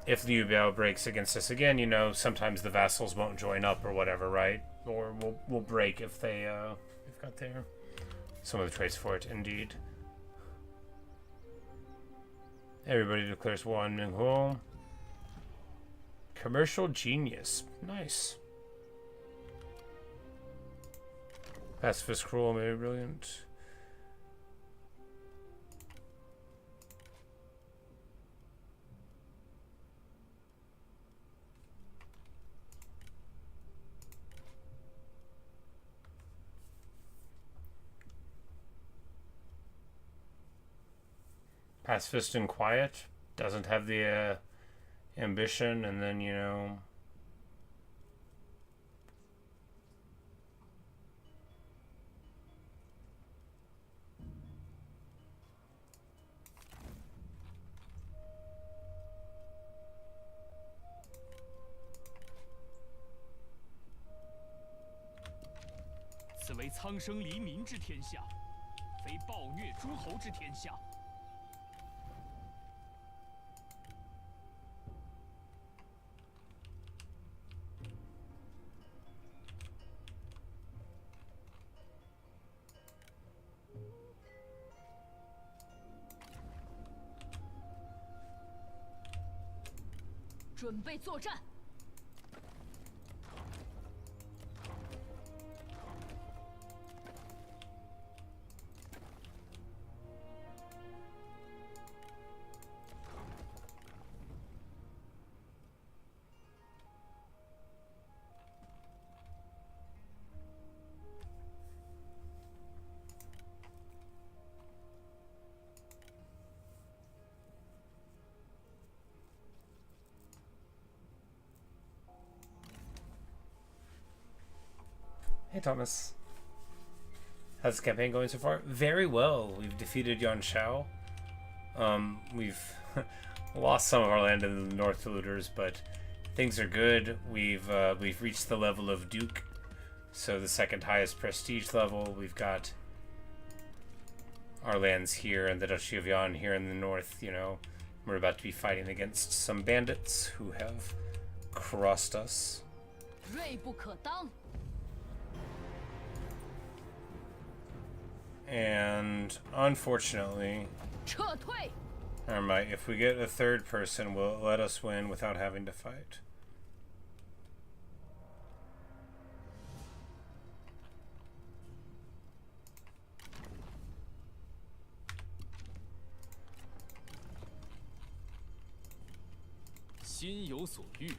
if the Yubia breaks against us again, you know, sometimes the vassals won't join up or whatever, right? Or we'll break if they've got there. Some of the traits for it, indeed. Everybody declares war on Minghuo. Commercial genius. Nice. Pacifist cruel, maybe brilliant. Pacifist and quiet. doesn't have the ambition, and then, you know,此为苍生黎民之天下，非暴虐诸侯之天下。准备作战。Hey, Thomas. How's the campaign going so far? Very well. We've defeated Yuan Shao. We've lost some of our land in the north to looters, but things are good. We've reached the level of Duke, so the second highest prestige level. We've got our lands here and the Duchy of Yuan here in the north. You know, we're about to be fighting against some bandits who have crossed us. 锐不可当。 And unfortunately, 撤退。 alright, if we get a third person, will it let us win without having to fight? "心有所欲，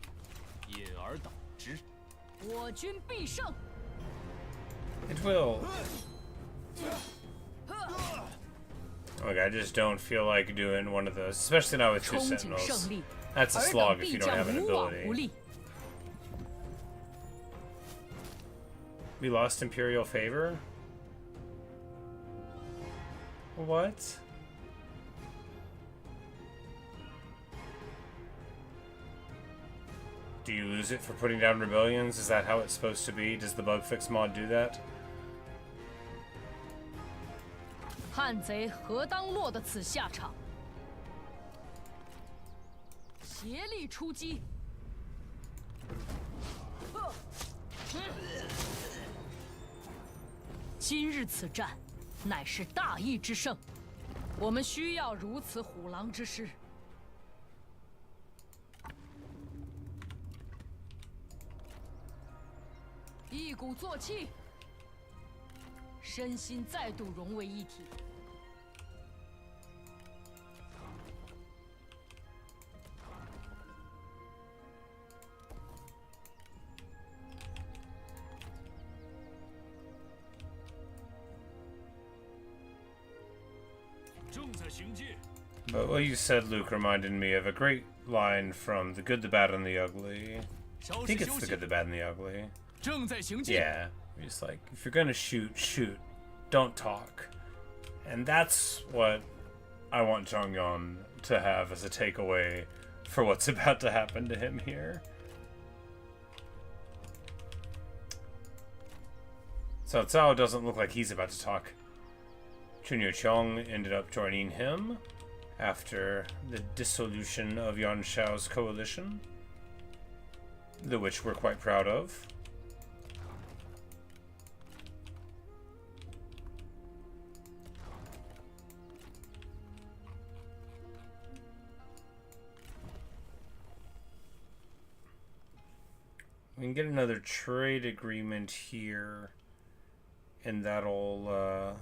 引而导之。" 我军必胜。 It will. Like, I just don't feel like doing one of those, especially not with two 憧憬 sentinels. 胜利， That's a 尔等 slog if 必 you don't 将 have an 无往 ability. 不利。 We lost Imperial Favor? What? Do you lose it for putting down rebellions? Is that how it's supposed to be? Does the bug fix mod do that? 汉贼何当落得此下场？协力出击！今日此战，乃是大义之胜，我们需要如此虎狼之师。一鼓作气，身心再度融为一体。 But what you said, Luke, reminded me of a great line from The Good, the Bad, and the Ugly. I think it's The Good, the Bad, and the Ugly. Yeah. It's like, if you're gonna shoot, shoot. Don't talk. And that's what I want Zhang Yan to have as a takeaway for what's about to happen to him here. So Cao doesn't look like he's about to talk. Chunyu Chong ended up joining him after the dissolution of Yuan Shao's coalition, the which we're quite proud of. We can get another trade agreement here, and that'll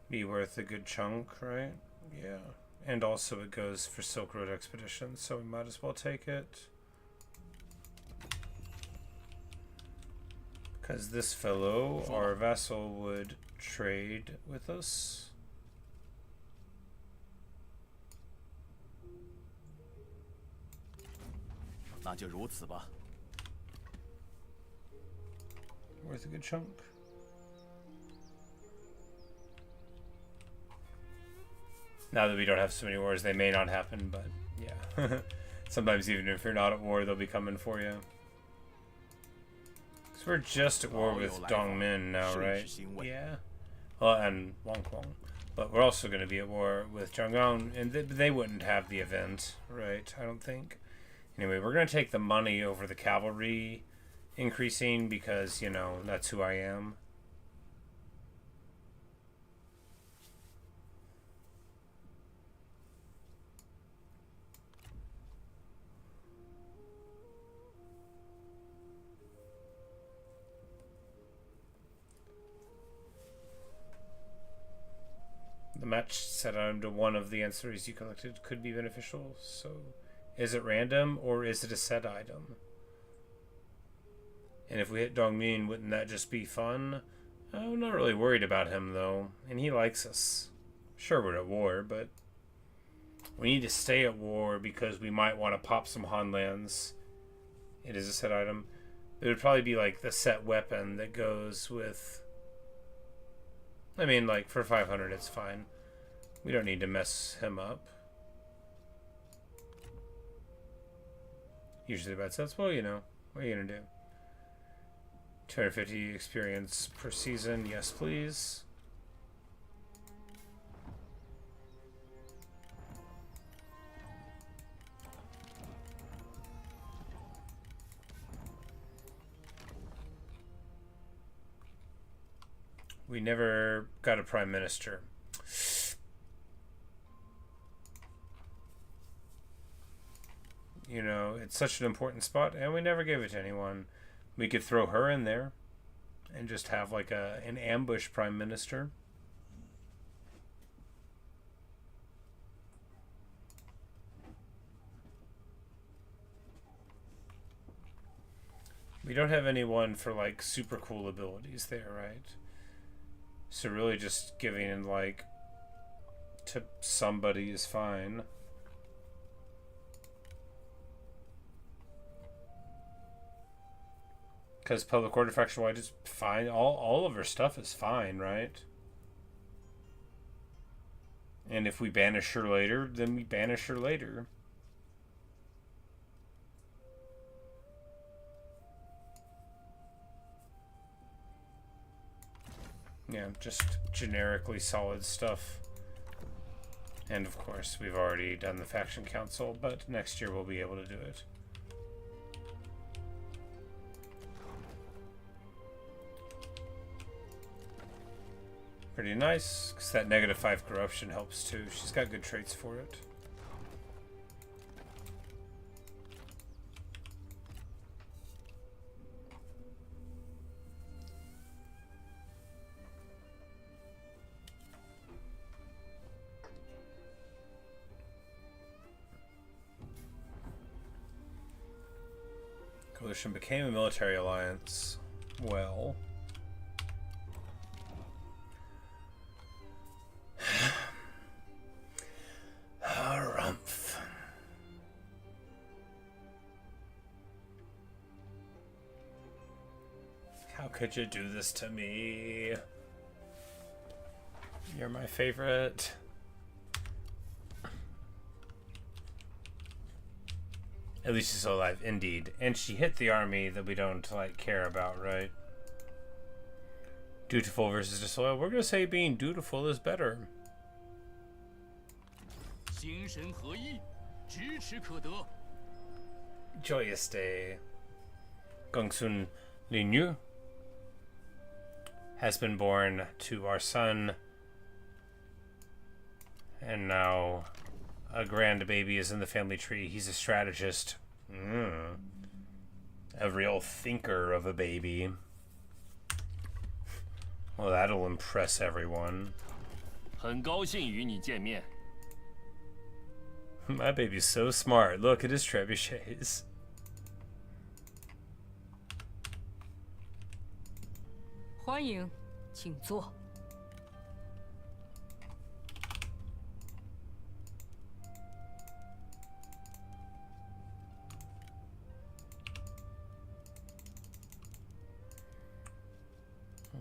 be worth a good chunk, right? Yeah. And also it goes for Silk Road Expedition, so we might as well take it. Because this fellow, our vassal, would trade with us. 就如此吧。 Worth a good chunk. Now that we don't have so many wars, they may not happen, but yeah. Sometimes even if you're not at war, they'll be coming for you. So we're just at war with Dongmin now, right? Yeah. Well, and Wang Kuang. But we're also going to be at war with Zhang Yan, and they wouldn't have the event, right? I don't think. Anyway, we're going to take the money over the cavalry increasing because, you know, that's who I am. The match set on to one of the ancillaries you collected could be beneficial. So, is it random or is it a set item? And if we hit Dongmin, wouldn't that just be fun? I'm not really worried about him though, and he likes us. Sure, we're at war, but we need to stay at war because we might want to pop some Han lands. It is a set item. It would probably be like the set weapon that goes with. I mean, like, for 500, it's fine. We don't need to mess him up. Usually bad sets. Well, you know, what are you going to do? 250 experience per season. Yes, please. We never got a prime minister. You know, it's such an important spot, and we never gave it to anyone. We could throw her in there and just have like an ambush prime minister. We don't have anyone for like super cool abilities there, right? So really just giving in like to somebody is fine. Because public order faction wide is fine. All of her stuff is fine, right? And if we banish her later, then we banish her later. Yeah, just generically solid stuff. And of course, we've already done the faction council, but next year we'll be able to do it. Pretty nice, because that -5 corruption helps too. She's got good traits for it. Coalition became a military alliance. Well, Rumph. How could you do this to me? You're my favorite. At least she's still alive, indeed. And she hit the army that we don't, like, care about, right? Dutiful versus disloyal. We're gonna say being dutiful is better. 心神合一，咫尺可得。 Joyous day. Gongsun Linyu has been born to our son. And now a grandbaby is in the family tree. He's a strategist. A real thinker of a baby. Well, that'll impress everyone. 很高兴与你见面。 My baby's so smart. Look at his trebuchets. 欢迎，请坐。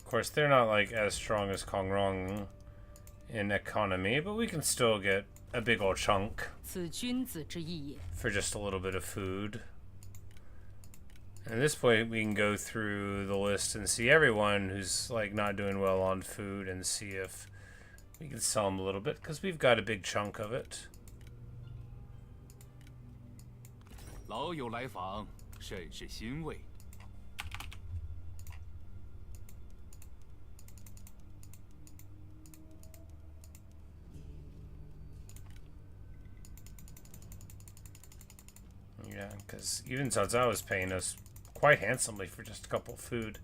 course, they're not like as strong as Kongrong in economy, but we can still get a big old chunk 此君子之义也。 for just a little bit of food. And at this point, we can go through the list and see everyone who's like not doing well on food and see if we can sell them a little bit, because we've got a big chunk of it. 老友来访，甚是欣慰。 Yeah, because even Cao Cao was paying us quite handsomely for just a couple of food.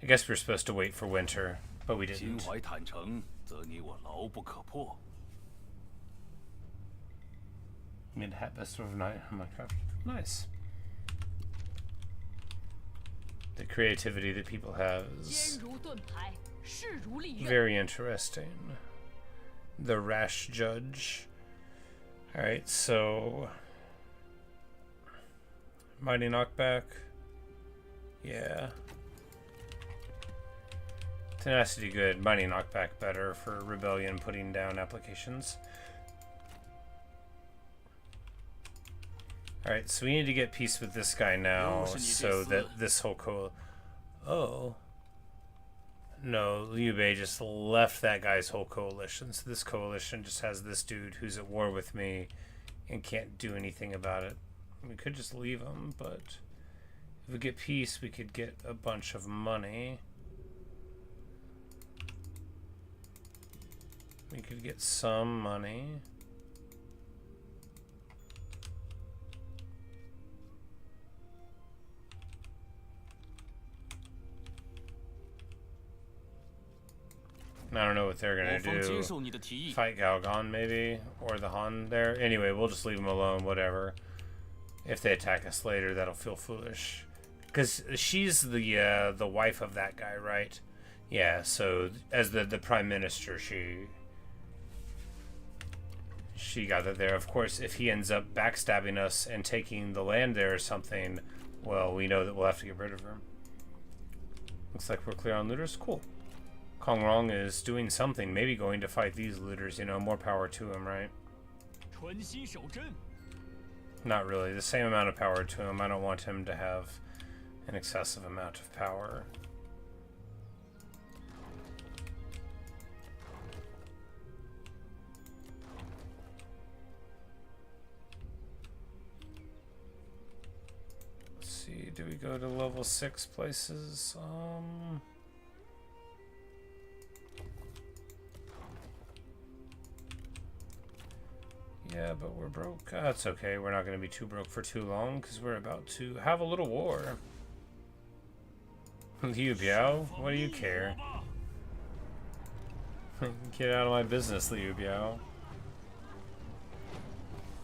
I guess we were supposed to wait for winter, but we 心 didn't. 怀坦诚，则你我牢不可破。 Mid hat best of night. Oh my god. Nice. The creativity that people have 坚 is 如盾牌，势如利刃。 very interesting. The rash judge. Alright, so mighty knockback. Yeah. Tenacity good. Mighty knockback better for rebellion putting down applications. Alright, so we need to get peace with this guy now so that this whole Oh. No, Liu Bei just left that guy's whole coalition. So this coalition just has this dude who's at war with me and can't do anything about it. We could just leave him, but if we get peace, we could get a bunch of money. We could get some money. I don't know what they're gonna 我方接 do. 受你的提议。 Fight Galgon maybe, or the Han there. Anyway, we'll just leave them alone. Whatever. If they attack us later, that'll feel foolish. Because she's the wife of that guy, right? Yeah. So as the prime minister, she got it there. Of course, if he ends up backstabbing us and taking the land there or something, well, we know that we'll have to get rid of her. Looks like we're clear on looters. Cool. Kongrong is doing something, maybe going to fight these looters, you know, more power to him, right? 传心守阵。 Not really. The same amount of power to him. I don't want him to have an excessive amount of power. Let's see, do we go to level 6 places? Yeah, but we're broke. That's okay. We're not going to be too broke for too long because we're about to have a little war. Liu Biao, what do you care? Get out of my business, Liu Biao.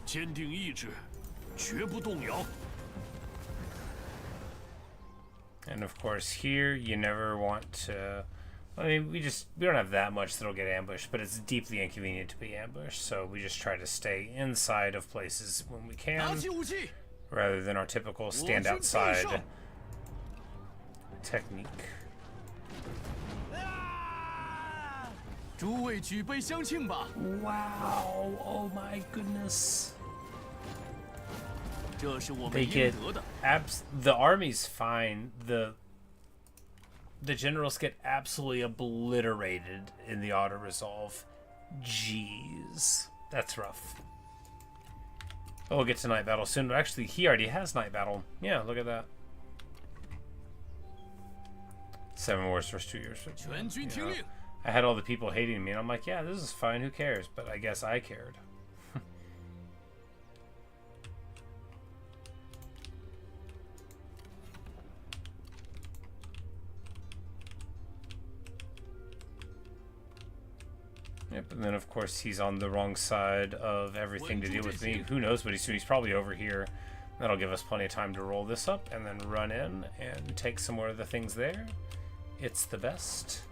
坚定意志，绝不动摇。 And of course, here you never want to. I mean, we don't have that much that'll get ambushed, but it's deeply inconvenient to be ambushed, so we just try to stay inside of places when we 拿 can, 起武器。 rather than our typical stand outside technique. 诸位举杯相庆吧！ Wow! Oh my goodness! 这是我们 They 应 get 得的。 the army's fine. The generals get absolutely obliterated in the auto resolve. Jeez, that's rough. But we'll get to night battle soon. But actually, he already has night battle. Yeah, look at that. 7 wars first 2 years. 全军听令。 I had all the people hating me, and I'm like, yeah, this is fine. Who cares? But I guess I cared. Yep, and then of course he's on the wrong side of everything to deal with me. Who knows what he's doing? He's probably over here. That'll give us plenty of time to roll this up and then run in and take some more of the things there. It's the best.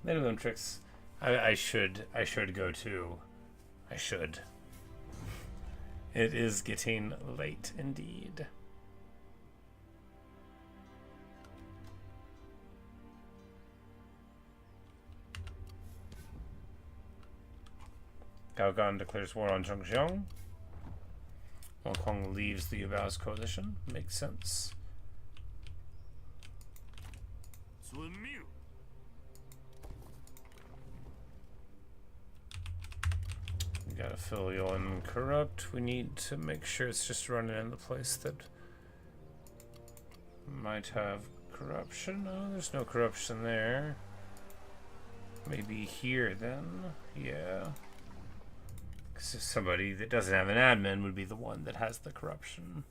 Little tricks. I should go too. I should. It is getting late indeed. Gao Gan declares war on Zhongxiang. Hong Kong leaves the Yubao's coalition. Makes sense. We got a filial and corrupt. We need to make sure it's just running in the place that might have corruption. Oh, there's no corruption there. Maybe here then. Yeah. Because somebody that doesn't have an admin would be the one that has the corruption.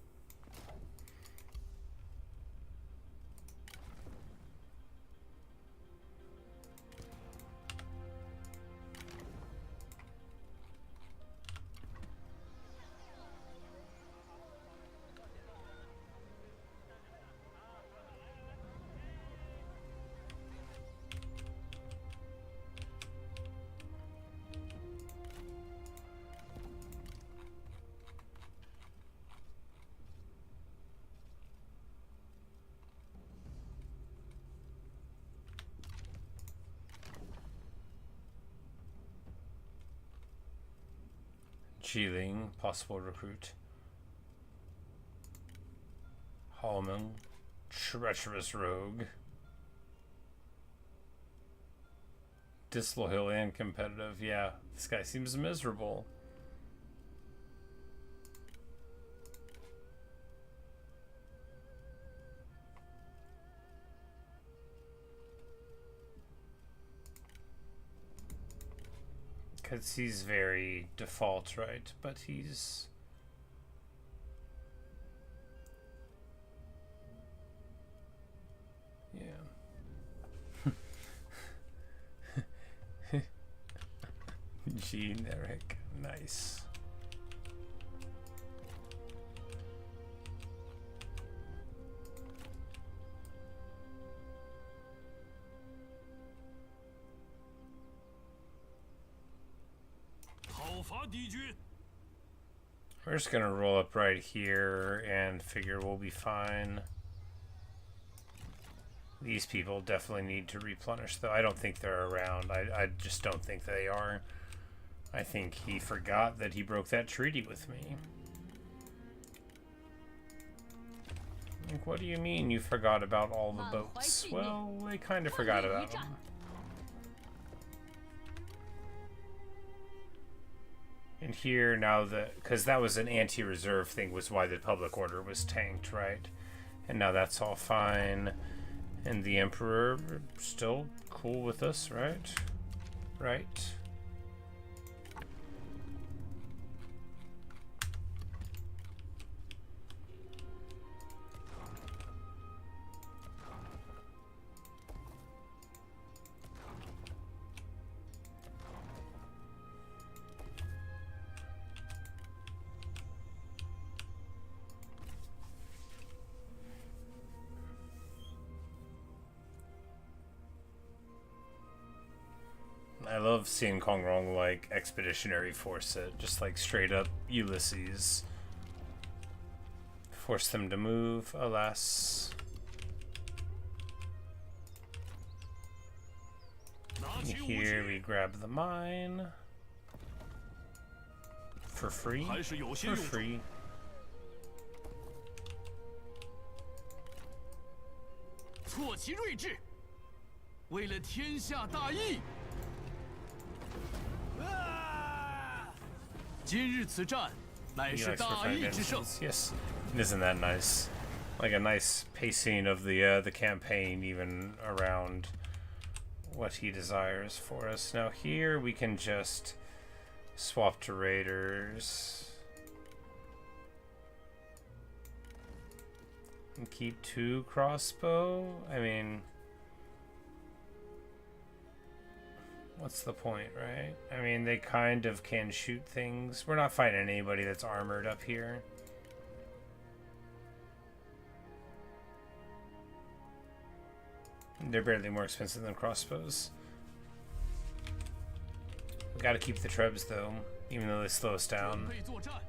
Jiling, possible recruit. Hallman, treacherous rogue. Disloyal and competitive. Yeah, this guy seems miserable. Because he's very default, right? But he's... yeah. Generic. Nice. We're just gonna roll up right here and figure we'll be fine. These people definitely need to replenish, though. I don't think they're around. I just don't think they are. I think he forgot that he broke that treaty with me. Like, what do you mean you forgot about all the boats? Well, they kind of forgot about them. And here now because that was an anti-reserve thing was why the public order was tanked, right? And now that's all fine. And the Emperor still cool with us, right? Right. I love seeing Kongrong like expeditionary force it, just like straight up Ulysses. Force them to move, alas. Here we grab the mine. For free? For free. Yes, isn't that nice? Like a nice pacing of the campaign, even around what he desires for us. Now here we can just swap to raiders and keep 2 crossbow. I mean, what's the point, right? I mean, they kind of can shoot things. We're not fighting anybody that's armored up here. They're barely more expensive than crossbows. Gotta keep the trebs though, even though they slow us 准 down. 备作战。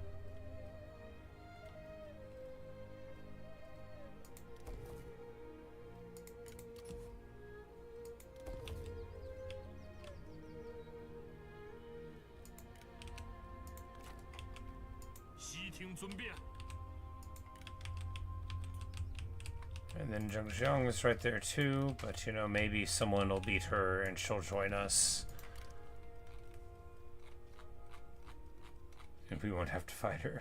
悉听尊便。 And then Zhang Yan is right there too, but you know, maybe someone will beat her and she'll join us. And we won't have to fight her.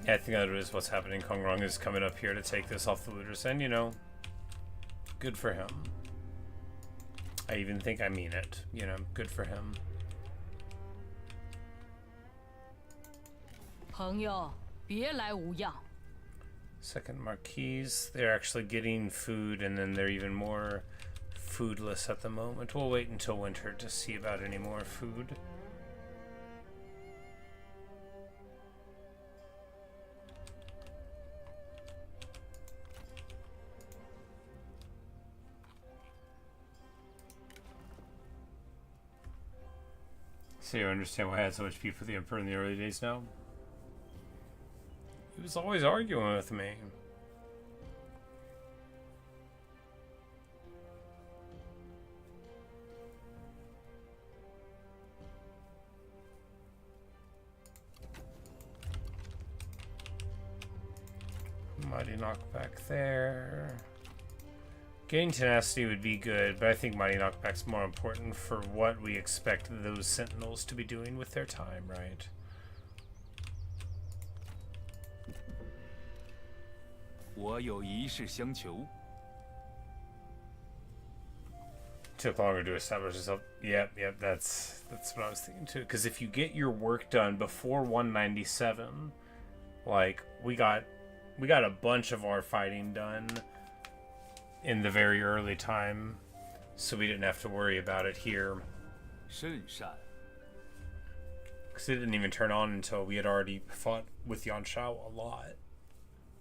Yeah, I think that is what's happening. Kong Rong is coming up here to take this off the looters, and you know, good for him. I even think I mean it, you know, good for him. 朋友，别来无恙。 Second Marquise, they're actually getting food, and then they're even more foodless at the moment. We'll wait until winter to see about any more food. So you understand why I had so much beef with the Emperor in the early days now? He was always arguing with me. Mighty knockback there. Getting tenacity would be good, but I think mighty knockback's more important for what we expect those sentinels to be doing with their time, right? Took longer to establish itself. Yep, that's what I was thinking too. Because if you get your work done before 197, like we got a bunch of our fighting done in the very early time, so we didn't have to worry about it here. Because it didn't even turn on until we had already fought with Yuan Shao a lot.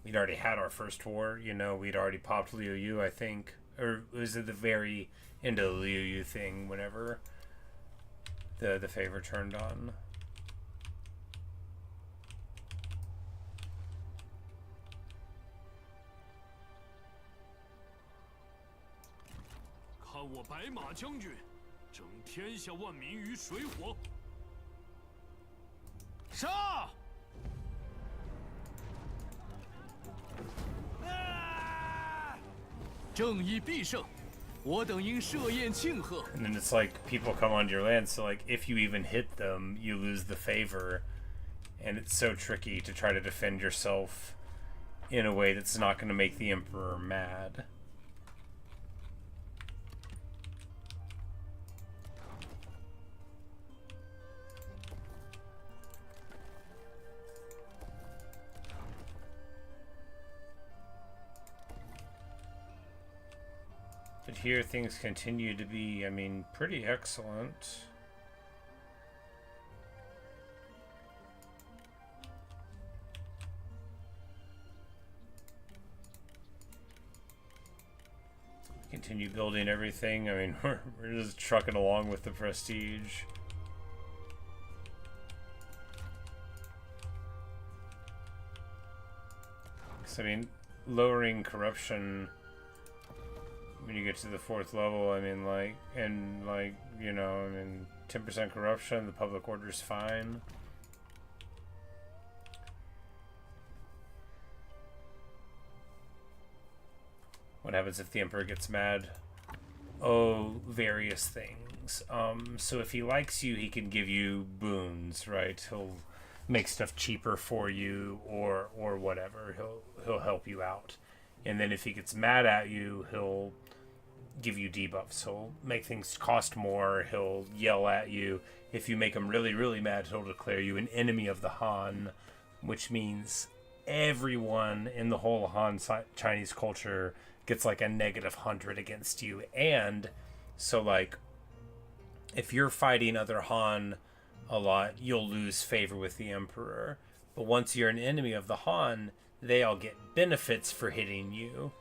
We'd already had our first war, you know, we'd already popped Liu Yu, I think. Or was it the very end of the Liu Yu thing whenever the favor turned on? And then it's like people come onto your land, so like if you even hit them, you lose the favor, and it's so tricky to try to defend yourself in a way that's not going to make the Emperor mad. But here things continue to be, I mean, pretty excellent. Continue building everything. I mean, we're just trucking along with the prestige. I mean, lowering corruption when you get to the 4th level, I mean, like, and like, you know, I mean, 10% corruption, the public order's fine. What happens if the emperor gets mad? Oh, various things. So if he likes you, he can give you boons, right? He'll make stuff cheaper for you, or whatever. He'll help you out. And then if he gets mad at you, he'll give you debuffs. He'll make things cost more. He'll yell at you. If you make him really, really mad, he'll declare you an enemy of the Han, which means everyone in the whole Han Chinese culture gets like a -100 against you. And so like if you're fighting other Han a lot, you'll lose favor with the emperor. But once you're an enemy of the Han, they all get benefits for hitting you,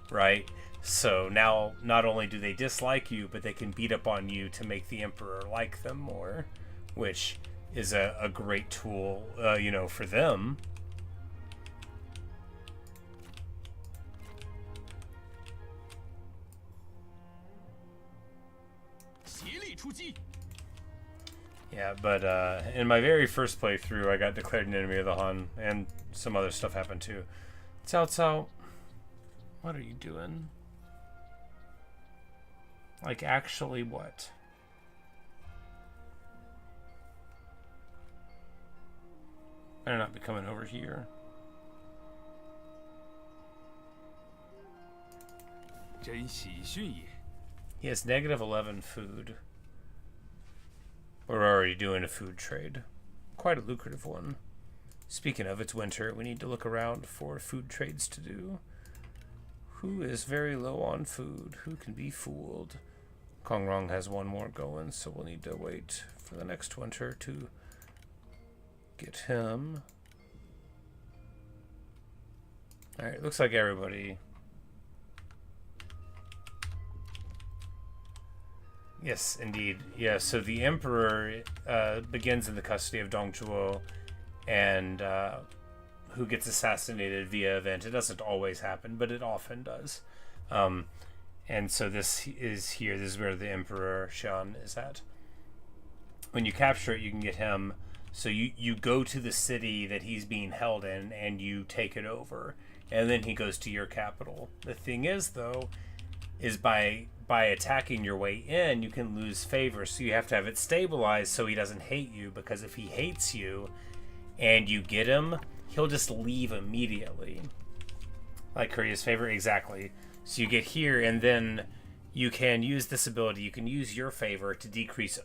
right? So now not only do they dislike you, but they can beat up on you to make the emperor like them more, which is a great tool, for them. Yeah, but in my very first playthrough, I got declared an enemy of the Han, and some other stuff happened too. Cao Cao, what are you doing? Like, actually what? Better not be coming over here. He has -11 food. We're already doing a food trade. Quite a lucrative one. Speaking of, it's winter. We need to look around for food trades to do. Who is very low on food? Who can be fooled? Kongrong has one more going, so we'll need to wait for the next winter to get him. Alright, looks like everybody... Yes, indeed. Yeah, so the Emperor begins in the custody of Dong Zhuo, and who gets assassinated via event. It doesn't always happen, but it often does. And so this is here. This is where the Emperor Xian is at. When you capture it, you can get him. So you go to the city that he's being held in, and you take it over. And then he goes to your capital. The thing is, though, is by attacking your way in, you can lose favor. So you have to have it stabilized so he doesn't hate you. Because if he hates you and you get him, he'll just leave immediately. Like Korea's favor, exactly. So you get here, and then you can use this ability. You can use your favor to decrease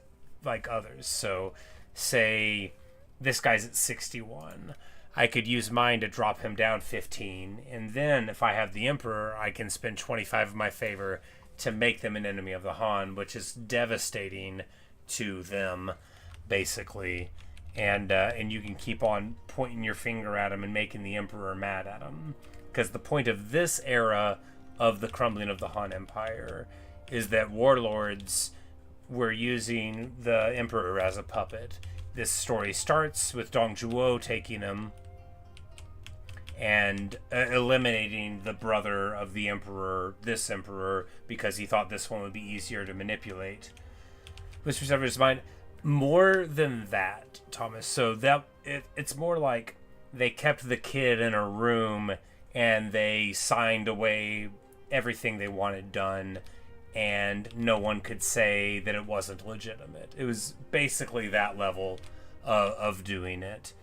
like others. So say this guy's at 61. I could use mine to drop him down 15. And then if I have the Emperor, I can spend 25 of my favor to make them an enemy of the Han, which is devastating to them, basically. And you can keep on pointing your finger at him and making the Emperor mad at him. Because the point of this era of the crumbling of the Han Empire is that warlords were using the Emperor as a puppet. This story starts with Dong Zhuo taking him and eliminating the brother of the Emperor, this Emperor, because he thought this one would be easier to manipulate. Which was ever his mind. More than that, Thomas. So that it's more like they kept the kid in a room and they signed away everything they wanted done, and no one could say that it wasn't legitimate. It was basically that level of doing it,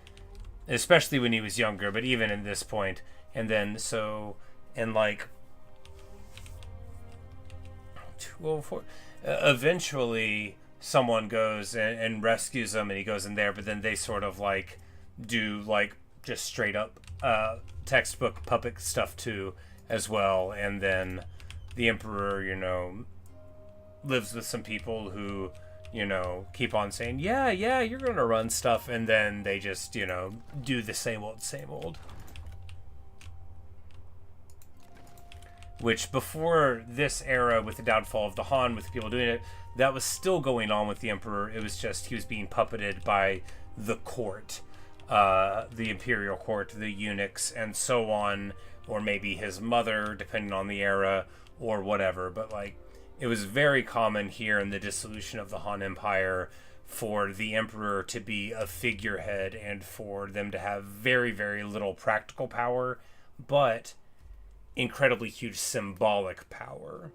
especially when he was younger, but even in this point. And then so, and like, eventually someone goes and rescues him, and he goes in there, but then they sort of like do like just straight up textbook puppet stuff too as well. And then the Emperor, lives with some people who, keep on saying, yeah, you're gonna run stuff, and then they just, do the same old. Which before this era, with the downfall of the Han, with people doing it, that was still going on with the Emperor. It was just he was being puppeted by the court, the imperial court, the eunuchs, and so on, or maybe his mother, depending on the era, or whatever. But like, it was very common here in the dissolution of the Han Empire for the Emperor to be a figurehead and for them to have very, very little practical power. But incredibly huge symbolic power.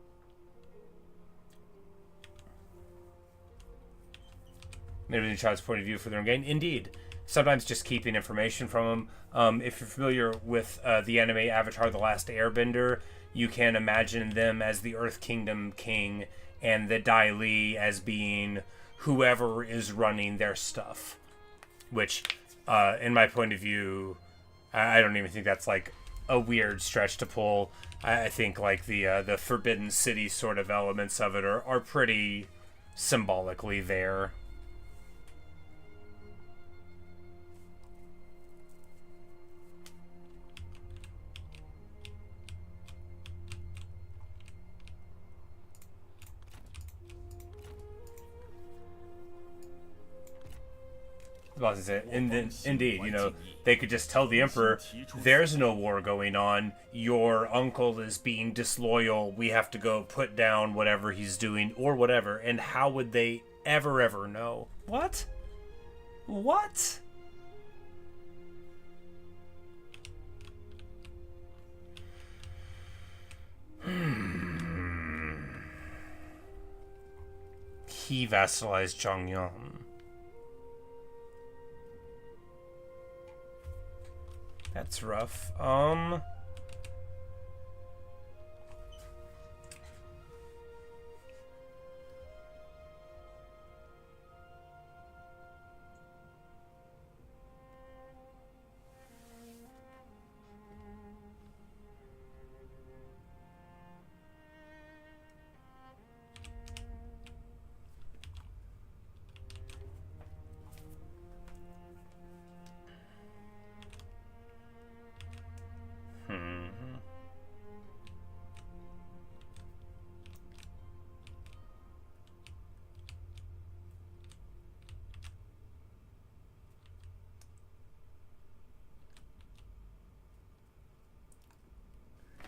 Maybe Child's point of view for their own gain. Indeed. Sometimes just keeping information from them. If you're familiar with the anime Avatar: The Last Airbender, you can imagine them as the Earth Kingdom king and the Dai Li as being whoever is running their stuff. Which, in my point of view, I don't even think that's like a weird stretch to pull. I think like the Forbidden City sort of elements of it are pretty symbolically there. Indeed, you know, they could just tell the Emperor, there's no war going on, your uncle is being disloyal, we have to go put down whatever he's doing, or whatever. And how would they ever know? What? What? He vassalized Zhang Yan. That's rough.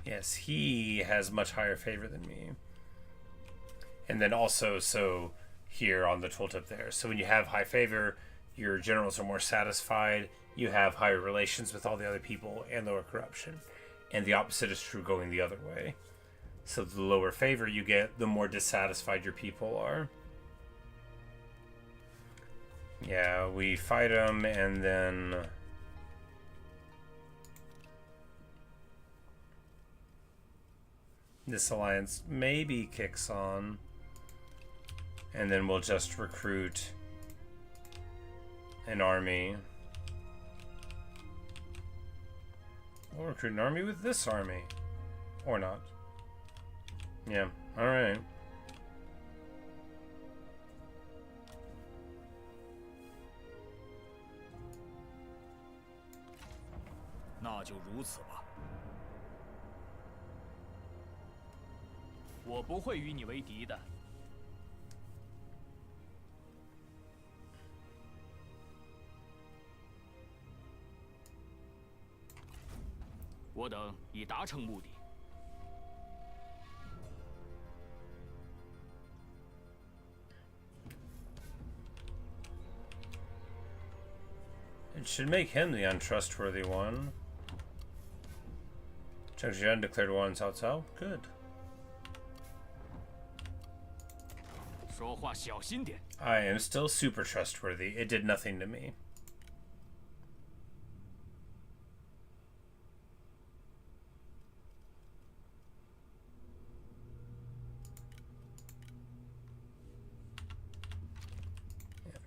Yes, he has much higher favor than me. And then also, so here on the tooltip there. So when you have high favor, your generals are more satisfied, you have higher relations with all the other people, and lower corruption. And the opposite is true going the other way. So the lower favor you get, the more dissatisfied your people are. Yeah, we fight them, and then... this alliance maybe kicks on. And then we'll just recruit an army. We'll recruit an army with this army. Or not. Yeah, alright.那就如此吧。我不会与你为敌的。我等已达成目的。It should make him the untrustworthy one. Zhang Yan declared war on Cao Cao. Good. 说话小心点。 I am still super trustworthy. It did nothing to me.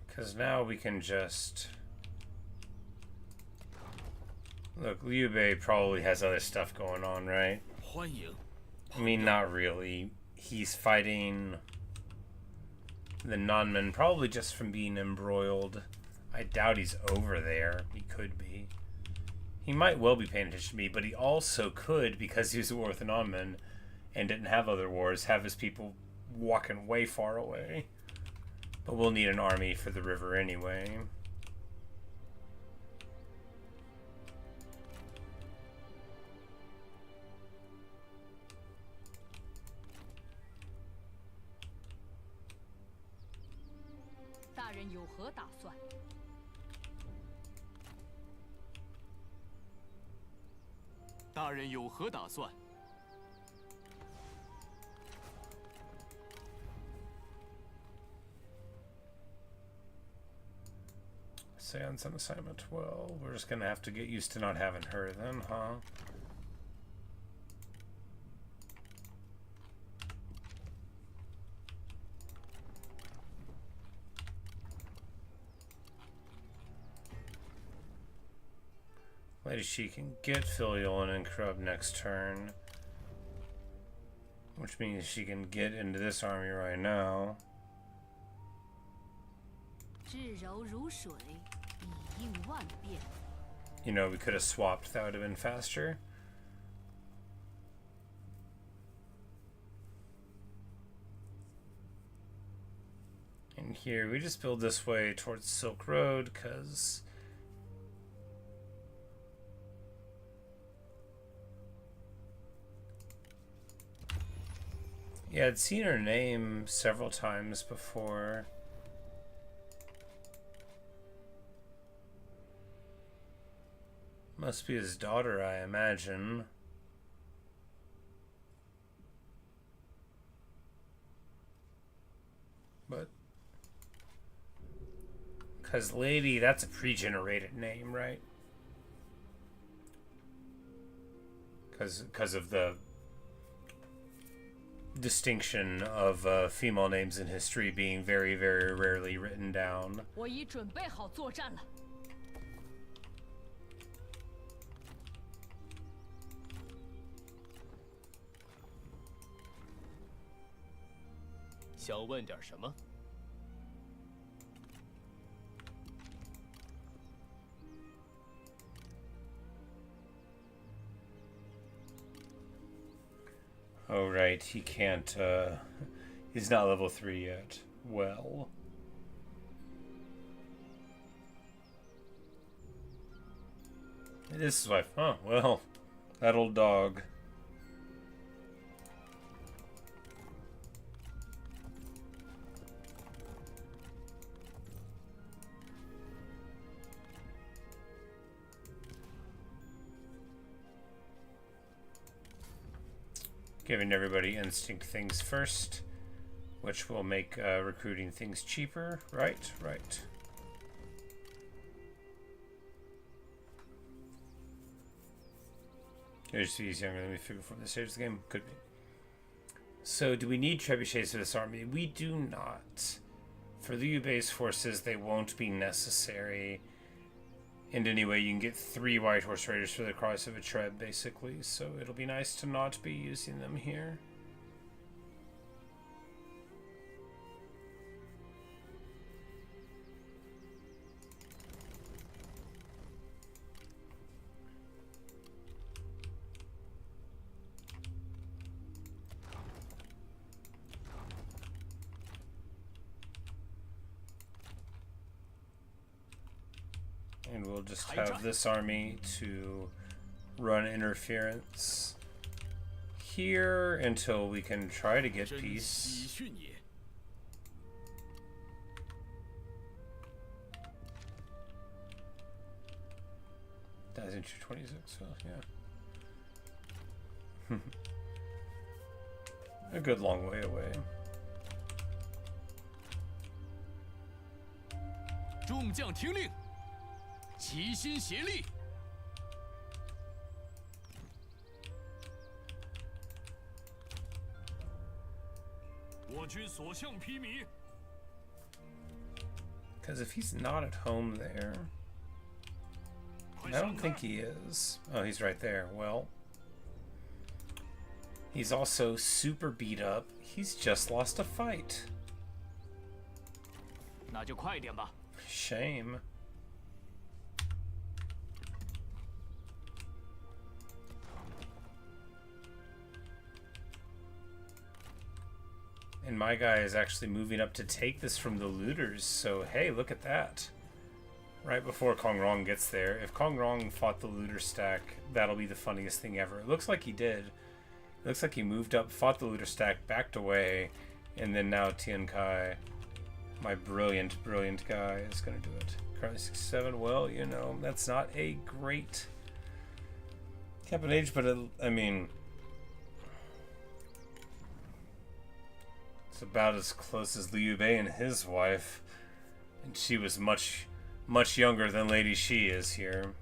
Because now we can just... Look, Liu Bei probably has other stuff going on, right? 欢迎。 I mean, not really. He's fighting the Nanmen, probably just from being embroiled. I doubt he's over there. He could be. He might well be paying attention to me, but he also could, because he was at war with the Nanmen and didn't have other wars, have his people walking way far away. But we'll need an army for the river anyway. Seance on assignment. Well, we're just gonna have to get used to not having her then, huh? Lady, she can get Filial and Corrupt next turn. Which means she can get into this army right now. You know, we could have swapped. That would have been faster. And here, we just build this way towards Silk Road, because... yeah, I'd seen her name several times before. Must be his daughter, I imagine. But... because Lady, that's a pre-generated name, right? Because of the distinction of female names in history being very, very rarely written down. 我已准备好作战了。想问点什么？ Oh, right, he can't, he's not level 3 yet. Well. This is why, oh, well, that old dog. Giving everybody instinct things first, which will make recruiting things cheaper. Right, right. He's younger than we figured from the stage of the game. Could be. So, do we need trebuchets for this army? We do not. For the U-base forces, they won't be necessary. And anyway, you can get 3 White Horse Raiders for the price of a treb, basically. So it'll be nice to not be using them here. And we'll just have this army to run interference here until we can try to get peace. 26, so yeah. A good long way away. 众将听令，齐心协力。我军所向披靡。 Because if he's not at home there, I don't think he is. Oh, he's right there. Well, he's also super beat up. He's just lost a fight. 那就快点吧。 Shame. And my guy is actually moving up to take this from the looters, so hey, look at that. Right before Kong Rong gets there. If Kong Rong fought the looter stack, that'll be the funniest thing ever. It looks like he did. It looks like he moved up, fought the looter stack, backed away, and then now Tian Kai, my brilliant, brilliant guy, is going to do it. Currently 67, well, you know, that's not a great capital age, but I mean... it's about as close as Liu Bei and his wife, and she was much, much younger than Lady Shi is here.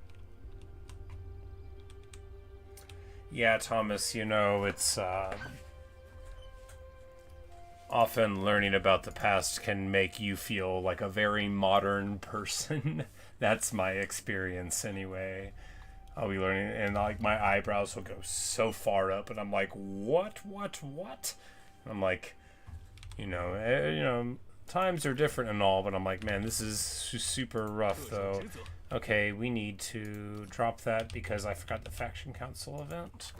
Yeah, Thomas, you know, it's often learning about the past can make you feel like a very modern person. That's my experience anyway. I'll be learning, and like my eyebrows will go so far up, and I'm like, what? And I'm like, you know, times are different and all, but I'm like, man, this is super rough though. Okay, we need to drop that because I forgot the Faction Council event.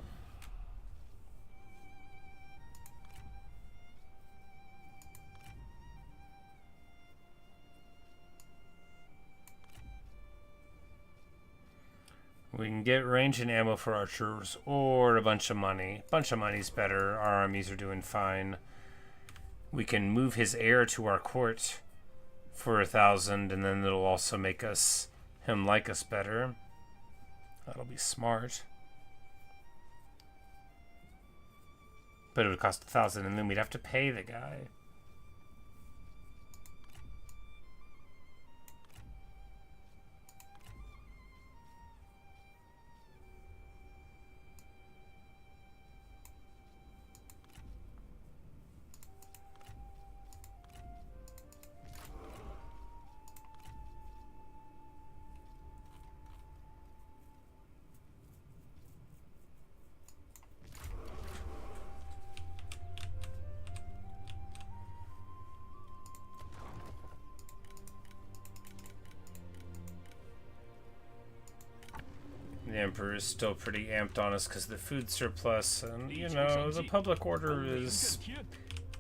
We can get range and ammo for archers, or a bunch of money. Bunch of money's better. Our armies are doing fine. We can move his heir to our court for 1,000, and then it'll also make him like us better. That'll be smart. But it would cost 1,000, and then we'd have to pay the guy. The Emperor is still pretty amped on us because the food surplus, and you know, the public order is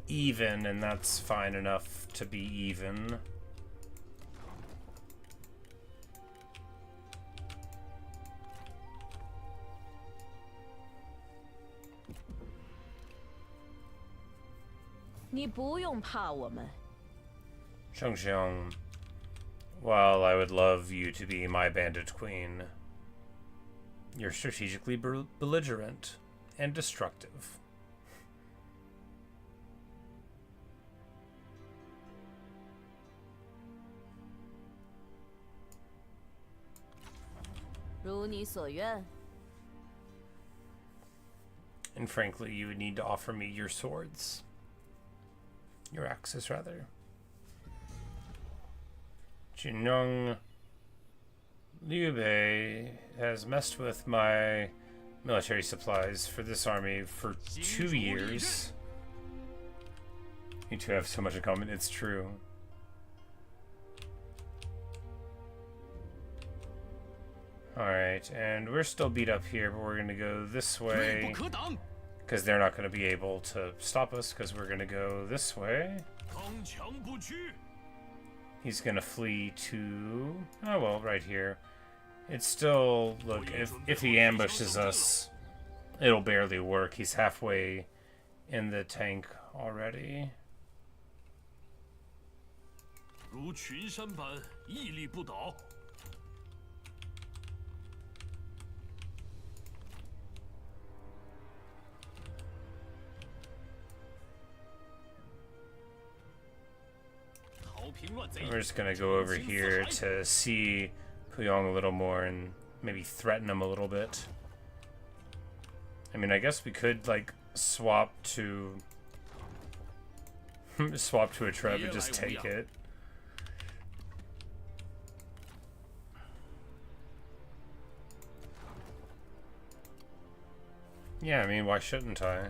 even, and that's fine enough to be even. Zhang, while I would love you to be my bandit queen, you're strategically belligerent and destructive. And frankly, you would need to offer me your swords. Your axes, rather. Jinyoung Liu Bei has messed with my military supplies for this army for 2 years. You two have so much in common, it's true. Alright, and we're still beat up here, but we're gonna go this way. Because they're not gonna be able to stop us, because we're gonna go this way. He's gonna flee to... oh well, right here. It's still... look, if he ambushes us, it'll barely work. He's halfway in the tank already. We're just gonna go over here to see Puyong a little more and maybe threaten him a little bit. I mean, I guess we could like swap to a treb and just take it. Yeah, I mean, why shouldn't I?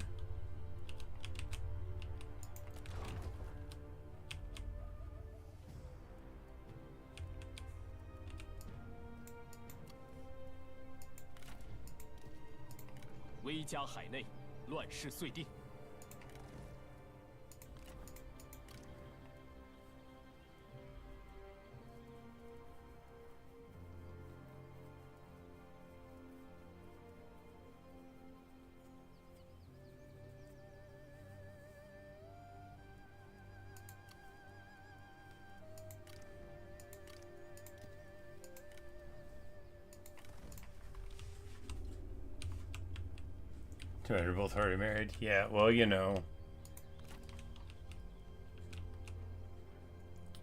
They're both already married. Yeah, well, you know.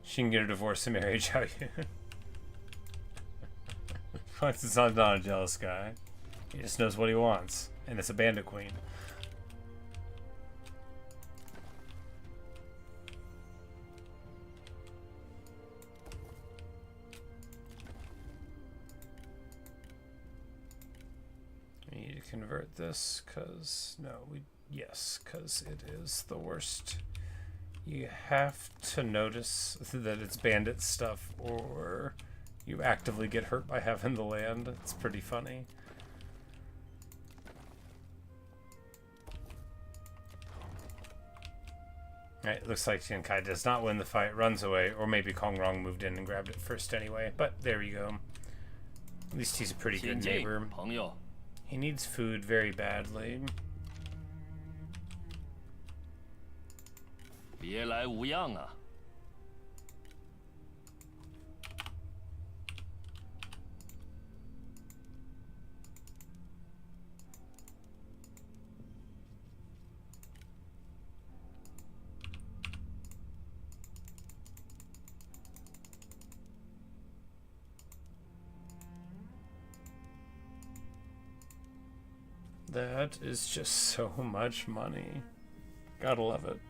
She can get a divorce and marry Zhao Yun. It's not a jealous guy. He just knows what he wants, and it's a bandit queen. We need to convert this, because, yes, because it is the worst. You have to notice that it's bandit stuff, or you actively get hurt by having the land. It's pretty funny. Alright, looks like Xiankai does not win the fight, runs away, or maybe Kong Rong moved in and grabbed it first anyway, but there you go. At least he's a pretty good neighbor. He needs food very badly. 别来无恙啊！ That is just so much money. Gotta love it.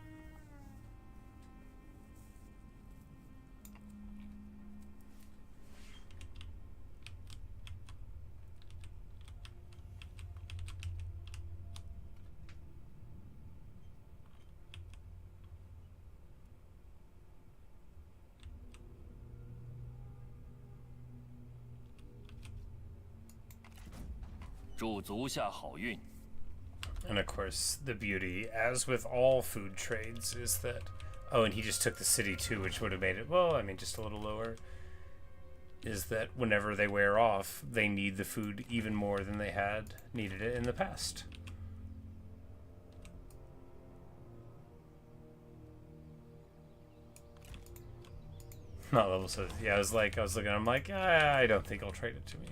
And of course, the beauty, as with all food trades, is that... Oh, and he just took the city too, which would have made it, well, I mean, just a little lower. Is that whenever they wear off, they need the food even more than they had needed it in the past. Not level 6. Yeah, I was looking, I'm like, I don't think I'll trade it to me.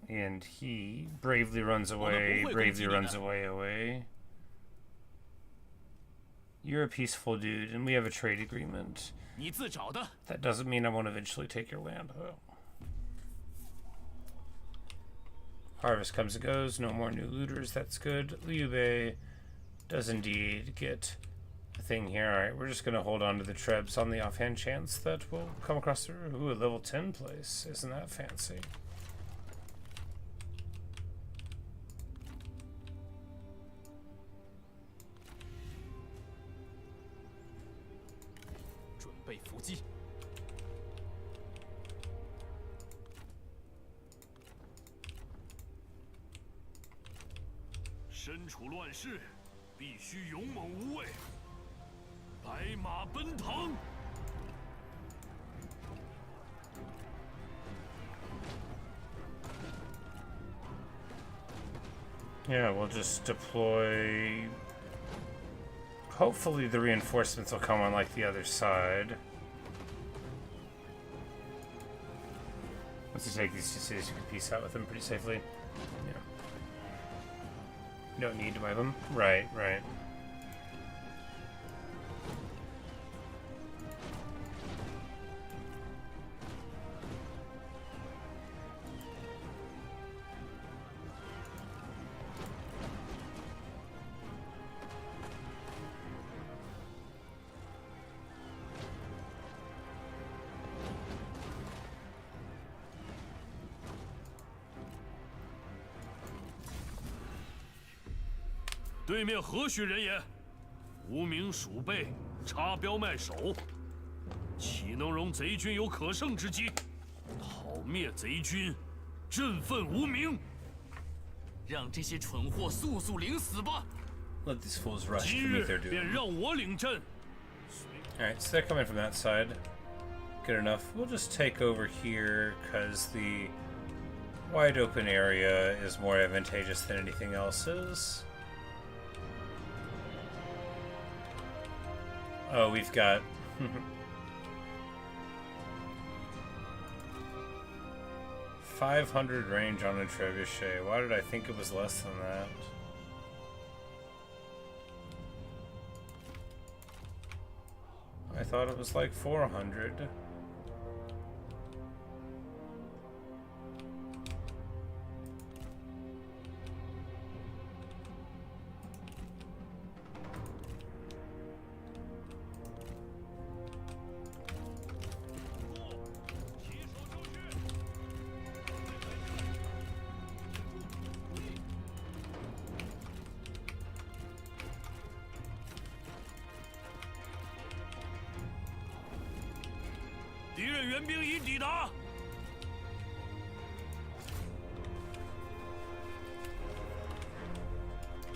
And he bravely runs away, away. You're a peaceful dude, and we have a trade agreement. That doesn't mean I won't eventually take your land. Oh. Harvest comes and goes, no more new looters, that's good. Liu Bei does indeed get a thing here. Alright, we're just going to hold on to the trebs on the offhand chance that we'll come across the... Ooh, a level 10 place. Isn't that fancy? Yeah, we'll just deploy... Hopefully the reinforcements will come on like the other side. Once you take these two cities, you can peace out with them pretty safely. Yeah. You don't need to wipe them. Right, right. Let these fools rush to meet their doom. Alright, so they're coming from that side. Good enough. We'll just take over here, because the wide open area is more advantageous than anything else is. Oh, we've got... 500 range on a trebuchet. Why did I think it was less than that? I thought it was like 400.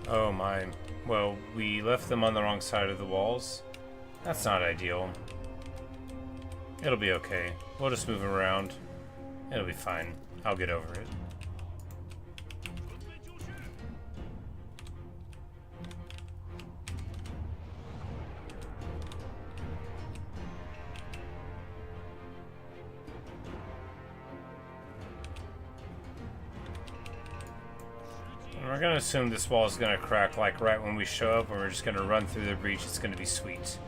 Oh my. Well, we left them on the wrong side of the walls. That's not ideal. It'll be okay. We'll just move around. It'll be fine. I'll get over it. We're gonna assume this wall is gonna crack like right when we show up, and we're just gonna run through the breach. It's gonna be sweet.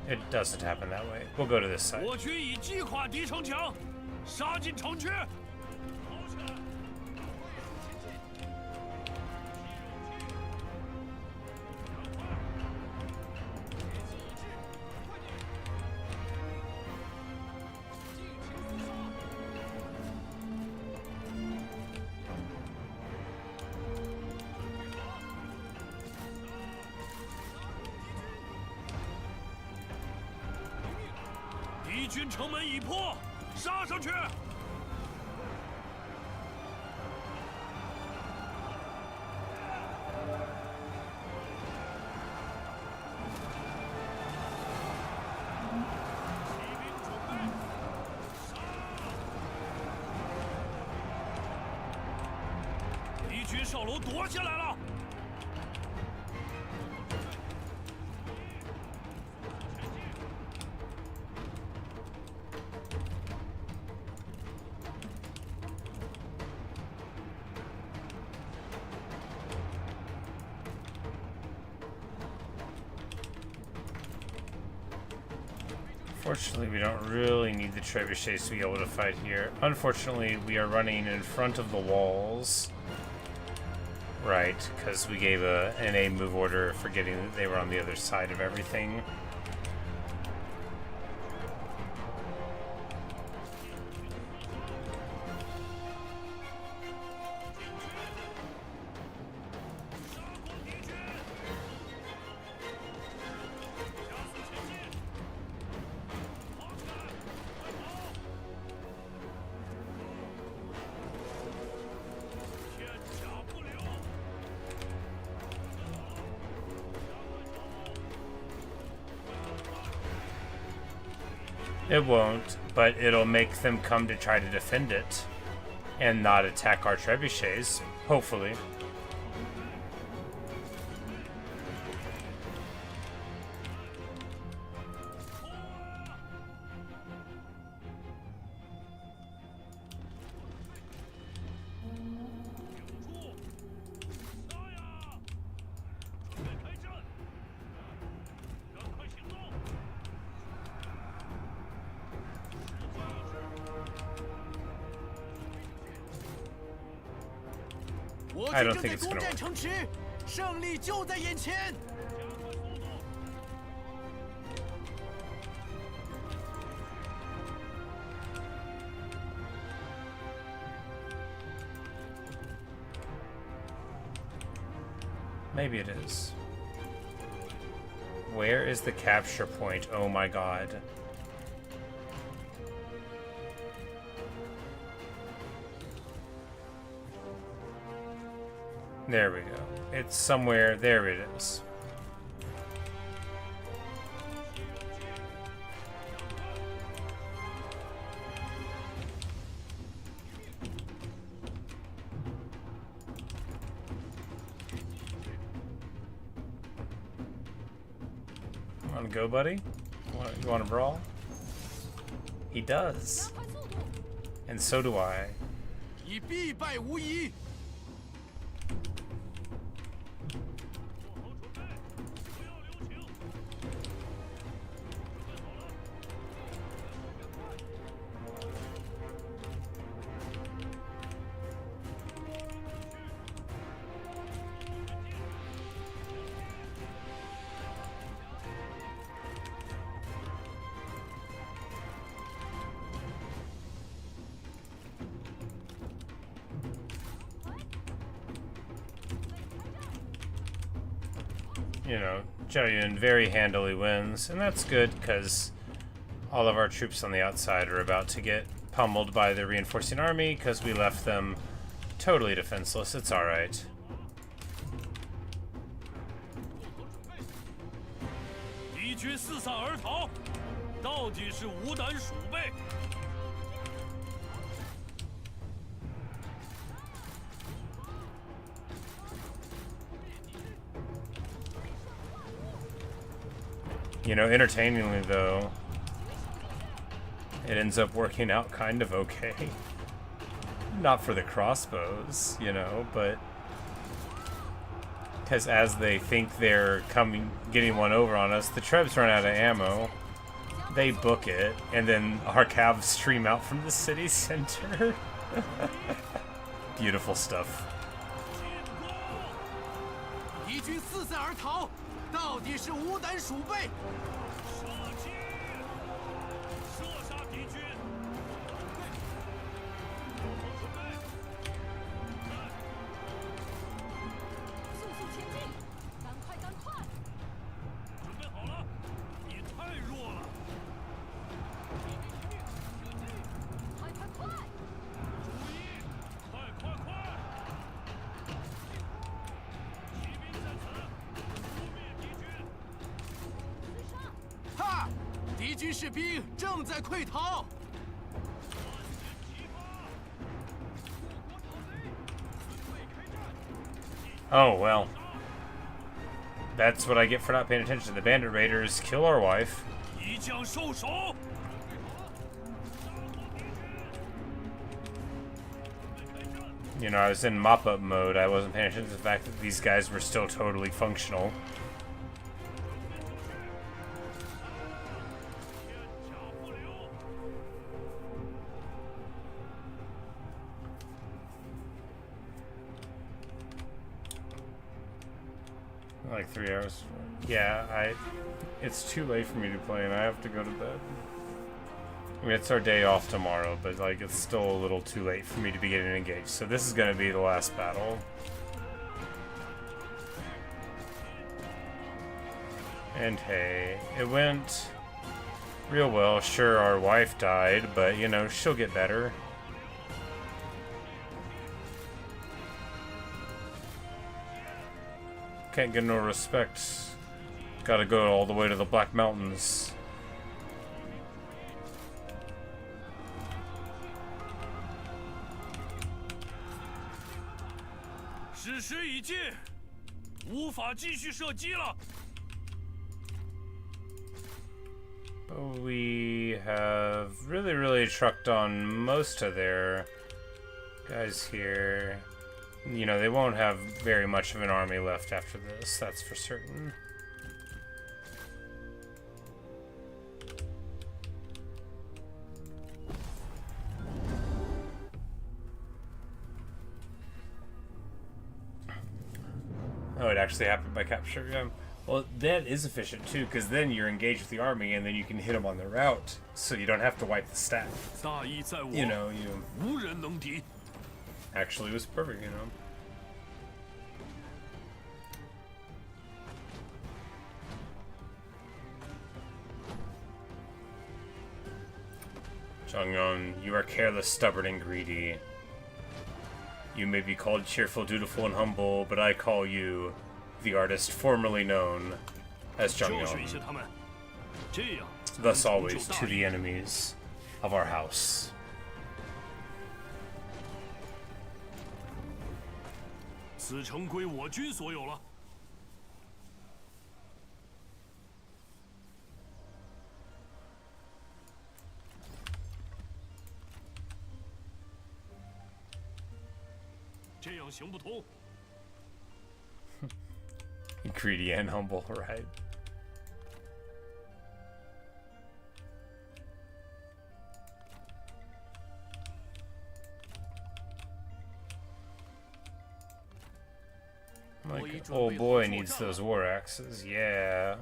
It doesn't happen that way. We'll go to this side. Fortunately, we don't really need the trebuchets to be able to fight here. Unfortunately, we are running in front of the walls. Right, because we gave an A move order forgetting that they were on the other side of everything. It won't, but it'll make them come to try to defend it and not attack our trebuchets, hopefully. I don't think it's gonna work. Maybe it is. Where is the capture point? Oh my god. There we go. It's somewhere. There it is. You want to go, buddy? You want to brawl? He does. And so do I. 以必败无疑。 You know, Zhang Yan very handily wins, and that's good because all of our troops on the outside are about to get pummeled by the reinforcing army because we left them totally defenseless. It's alright. 敌军四散而逃，到底是无胆鼠辈。 You know, entertainingly though, it ends up working out kind of okay. Not for the crossbows, you know, but because as they think they're getting one over on us, the Trebs run out of ammo. They book it, and then our calves stream out from the city center. Beautiful stuff. 敌军四散而逃，到底是无胆鼠辈。射击！射杀敌军！速速前进！赶快，赶快！准备好了，你太弱了。快快快！注意，快快快！骑兵在此，扑灭敌军！哈！敌军士兵正在溃逃。 Oh, well. That's what I get for not paying attention. The bandit raiders kill our wife. 一将受首。 You know, I was in mop-up mode. I wasn't paying attention to the fact that these guys were still totally functional. Like 3 hours. Yeah, it's too late for me to play and I have to go to bed. I mean, it's our day off tomorrow, but like it's still a little too late for me to be getting engaged. So this is going to be the last battle. And hey, it went real well. Sure, our wife died, but you know, she'll get better. Can't get no respect. Gotta go all the way to the Black Mountains. But we have really trucked on most of their guys here. You know, they won't have very much of an army left after this, that's for certain. Oh, it actually happened by capture, yeah. Well, that is efficient too, because then you're engaged with the army and then you can hit them on the route, so you don't have to wipe the staff. You know, actually, it was perfect, you know. Zhang Yan, you are careless, stubborn, and greedy. You may be called cheerful, dutiful, and humble, but I call you the artist formerly known as Zhang Yan. Thus always to the enemies of our house. 这样行不通。Greedy and humble, right? Like, oh boy needs those war axes, yeah.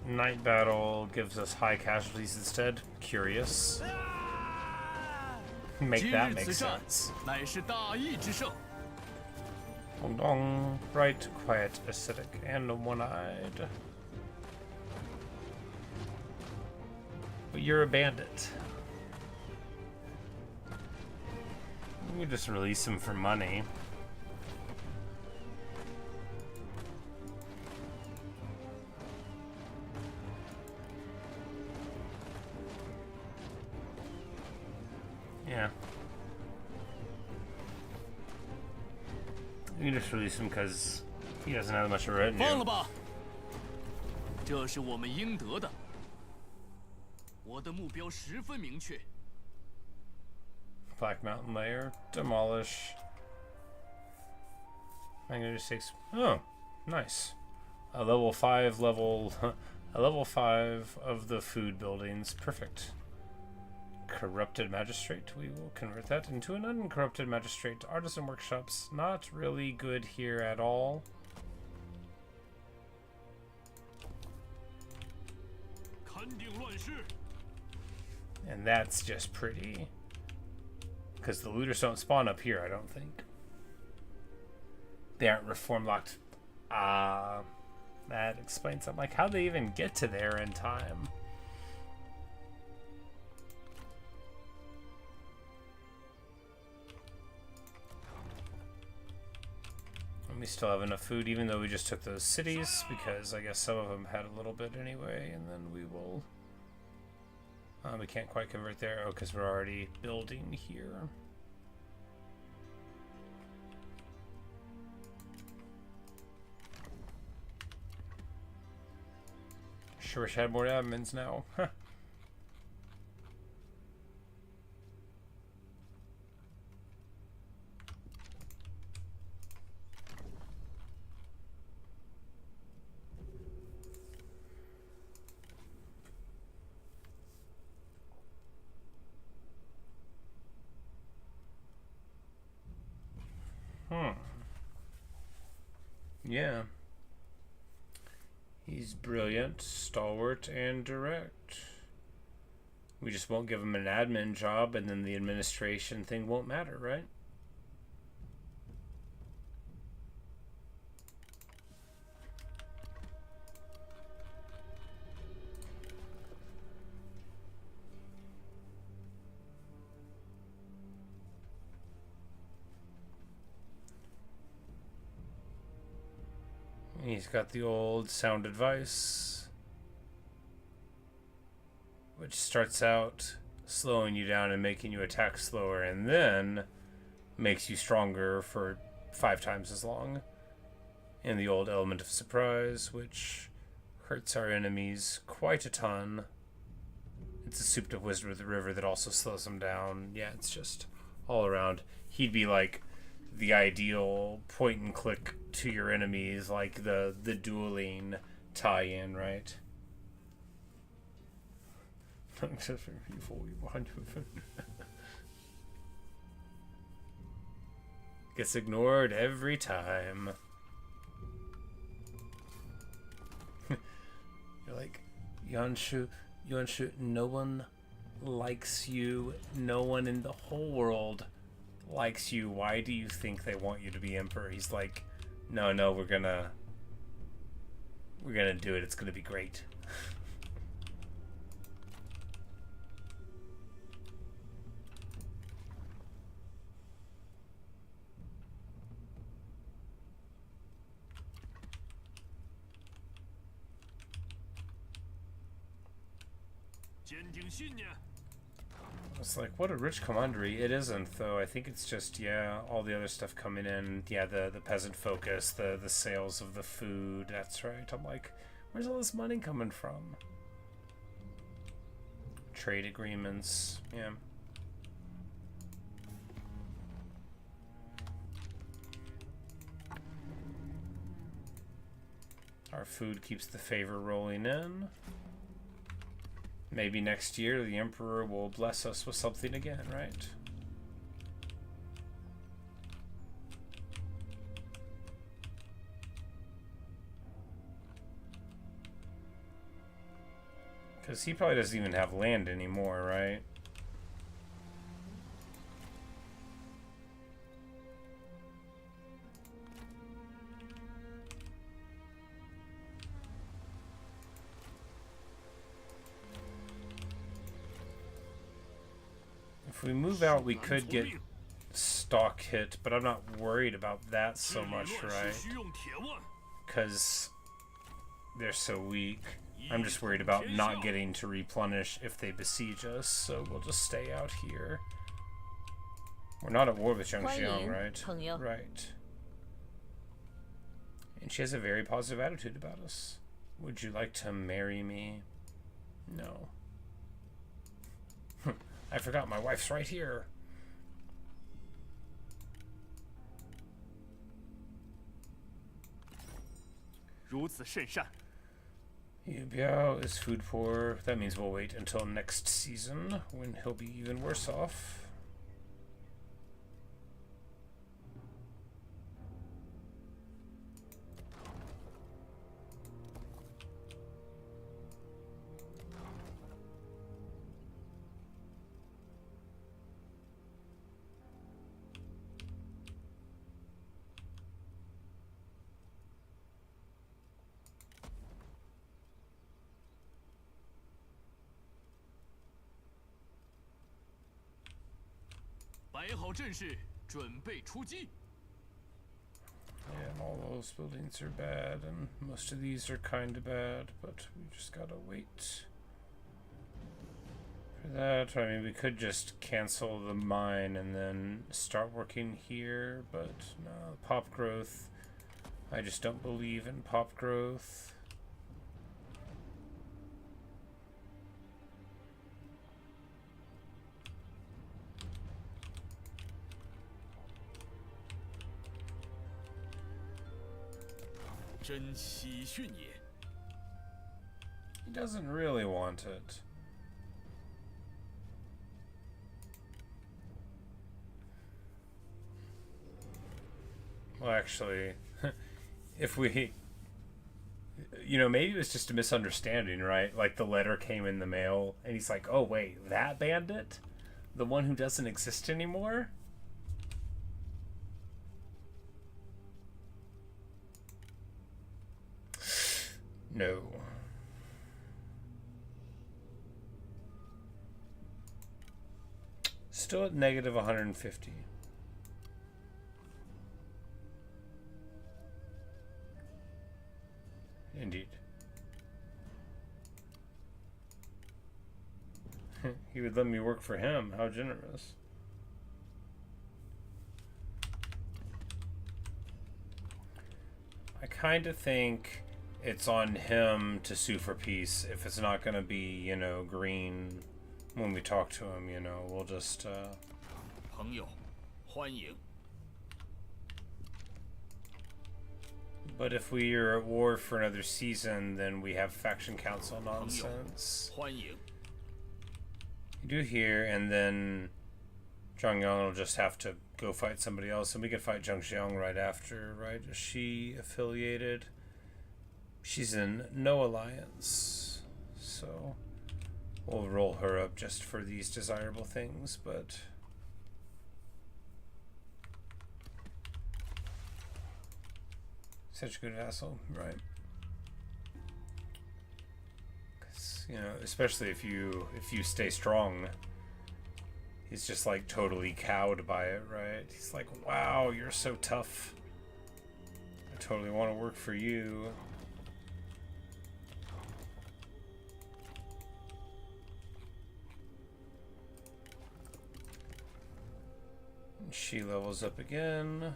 Night battle gives us high casualties instead. Curious. Make that make sense. Dong dong. Bright, quiet, acidic, and one-eyed. But you're a bandit. You just release him for money. Yeah. You can just release him because he doesn't have much of a retinue. 放了吧，这是我们应得的。我的目标十分明确。 Black Mountain Lair, demolish. I'm gonna just take. Oh, nice. A level 5 a level 5 of the food buildings. Perfect. Corrupted magistrate. We will convert that into an uncorrupted magistrate. Artisan workshops. Not really good here at all. And that's just pretty. Because the looters don't spawn up here, I don't think. They aren't reform locked. That explains something. Like, how'd they even get to there in time? And we still have enough food, even though we just took those cities, because I guess some of them had a little bit anyway, and then we will... we can't quite convert there, oh, because we're already building here. Sure wish I had more admins now. Huh. Yeah. He's brilliant, stalwart, and direct. We just won't give him an admin job, and then the administration thing won't matter, right? He's got the old sound advice, which starts out slowing you down and making you attack slower, and then makes you stronger for 5 times as long. And the old element of surprise, which hurts our enemies quite a ton. It's a souped up wizard with the river that also slows them down. Yeah, it's just all around. He'd be like the ideal point and click to your enemies, like the dueling tie-in, right? Gets ignored every time. You're like, Yuan Shao, no one likes you. No one in the whole world likes you. Why do you think they want you to be emperor? He's like, no, we're gonna do it. It's gonna be great. It's like, what a rich commandery. It isn't, though. I think it's just, yeah, all the other stuff coming in. Yeah, the peasant focus, the sales of the food. That's right. I'm like, where's all this money coming from? Trade agreements. Yeah. Our food keeps the favor rolling in. Maybe next year the Emperor will bless us with something again, right? Because he probably doesn't even have land anymore, right? If we move out, we could get stock hit, but I'm not worried about that so much, right? Because they're so weak. I'm just worried about not getting to replenish if they besiege us, so we'll just stay out here. We're not at war with Zhang, right? Right. And she has a very positive attitude about us. Would you like to marry me? No. I forgot my wife's right here. Yu Biao is food poor. That means we'll wait until next season when he'll be even worse off. Yeah, and all those buildings are bad, and most of these are kind of bad, but we just gotta wait for that. I mean, we could just cancel the mine and then start working here, but no, pop growth. I just don't believe in pop growth. He doesn't really want it. Well, actually, if we... You know, maybe it was just a misunderstanding, right? Like, the letter came in the mail, and he's like, oh, wait, that bandit? The one who doesn't exist anymore? No. Still at negative 150. Indeed. He would let me work for him. How generous. I kind of think it's on him to sue for peace. If it's not going to be, you know, green when we talk to him, you know, we'll just, But if we are at war for another season, then we have faction council nonsense. You do here, and then Zhang Yan will just have to go fight somebody else, and we could fight Zhang Xiang right after, right? Is she affiliated? She's in no alliance, so we'll roll her up just for these desirable things, but such a good vassal, right? 'Cause, you know, especially if you stay strong, he's just like totally cowed by it, right? He's like, wow, you're so tough. I totally want to work for you. She levels up again.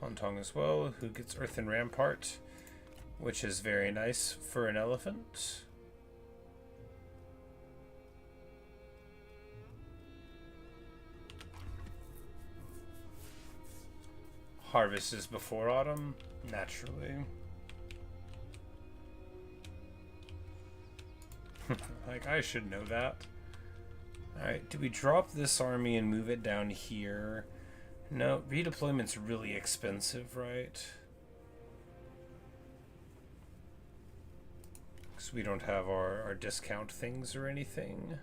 Hontong as well, who gets Earthen Rampart, which is very nice for an elephant. Harvest is before autumn, naturally. Like, I should know that. Alright, do we drop this army and move it down here? No, redeployment's really expensive, right? Because we don't have our discount things or anything.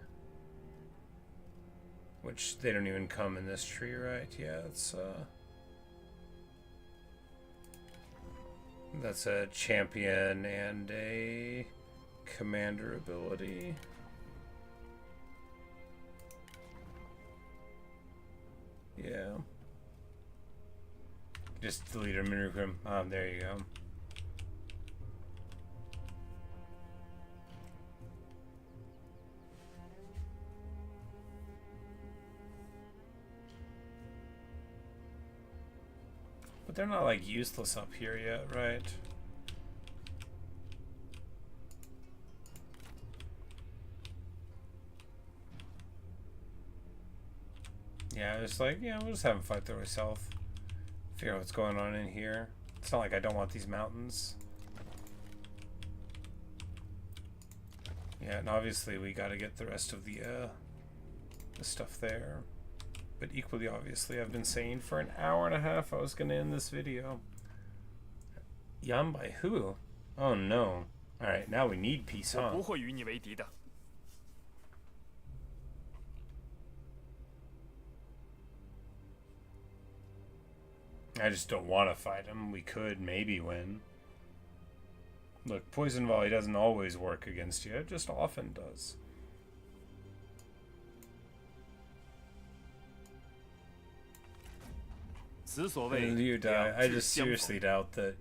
Which, they don't even come in this tree, right? Yeah, it's, that's a champion and a commander ability. Yeah. Just delete our Minigrim. There you go. But they're not like useless up here yet, right? Yeah, just like, yeah, we'll just have them fight their way south. Figure out what's going on in here. It's not like I don't want these mountains. Yeah, and obviously we gotta get the rest of the stuff there. But equally obviously, I've been saying for an hour and a half I was gonna end this video. Yan by who? Oh no. Alright, now we need peace, huh? I just don't want to fight him. We could maybe win. Look, Poison Volley doesn't always work against you. It just often does. And you die. I just seriously doubt that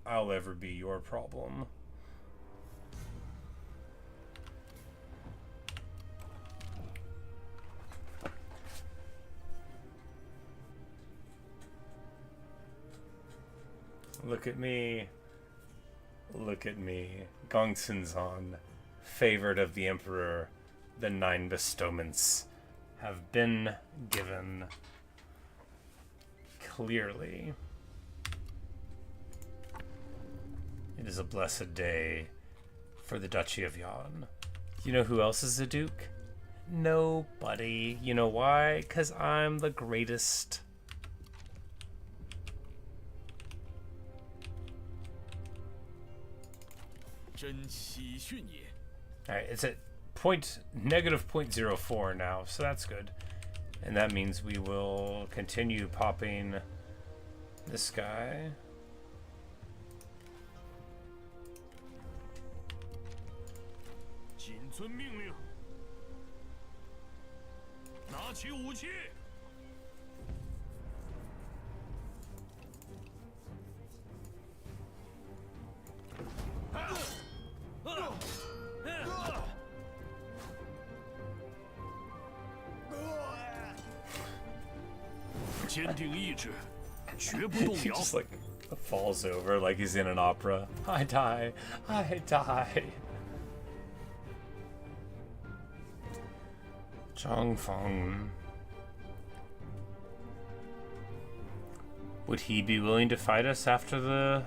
I'll ever be your problem. Look at me. Look at me. Gongsun's on. Favored of the Emperor. The 9 bestowments have been given. Clearly. It is a blessed day for the Duchy of Yuan. You know who else is a Duke? Nobody. You know why? 'Cause I'm the greatest. Alright, it's at negative 0.04 now, so that's good. And that means we will continue popping this guy. He just like falls over like he's in an opera. I die. I die. Zhangfeng. Would he be willing to fight us after the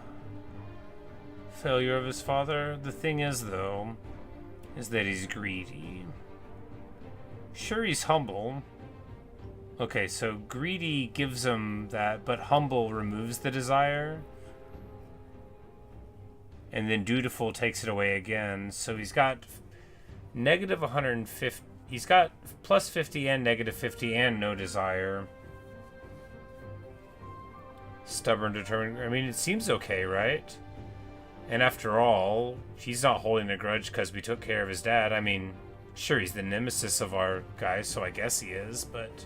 failure of his father? The thing is, though, is that he's greedy. Sure, he's humble. Okay, so greedy gives him that, but humble removes the desire. And then dutiful takes it away again. So he's got negative 150. He's got plus 50 and negative 50 and no desire. Stubborn, determined. I mean, it seems okay, right? And after all, he's not holding a grudge because we took care of his dad. I mean, sure, he's the nemesis of our guys, so I guess he is, but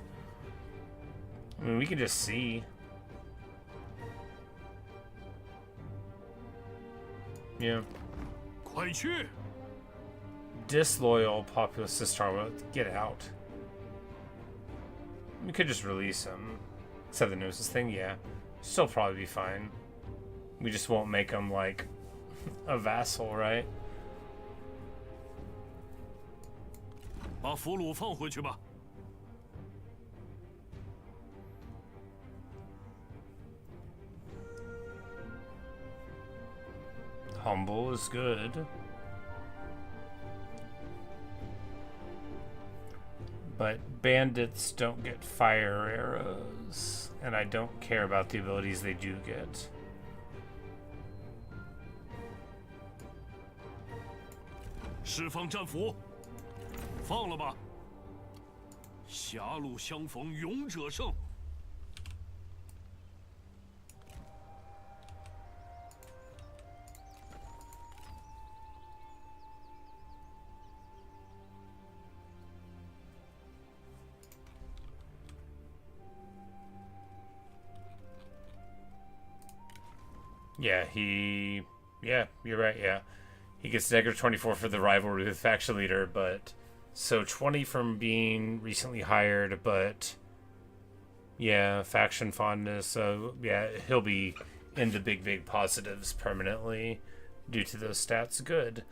I mean, we can just see. Yeah. Disloyal populace to start with. Get out. We could just release him. Set the Gnosis thing, yeah. Still probably be fine. We just won't make him, like, a vassal, right? 把俘虏放回去吧。 Humble is good. But bandits don't get fire arrows. And I don't care about the abilities they do get. 释放战俘，放了吧。狭路相逢勇者胜。 Yeah, yeah, you're right, yeah. He gets negative 24 for the rivalry with faction leader, but so 20 from being recently hired, but yeah, faction fondness, so yeah, he'll be in the big positives permanently due to those stats. Good.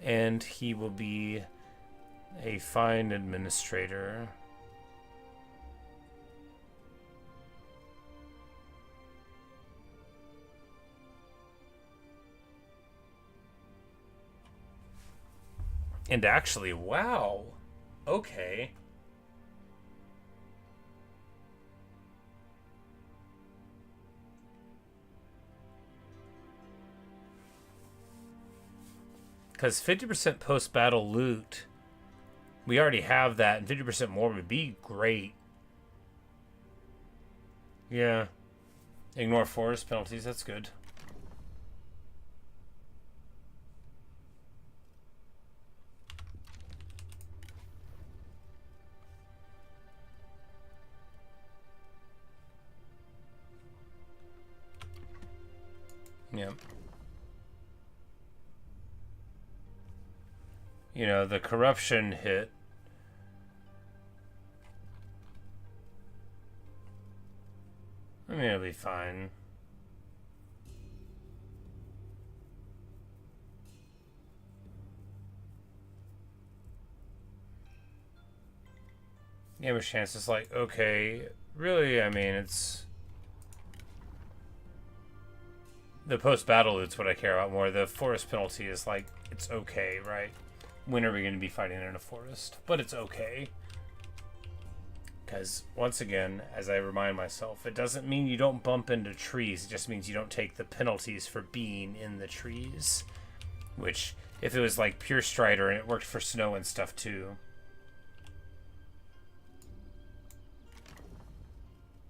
And he will be a fine administrator. And actually, wow. Okay. Because 50% post-battle loot, we already have that, and 50% more would be great. Yeah. Ignore forest penalties, that's good. Yeah. You know, the corruption hit. I mean, it'll be fine. Damage chance is like, okay, really, I mean, it's... The post-battle loot's what I care about more. The forest penalty is like, it's okay, right? When are we going to be fighting in a forest? But it's okay. Because, once again, as I remind myself, it doesn't mean you don't bump into trees. It just means you don't take the penalties for being in the trees. Which, if it was like Pure Strider and it worked for snow and stuff too.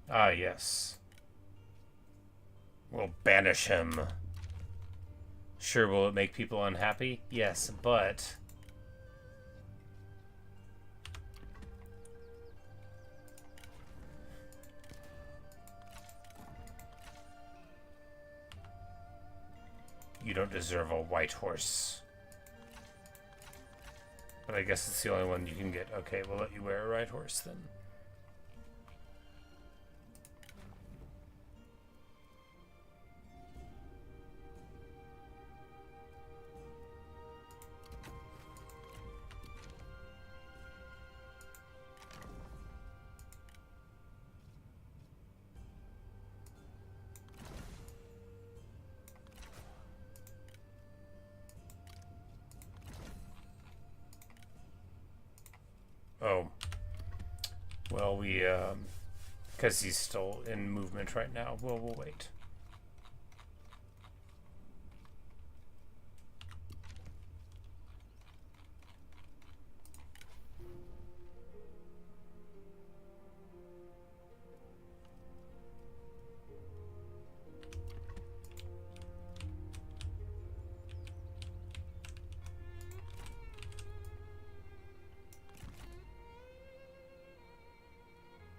Ah, yes. We'll banish him. Sure, will it make people unhappy? Yes, but... You don't deserve a white horse. But I guess it's the only one you can get. Okay, we'll let you wear a white horse then. Oh. Well, we, because he's still in movement right now. Well, we'll wait.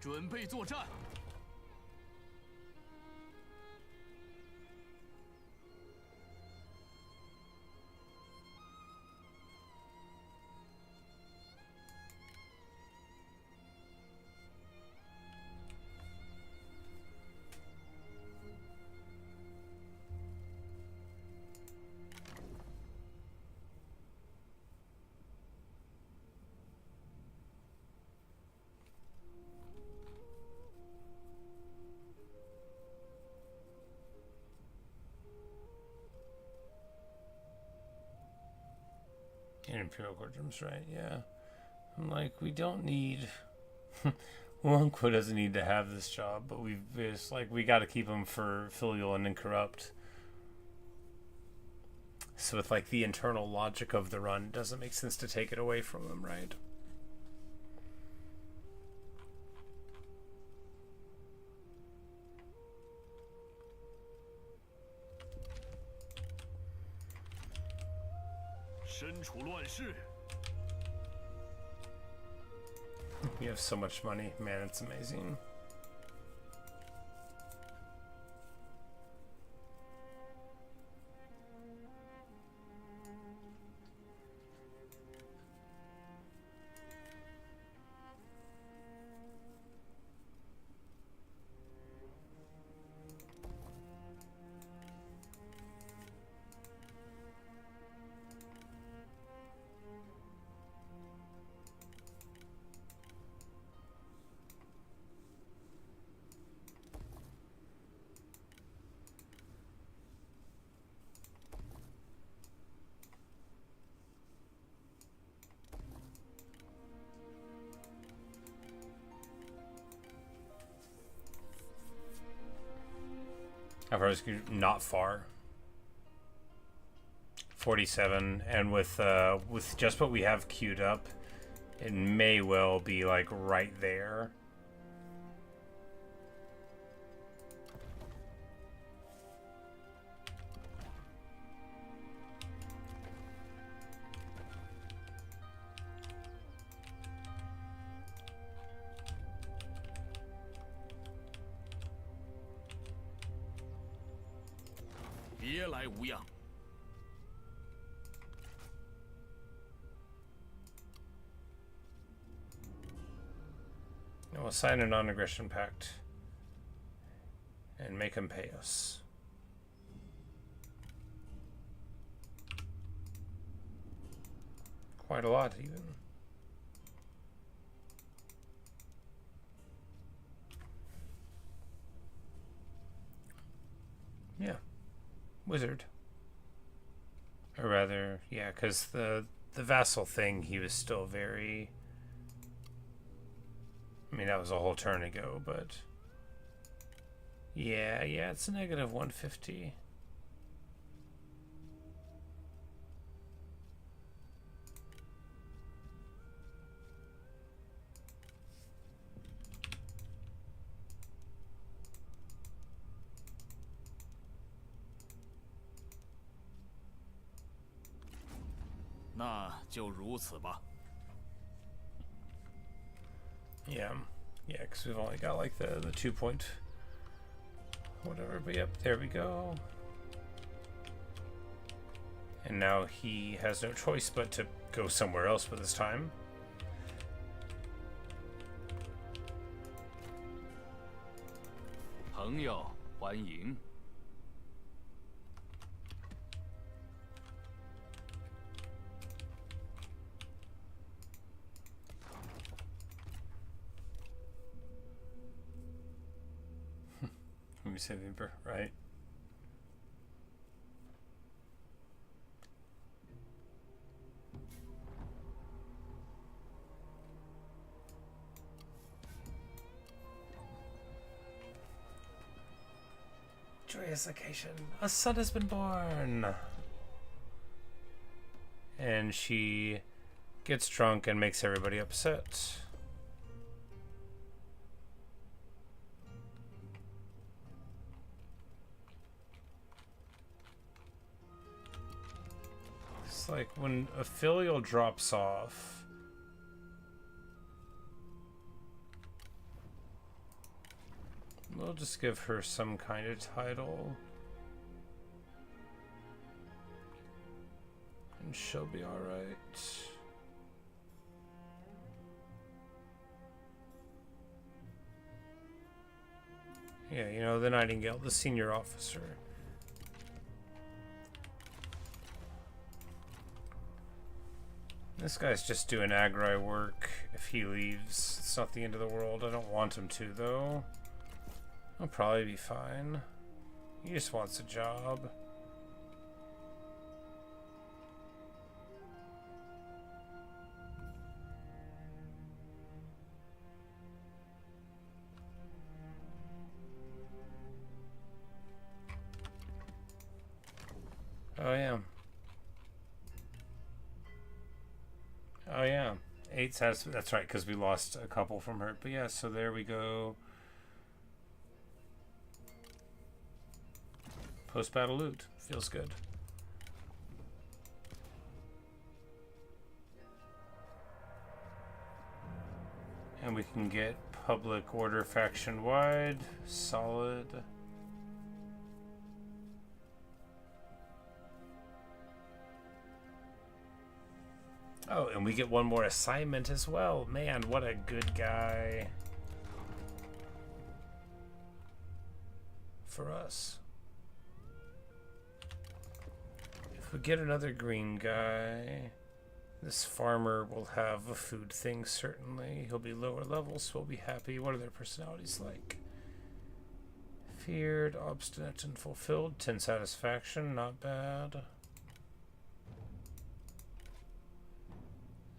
准备作战。Imperial courtrooms, right? Yeah. I'm like, we don't need... Wonko doesn't need to have this job, but we got to keep him for filial and incorrupt. So with like the internal logic of the run, it doesn't make sense to take it away from him, right? You have so much money, man, it's amazing. How far is not far? 47, and with just what we have queued up, it may well be like right there. We'll sign a non-aggression pact and make him pay us. Quite a lot, even. Yeah. Wizard. Or rather, yeah, because the vassal thing, he was still very... I mean, that was a whole turn ago, but... Yeah, it's a negative 150. Yeah, because we've only got like the 2 point whatever, but yep, there we go. And now he has no choice but to go somewhere else with his time. Let me say the Emperor, right? Joyous occasion. A son has been born. And she gets drunk and makes everybody upset. It's like when a filial drops off, we'll just give her some kind of title and she'll be alright. Yeah, you know, the Nightingale, the senior officer. This guy's just doing aggro work. If he leaves, it's not the end of the world. I don't want him to, though. He'll probably be fine. He just wants a job. Oh yeah. Oh yeah. 8 satisfied. That's right, because we lost a couple from her. But yeah, so there we go. Post-battle loot. Feels good. And we can get public order faction-wide. Solid. Oh, and we get one more assignment as well. Man, what a good guy. For us. If we get another green guy, this farmer will have a food thing, certainly. He'll be lower level, so we'll be happy. What are their personalities like? Feared, obstinate, and fulfilled. 10 satisfaction, not bad.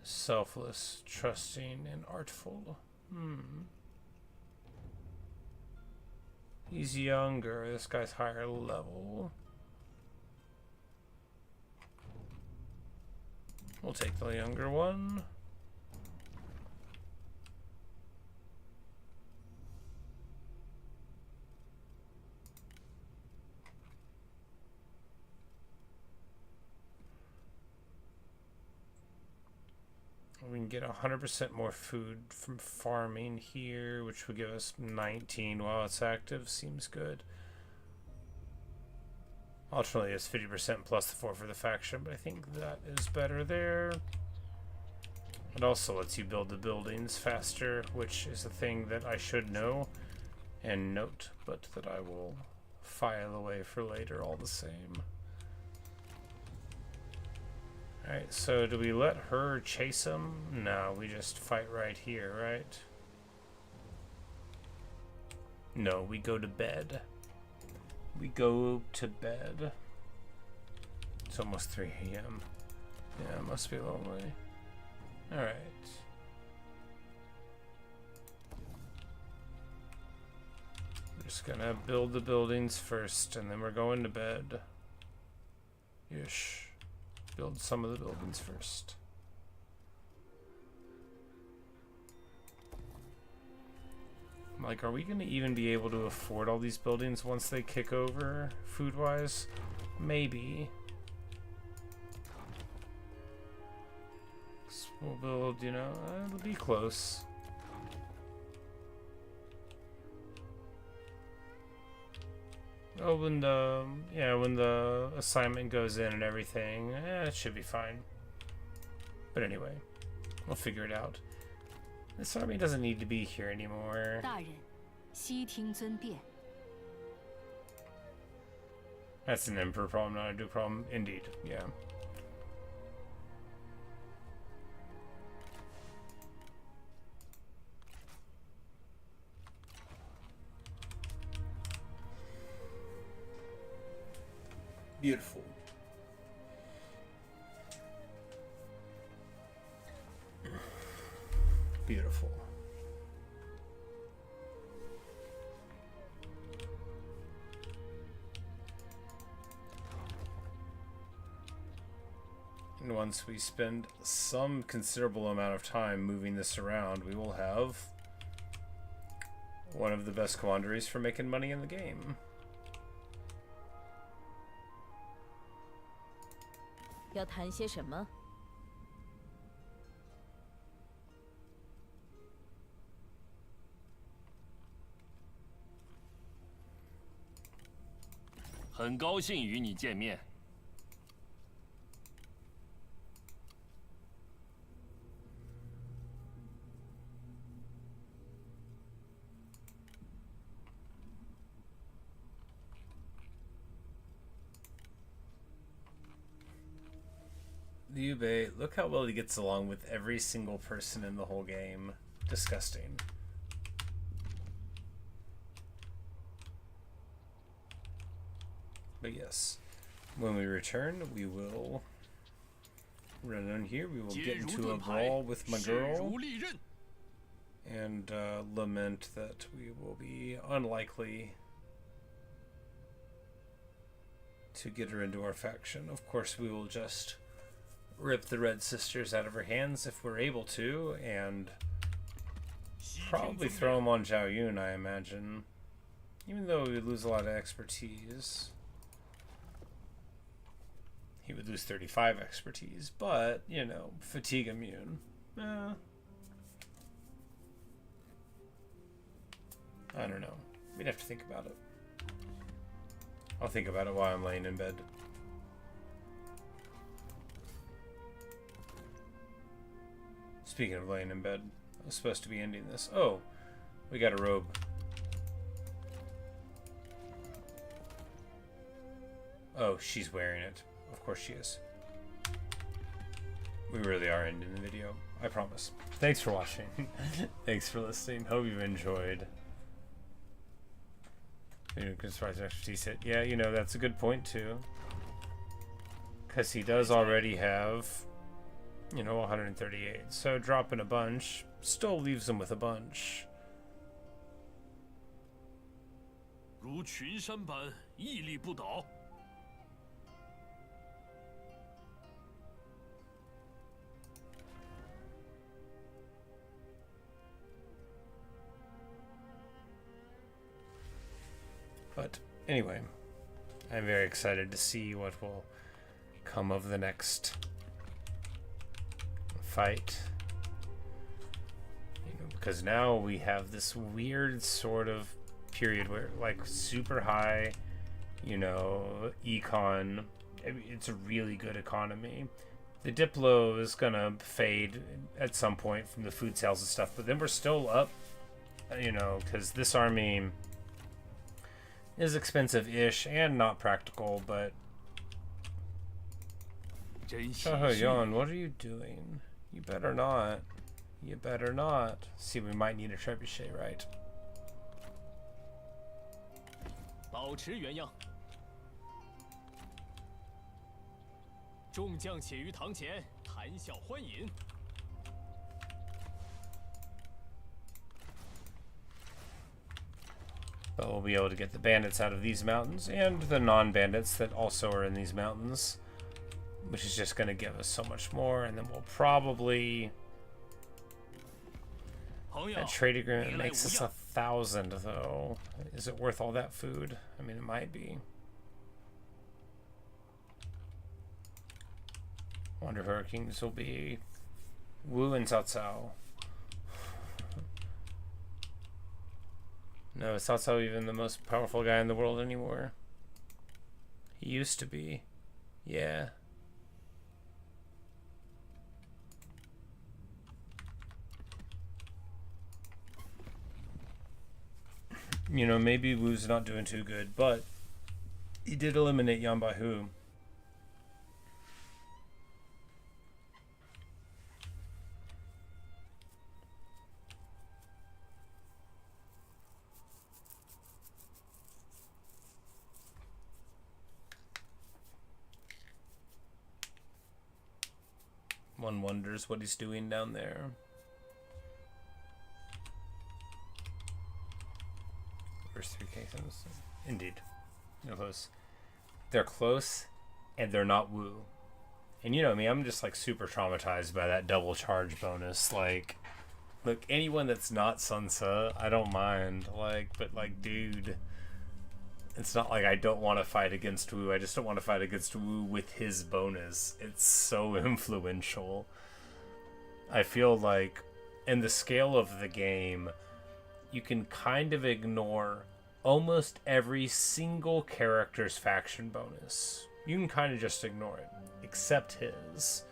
Selfless, trusting, and artful. He's younger. This guy's higher level. We'll take the younger one. We can get 100% more food from farming here, which would give us 19 while it's active. Seems good. Ultimately, it's 50% plus the 4 for the faction, but I think that is better there. It also lets you build the buildings faster, which is a thing that I should know and note, but that I will file away for later all the same. Alright, so do we let her chase him? No, we just fight right here, right? No, we go to bed. We go to bed. It's almost 3 a.m. Yeah, it must be lonely. Alright. We're just gonna build the buildings first, and then we're going to bed. Ish. Build some of the buildings first. I'm like, are we going to even be able to afford all these buildings once they kick over, food-wise? Maybe. So we'll build, you know, it'll be close. Oh, when the assignment goes in and everything, it should be fine. But anyway, we'll figure it out. This army doesn't need to be here anymore. That's an emperor problem, not a duke problem. Indeed, yeah. Beautiful. Beautiful. And once we spend some considerable amount of time moving this around, we will have one of the best commanderies for making money in the game. 要谈些什么？ 很高兴与你见面。Liu Bei, look how well he gets along with every single person in the whole game. Disgusting. But yes, when we return, we will run in here. We will get into a brawl with my girl and lament that we will be unlikely to get her into our faction. Of course, we will just rip the Red Sisters out of her hands if we're able to, and probably throw them on Zhao Yun, I imagine. Even though we would lose a lot of expertise. He would lose 35 expertise, but, you know, fatigue immune. I don't know. We'd have to think about it. I'll think about it while I'm laying in bed. Speaking of laying in bed, I was supposed to be ending this. Oh, we got a robe. Oh, she's wearing it. Of course she is. We really are ending the video. I promise. Thanks for watching. Thanks for listening. Hope you enjoyed. As far as expertise hit. Yeah, you know, that's a good point too. Because he does already have, you know, 138. So dropping a bunch still leaves him with a bunch. 如群山般屹立不倒。 But anyway, I'm very excited to see what will come of the next fight. You know, because now we have this weird sort of period where, like, super high, you know, econ. It's a really good economy. The Diplo is gonna fade at some point from the food sales and stuff, but then we're still up, you know, because this army is expensive-ish and not practical, but... Zhang Yan, what are you doing? You better not. You better not. See, we might need a trebuchet, right? 保持原样。众将且于堂前谈笑欢饮。 But we'll be able to get the bandits out of these mountains and the non-bandits that also are in these mountains, which is just going to give us so much more. And then we'll probably... That trade agreement makes us 1,000, though. Is it worth all that food? I mean, it might be. Wonder if our kings will be Wu and Cao Cao. No, is Cao Cao even the most powerful guy in the world anymore? He used to be. Yeah. You know, maybe Wu's not doing too good, but he did eliminate Yan Baihu. One wonders what he's doing down there. First 3 kingdoms. Indeed. They're close. They're close, and they're not Wu. And you know me, I'm just like super traumatized by that double charge bonus. Like, look, anyone that's not Sun Tzu, I don't mind. Like, but like, dude, it's not like I don't want to fight against Wu. I just don't want to fight against Wu with his bonus. It's so influential. I feel like in the scale of the game, you can kind of ignore almost every single character's faction bonus. You can kind of just ignore it, except his.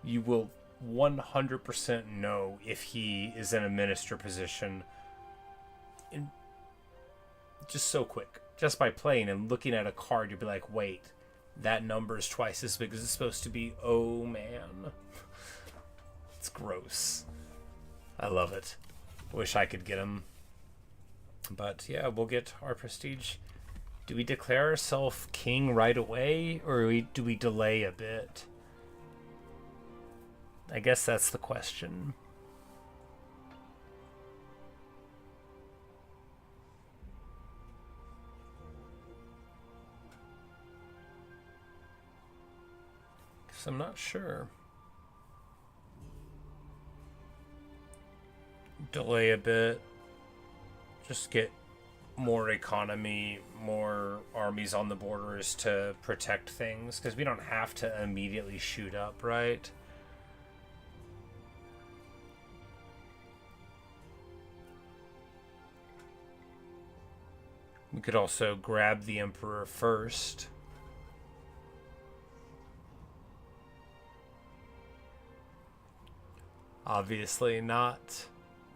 You will 100% know if he is in a minister position in just so quick. Just by playing and looking at a card, you'll be like, wait, that number is twice as big as it's supposed to be. Oh, man. It's gross. I love it. Wish I could get him. But, yeah, we'll get our prestige. Do we declare ourselves king right away, or do we delay a bit? I guess that's the question. I'm not sure. Delay a bit. Just get more economy, more armies on the borders to protect things, because we don't have to immediately shoot up, right? We could also grab the Emperor first. Obviously not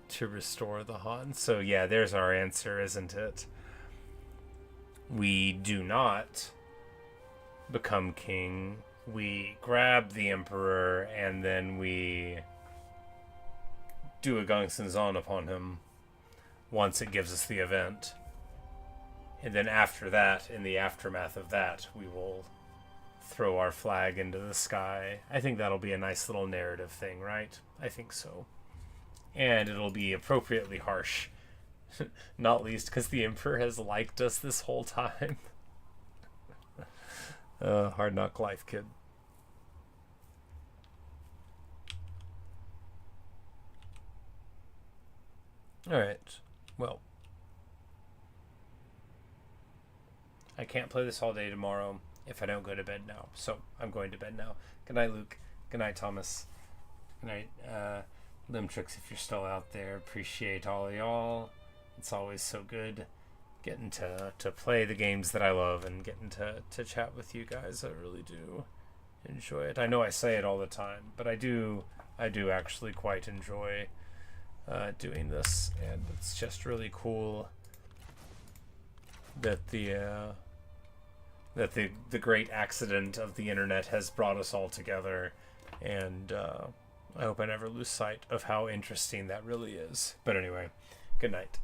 to restore the Han. So yeah, there's our answer, isn't it? We do not become king. We grab the Emperor and then we do a Gongsun Zan upon him once it gives us the event. And then after that, in the aftermath of that, we will throw our flag into the sky. I think that'll be a nice little narrative thing, right? I think so. And it'll be appropriately harsh. Not least because the Emperor has liked us this whole time. Hard knock life, kid. Alright. Well. I can't play this all day tomorrow if I don't go to bed now. So, I'm going to bed now. Good night, Luke. Good night, Thomas. Good night, Limtrix, if you're still out there. Appreciate all of y'all. It's always so good getting to play the games that I love and getting to chat with you guys. I really do enjoy it. I know I say it all the time, but I do actually quite enjoy doing this, and it's just really cool that the great accident of the internet has brought us all together, and I hope I never lose sight of how interesting that really is. But anyway, good night.